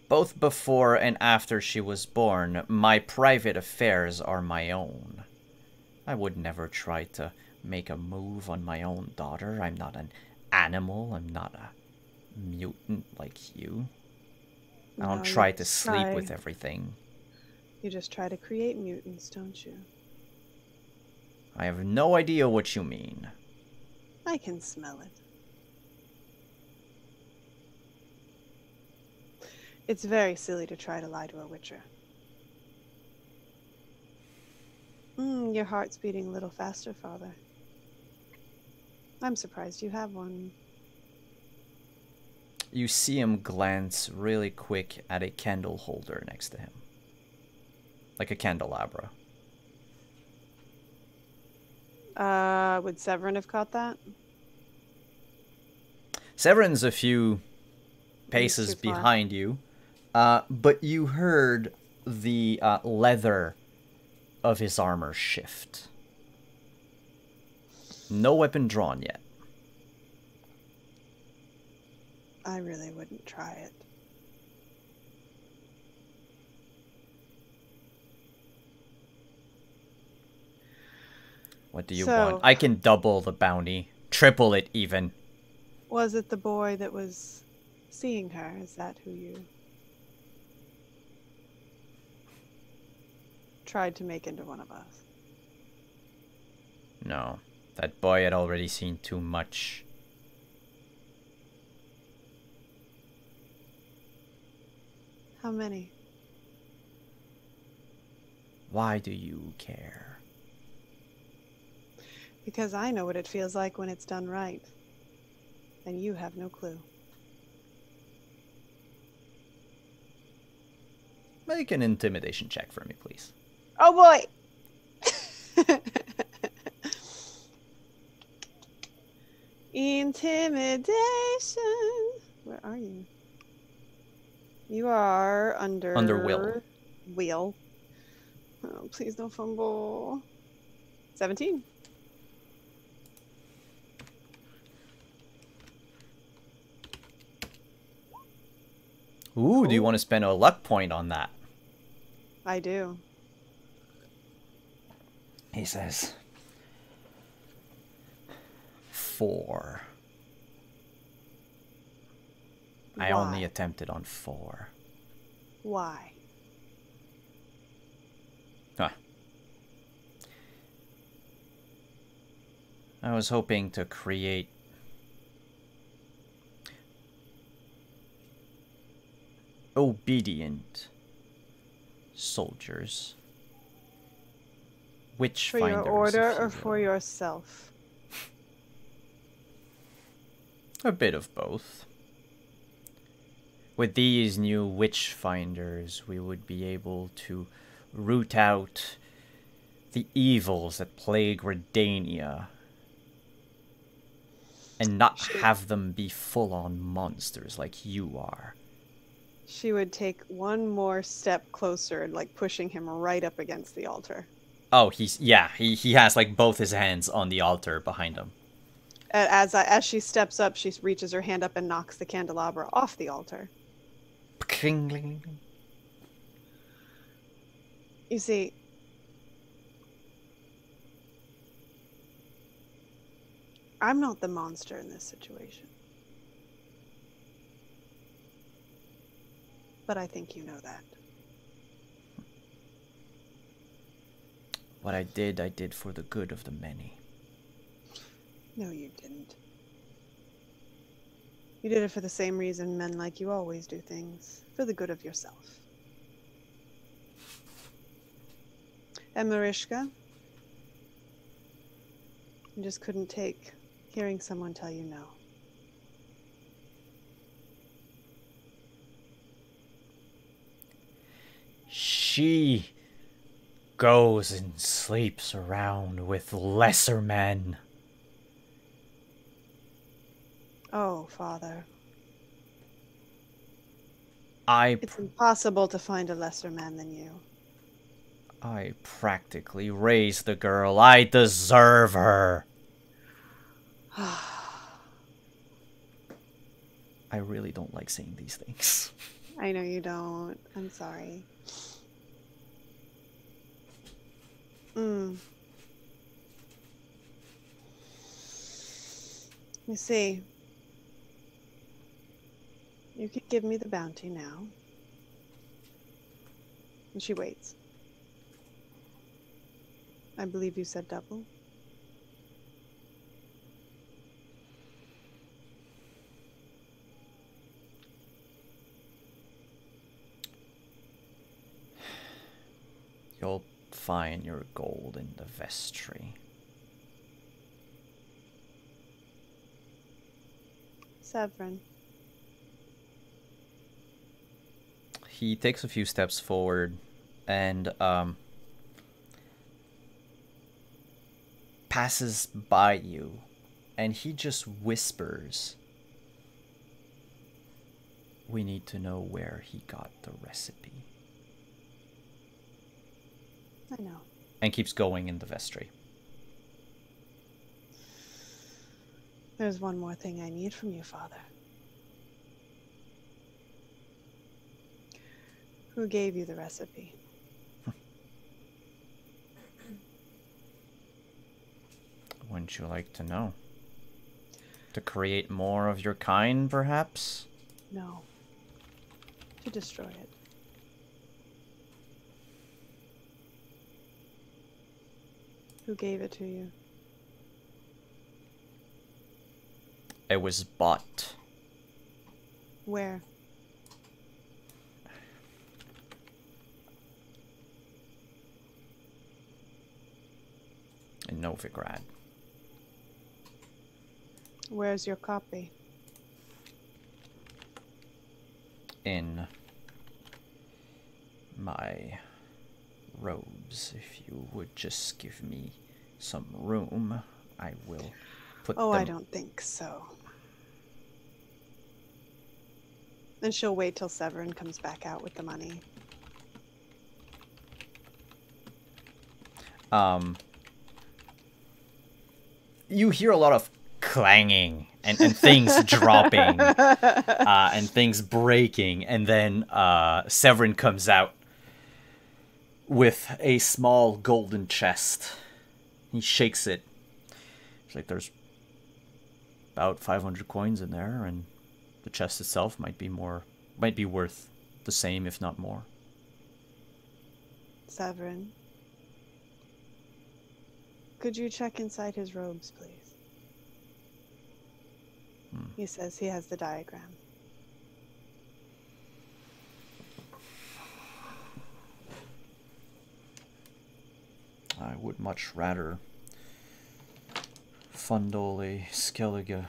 Speaker 2: Both before and after she was born, my private affairs are my own. I would never try to make a move on my own daughter. I'm not an animal. I'm not a mutant like you. I don't try to sleep with everything.
Speaker 3: You just try to create mutants, don't you?
Speaker 2: I have no idea what you mean.
Speaker 3: I can smell it. It's very silly to try to lie to a witcher. Your heart's beating a little faster, Father. I'm surprised you have one.
Speaker 2: you see him glance really quick at a candle holder next to him. Like a candelabra.
Speaker 3: Would Severin have caught that?
Speaker 2: Severin's a few
Speaker 3: He's
Speaker 2: paces
Speaker 3: too far.
Speaker 2: behind you, but you heard the leather of his armor shift. No weapon drawn yet.
Speaker 3: I really wouldn't try it.
Speaker 2: What do you
Speaker 3: So-
Speaker 2: want? I can double the bounty. Triple it even.
Speaker 3: Was it the boy that was seeing her? Is that who you tried to make into one of us?
Speaker 2: No. That boy had already seen too much.
Speaker 3: How many?
Speaker 2: Why do you care?
Speaker 3: Because I know what it feels like when it's done right. And you have no clue.
Speaker 2: Make an intimidation check for me, please.
Speaker 3: Oh boy! Intimidation. Where are you? You are under...
Speaker 2: Under will.
Speaker 3: Will. Oh, please don't fumble. 17.
Speaker 2: Ooh, do you want to spend a luck point on that?
Speaker 3: I do.
Speaker 2: He says. 4. I only
Speaker 3: Why?
Speaker 2: attempted on 4.
Speaker 3: Why?
Speaker 2: Huh. I was hoping to create obedient soldiers. Witch
Speaker 3: For your
Speaker 2: finders,
Speaker 3: order
Speaker 2: if you
Speaker 3: or for
Speaker 2: will.
Speaker 3: yourself?
Speaker 2: A bit of both. With these new witch finders, we would be able to root out the evils that plague Redania and not
Speaker 3: Sure.
Speaker 2: have them be full-on monsters like you are.
Speaker 3: She would take one more step closer, like pushing him right up against the altar.
Speaker 2: Oh, he has like both his hands on the altar behind him.
Speaker 3: As she steps up, she reaches her hand up and knocks the candelabra off the altar. You see, I'm not the monster in this situation. But I think you know that.
Speaker 2: What I did for the good of the many.
Speaker 3: No, you didn't. You did it for the same reason men like you always do things. For the good of yourself. And Marishka, you just couldn't take hearing someone tell you no.
Speaker 2: She goes and sleeps around with lesser men.
Speaker 3: Oh, Father.
Speaker 2: I
Speaker 3: It's impossible to find a lesser man than you.
Speaker 2: I practically raised the girl. I deserve her. I really don't like saying these things.
Speaker 3: I know you don't. I'm sorry. You see, you could give me the bounty now. And she waits. I believe you said double.
Speaker 2: You'll find your gold in the vestry.
Speaker 3: Severin,
Speaker 4: he takes a few steps forward and passes by you, and he just whispers, "We need to know where he got the recipe."
Speaker 3: I know.
Speaker 4: And keeps going in the vestry.
Speaker 3: There's one more thing I need from you, Father. Who gave you the recipe?
Speaker 4: Wouldn't you like to know? To create more of your kind, perhaps?
Speaker 3: No. To destroy it. Who gave it to you?
Speaker 4: It was bought.
Speaker 3: Where?
Speaker 4: In Novigrad.
Speaker 3: Where's your copy?
Speaker 4: In my robes. If you would just give me some room, I will put them...
Speaker 3: I don't think so. Then she'll wait till Severin comes back out with the money.
Speaker 4: You hear a lot of clanging and things dropping and things breaking, and then Severin comes out with a small golden chest. He shakes it. It's like there's about 500 coins in there, and the chest itself might be worth the same, if not more.
Speaker 3: Severin, could you check inside his robes, please? He says he has the diagram.
Speaker 4: I would much rather fundle a Skellige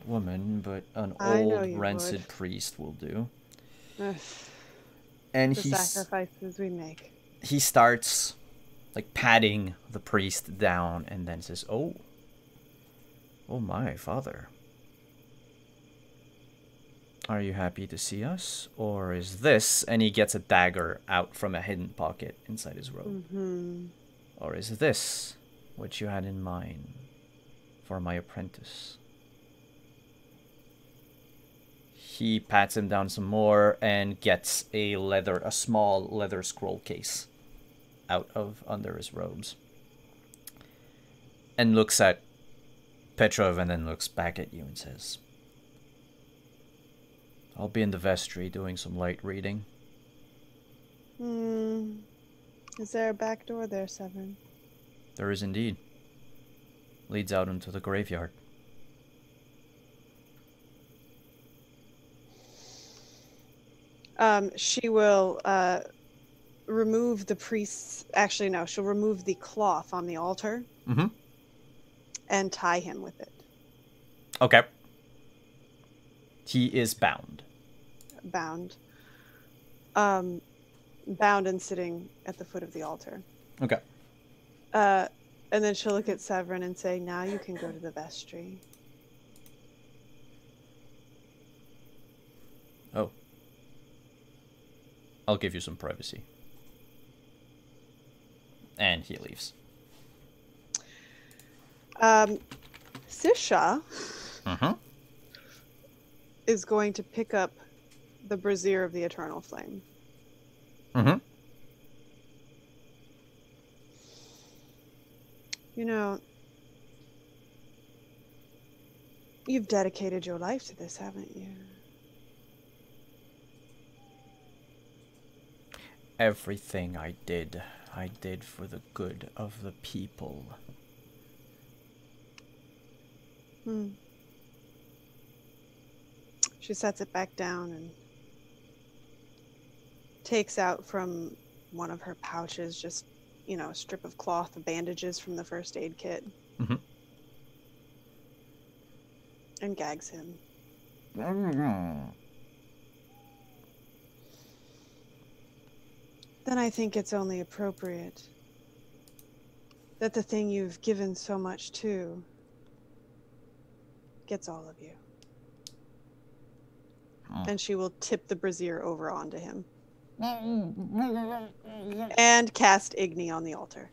Speaker 4: woman, but an old rancid priest will do.
Speaker 3: Ugh,
Speaker 4: and
Speaker 3: the sacrifices we make.
Speaker 4: He starts like patting the priest down and then says, "Oh my, Father. Are you happy to see us? Or is this..." And he gets a dagger out from a hidden pocket inside his robe.
Speaker 3: Mm-hmm.
Speaker 4: "Or is this what you had in mind for my apprentice?" He pats him down some more and gets a small leather scroll case out of under his robes. And looks at Petrov and then looks back at you and says, "I'll be in the vestry doing some light reading."
Speaker 3: Is there a back door there, Severin?
Speaker 4: There is indeed. Leads out into the graveyard.
Speaker 3: She will remove the priest's... Actually, no. She'll remove the cloth on the altar and tie him with it.
Speaker 4: Okay. He is bound.
Speaker 3: Bound. Bound and sitting at the foot of the altar.
Speaker 4: Okay.
Speaker 3: And then she'll look at Severin and say, "Now you can go to the vestry."
Speaker 4: Oh. I'll give you some privacy. And he leaves.
Speaker 3: Sisha is going to pick up the brazier of the eternal flame. You know, you've dedicated your life to this, haven't you?
Speaker 4: Everything I did for the good of the people.
Speaker 3: She sets it back down and takes out from one of her pouches just, a strip of cloth, the bandages from the first aid kit. And gags him. Then I think it's only appropriate that the thing you've given so much to gets all of you. And she will tip the brazier over onto him. And cast Igni on the altar.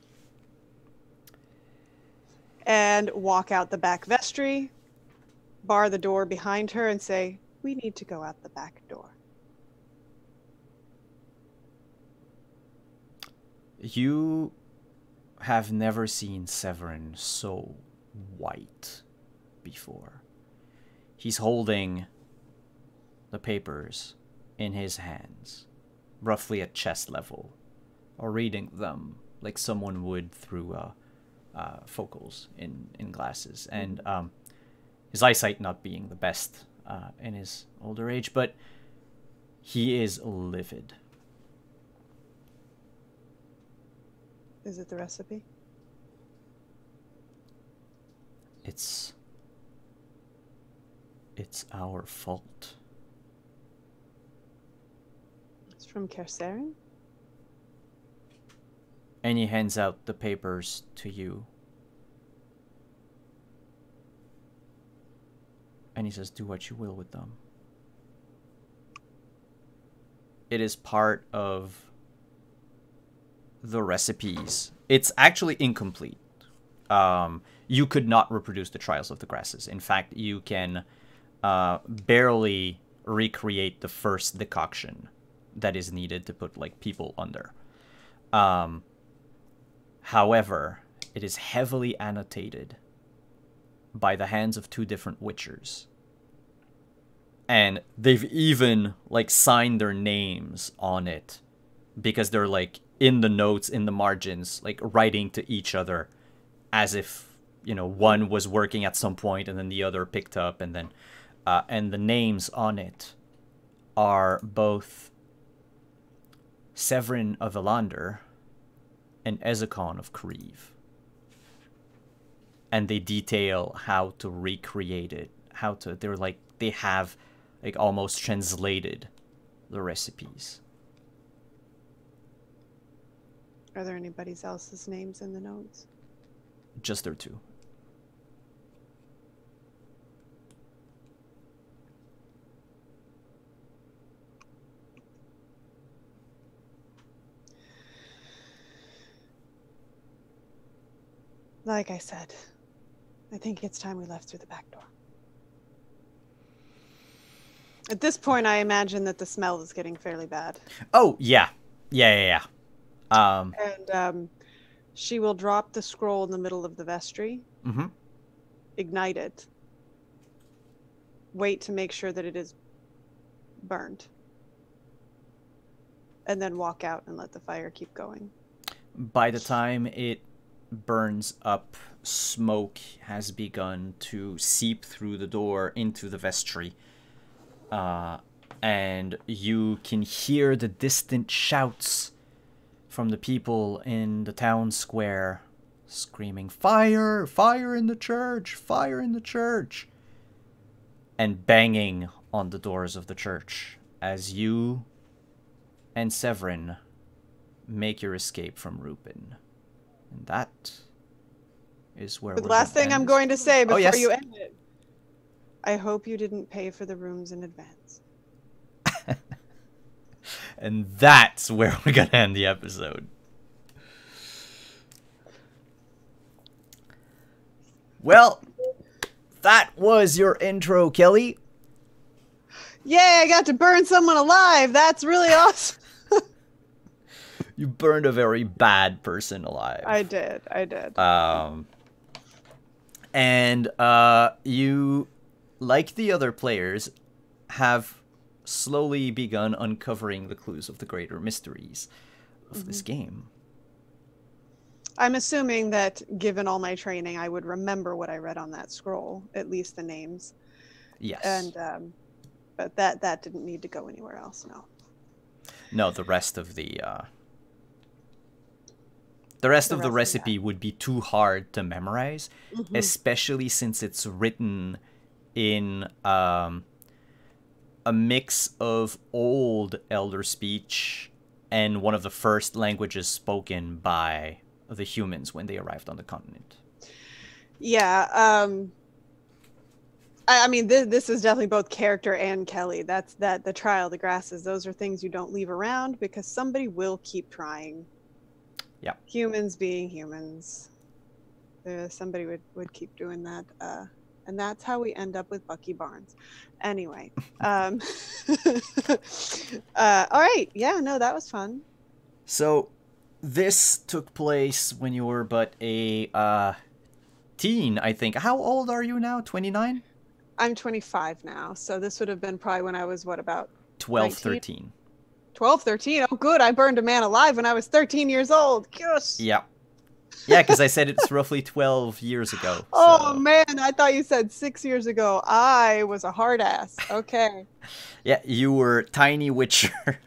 Speaker 3: And walk out the back vestry, bar the door behind her, and say, "We need to go out the back door."
Speaker 2: You have never seen Severin so white before. He's holding the papers in his hands, roughly at chest level, or reading them like someone would through focals in glasses, and his eyesight not being the best in his older age, but he is livid.
Speaker 3: Is it the recipe?
Speaker 2: It's our fault.
Speaker 3: It's from Kerserin?
Speaker 2: And he hands out the papers to you. And he says, "Do what you will with them." It is part of the recipes. It's actually incomplete. You could not reproduce the Trials of the Grasses. In fact, you can barely recreate the first decoction that is needed to put like people under. However, it is heavily annotated by the hands of 2 different witchers. And they've even like signed their names on it because they're like in the notes, in the margins, like writing to each other as if, you know, one was working at some point and then the other picked up, and then and the names on it are both Severin of Elander and Ezekon of Creve. And they detail how to recreate it, they have like almost translated the recipes.
Speaker 3: Are there anybody else's names in the notes?
Speaker 2: Just their 2.
Speaker 3: Like I said, I think it's time we left through the back door. At this point, I imagine that the smell is getting fairly bad.
Speaker 2: Oh, yeah. Yeah.
Speaker 3: And she will drop the scroll in the middle of the vestry, ignite it, wait to make sure that it is burned, and then walk out and let the fire keep going.
Speaker 2: By the time it burns up, smoke has begun to seep through the door into the vestry. And you can hear the distant shouts from the people in the town square screaming, "Fire! Fire in the church! Fire in the church!" and banging on the doors of the church as you and Severin make your escape from Rupin. And that is where
Speaker 3: The
Speaker 2: we're
Speaker 3: last
Speaker 2: gonna
Speaker 3: thing
Speaker 2: end
Speaker 3: I'm
Speaker 2: this.
Speaker 3: going to say before
Speaker 2: yes.
Speaker 3: you end it. I hope you didn't pay for the rooms in advance.
Speaker 2: And that's where we're gonna end the episode. Well, that was your intro, Kelly.
Speaker 3: Yay, I got to burn someone alive! That's really awesome!
Speaker 2: You burned a very bad person alive.
Speaker 3: I did.
Speaker 2: And you, like the other players, have slowly begun uncovering the clues of the greater mysteries of this game.
Speaker 3: I'm assuming that, given all my training, I would remember what I read on that scroll, at least the names.
Speaker 2: Yes.
Speaker 3: And, but that didn't need to go anywhere else, no.
Speaker 2: No, the rest of the recipe would be too hard to memorize, especially since it's written in a mix of old Elder Speech and one of the first languages spoken by the humans when they arrived on the continent.
Speaker 3: Yeah. I mean, this is definitely both character and Kelly. That's the trial, the grasses. Those are things you don't leave around because somebody will keep trying.
Speaker 2: Yeah.
Speaker 3: Humans being humans. Somebody would keep doing that. And that's how we end up with Bucky Barnes. Anyway. All right. Yeah, no, that was fun.
Speaker 2: So this took place when you were but a teen, I think. How old are you now? 29?
Speaker 3: I'm 25 now, so this would have been probably when I was, what, about
Speaker 2: 12,
Speaker 3: 19?
Speaker 2: 13.
Speaker 3: 12, 13? Oh, good. I burned a man alive when I was 13 years old. Gosh.
Speaker 2: Yeah. Yeah, because I said it's roughly 12 years ago.
Speaker 3: Oh,
Speaker 2: so.
Speaker 3: man. I thought you said 6 years ago. I was a hard ass. Okay.
Speaker 2: Yeah, you were tiny witcher.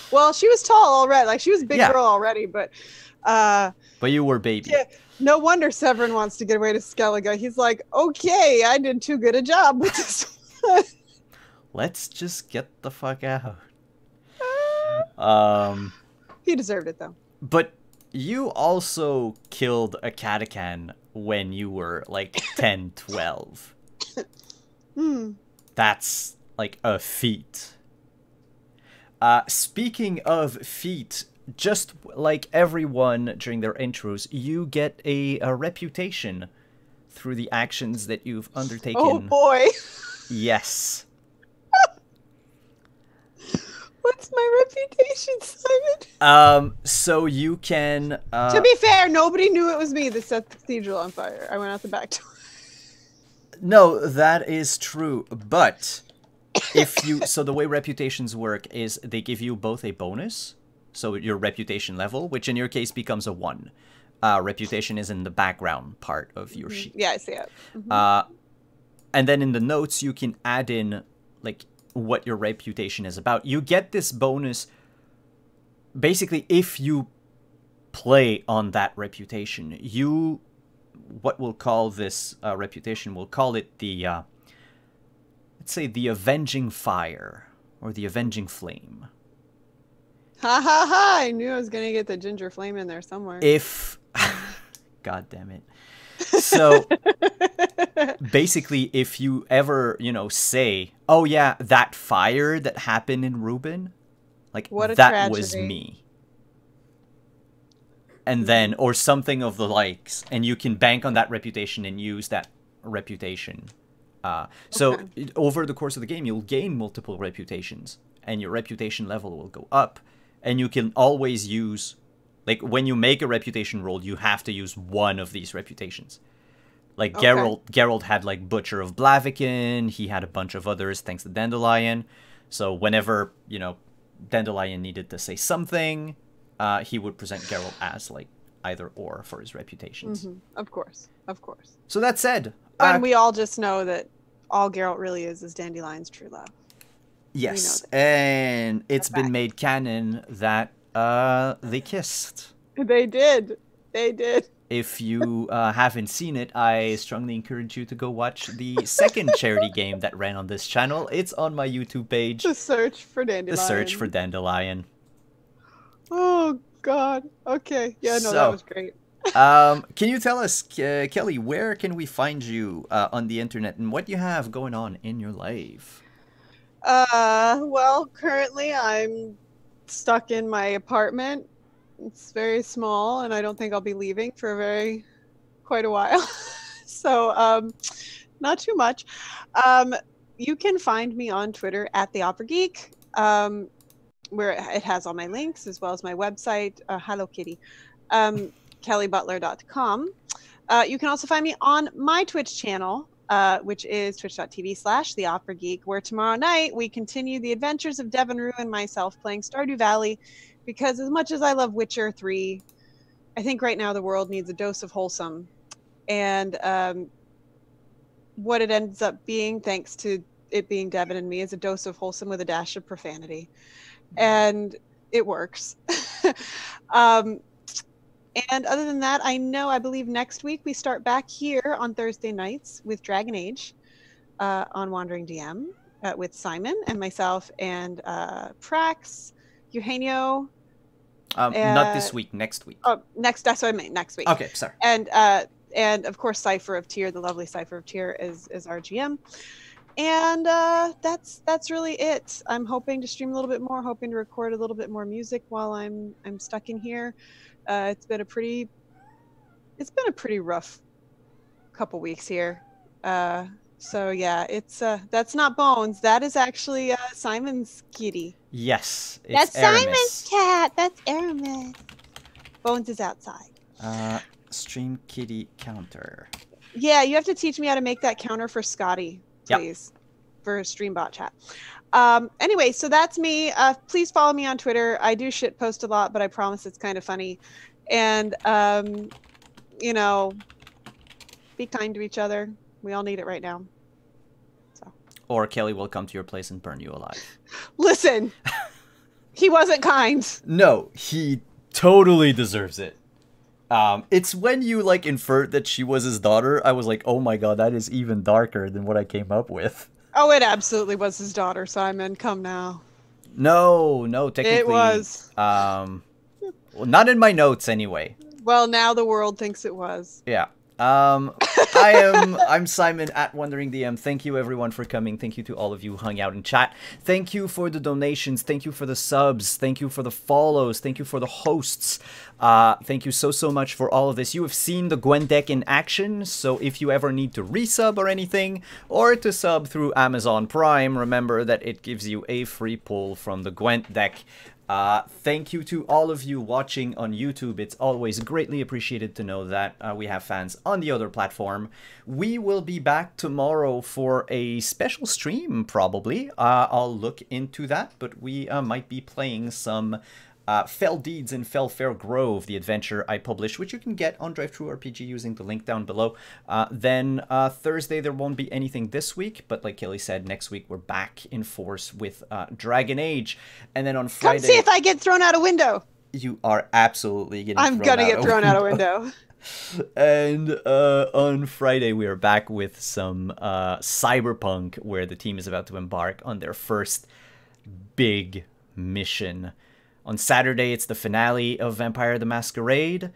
Speaker 3: Well, she was tall already. Like, she was a big
Speaker 2: Yeah.
Speaker 3: girl already, but...
Speaker 2: But you were baby.
Speaker 3: Yeah, no wonder Severin wants to get away to Skellige. He's like, okay, I did too good a job with this one.
Speaker 2: Let's just get the fuck out.
Speaker 3: He deserved it, though.
Speaker 2: But you also killed a Catacan when you were like 10, 12. That's like a feat. Speaking of feat, just like everyone during their intros, you get a reputation through the actions that you've undertaken.
Speaker 3: Oh, boy.
Speaker 2: Yes.
Speaker 3: What's my reputation, Simon?
Speaker 2: So you can...
Speaker 3: To be fair, nobody knew it was me that set the cathedral on fire. I went out the back door.
Speaker 2: No, that is true, but if you... So the way reputations work is they give you both a bonus, so your reputation level, which in your case becomes a 1. Reputation is in the background part of your sheet.
Speaker 3: Yeah, I see it. Mm-hmm.
Speaker 2: And then in the notes, you can add in, like, what your reputation is about. You get this bonus, basically, if you play on that reputation. You... What we'll call this reputation, we'll call it the, let's say, the Avenging Fire, or the Avenging Flame.
Speaker 3: Ha ha ha! I knew I was gonna get the ginger flame in there somewhere.
Speaker 2: If... God damn it. So, basically, if you ever, you know, say, oh yeah, that fire that happened in Reuben, like,
Speaker 3: What a
Speaker 2: that was
Speaker 3: tragedy.
Speaker 2: me. And then, or something of the likes, and you can bank on that reputation and use that reputation. So, over the course of the game, you'll gain multiple reputations, and your reputation level will go up, and you can always use... Like, when you make a reputation roll, you have to use one of these reputations. Like,
Speaker 3: Okay.
Speaker 2: Geralt had, like, Butcher of Blaviken, he had a bunch of others, thanks to Dandelion. So, whenever, you know, Dandelion needed to say something, he would present Geralt as, like, either or for his reputations.
Speaker 3: Mm-hmm. Of course. Of course.
Speaker 2: So, that said...
Speaker 3: And we all just know that all Geralt really is Dandelion's true love.
Speaker 2: Yes,
Speaker 3: that.
Speaker 2: and it's
Speaker 3: A
Speaker 2: been
Speaker 3: fact.
Speaker 2: made canon that they kissed.
Speaker 3: They did. They did.
Speaker 2: If you haven't seen it, I strongly encourage you to go watch the second charity game that ran on this channel. It's on my YouTube page.
Speaker 3: The search for Dandelion.
Speaker 2: The Search for Dandelion.
Speaker 3: Oh, God. Okay. Yeah, no,
Speaker 2: So-
Speaker 3: that was great.
Speaker 2: Can you tell us, Kelly, where can we find you on the internet and what you have going on in your life?
Speaker 3: Well, currently I'm stuck in my apartment. It's very small, and I don't think I'll be leaving for quite a while. So, not too much. You can find me on Twitter at the Opera Geek, where it has all my links as well as my website. Hello Kitty, kellybutler.com. You can also find me on my Twitch channel, which is twitch.tv/The Opera Geek, where tomorrow night we continue the adventures of Devon Rue and myself playing Stardew Valley, because as much as I love Witcher 3, I think right now the world needs a dose of wholesome. And what it ends up being, thanks to it being Devon and me, is a dose of wholesome with a dash of profanity. And it works. And other than that, I believe next week we start back here on Thursday nights with Dragon Age on Wandering DM with Simon and myself and Prax Eugenio.
Speaker 2: Not this week, next week.
Speaker 3: Oh, that's what I meant, next week.
Speaker 2: Okay, sorry.
Speaker 3: And of course, Cypher of Tyr, the lovely Cypher of Tyr is our GM. And that's really it. I'm hoping to stream a little bit more, hoping to record a little bit more music while I'm stuck in here. It's been a pretty rough couple weeks here. So yeah, it's that's not Bones. That is actually Simon's kitty.
Speaker 2: Yes, it's
Speaker 3: That's
Speaker 2: Aramis.
Speaker 3: Simon's cat. That's Aramis. Bones is outside.
Speaker 2: Stream kitty counter.
Speaker 3: Yeah, you have to teach me how to make that counter for Scotty, please, for Streambot chat. Anyway, so that's me. Please follow me on Twitter. I do shit post a lot, but I promise it's kind of funny. And you know, be kind to each other. We all need it right now. So.
Speaker 2: Or Kelly will come to your place and burn you alive.
Speaker 3: Listen, he wasn't kind.
Speaker 2: No, he totally deserves it. It's when you like inferred that she was his daughter, I was like, oh my god, that is even darker than what I came up with.
Speaker 3: Oh, it absolutely was his daughter, Simon. Come now.
Speaker 2: No, technically.
Speaker 3: It was.
Speaker 2: Well, not in my notes anyway.
Speaker 3: Well, now the world thinks it was.
Speaker 2: Yeah. I'm Simon at Wondering DM. Thank you everyone for coming. Thank you to all of you who hung out in chat. Thank you for the donations. Thank you for the subs. Thank you for the follows. Thank you for the hosts. Thank you so much for all of this. You have seen the Gwen deck in action, so if you ever need to resub or anything, or to sub through Amazon Prime, remember that it gives you a free pull from the Gwent deck. Thank you to all of you watching on YouTube. It's always greatly appreciated to know that we have fans on the other platform. We will be back tomorrow for a special stream, probably. I'll look into that, but we might be playing some Fell Deeds in Fellfair Grove, the adventure I published, which you can get on DriveThruRPG using the link down below. Then Thursday there won't be anything this week, but like Kelly said, next week we're back in force with Dragon Age. And then on Friday...
Speaker 3: Come see if I get thrown out a window!
Speaker 2: You are absolutely getting
Speaker 3: I'm gonna get thrown out a window.
Speaker 2: And on Friday we are back with some Cyberpunk, where the team is about to embark on their first big mission. On Saturday, it's the finale of Vampire the Masquerade.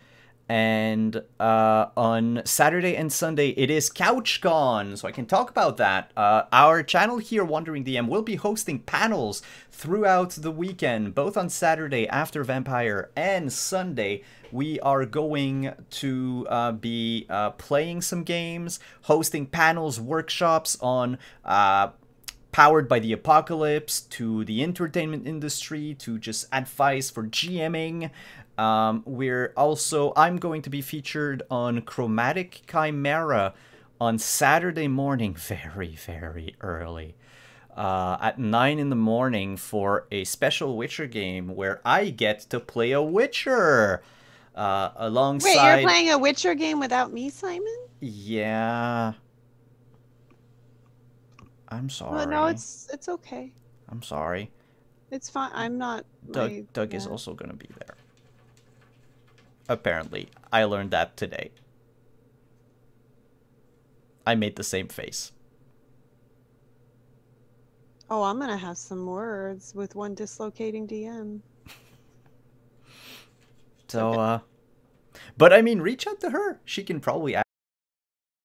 Speaker 2: And on Saturday and Sunday, it is CouchCon, so I can talk about that. Our channel here, Wandering DM, will be hosting panels throughout the weekend, both on Saturday after Vampire and Sunday. We are going to be playing some games, hosting panels, workshops on... Powered by the Apocalypse, to the entertainment industry, to just advice for GMing. I'm going to be featured on Chromatic Chimera on Saturday morning, very, very early. At 9 in the morning for a special Witcher game where I get to play a Witcher. Alongside...
Speaker 3: Wait, you're playing a Witcher game without me, Simon?
Speaker 2: Yeah. I'm sorry.
Speaker 3: Well, no, it's okay.
Speaker 2: I'm sorry.
Speaker 3: It's fine. I'm not...
Speaker 2: Doug is also going to be there. Apparently. I learned that today. I made the same face.
Speaker 3: Oh, I'm going to have some words with one dislocating DM.
Speaker 2: So, but I mean, reach out to her. She can probably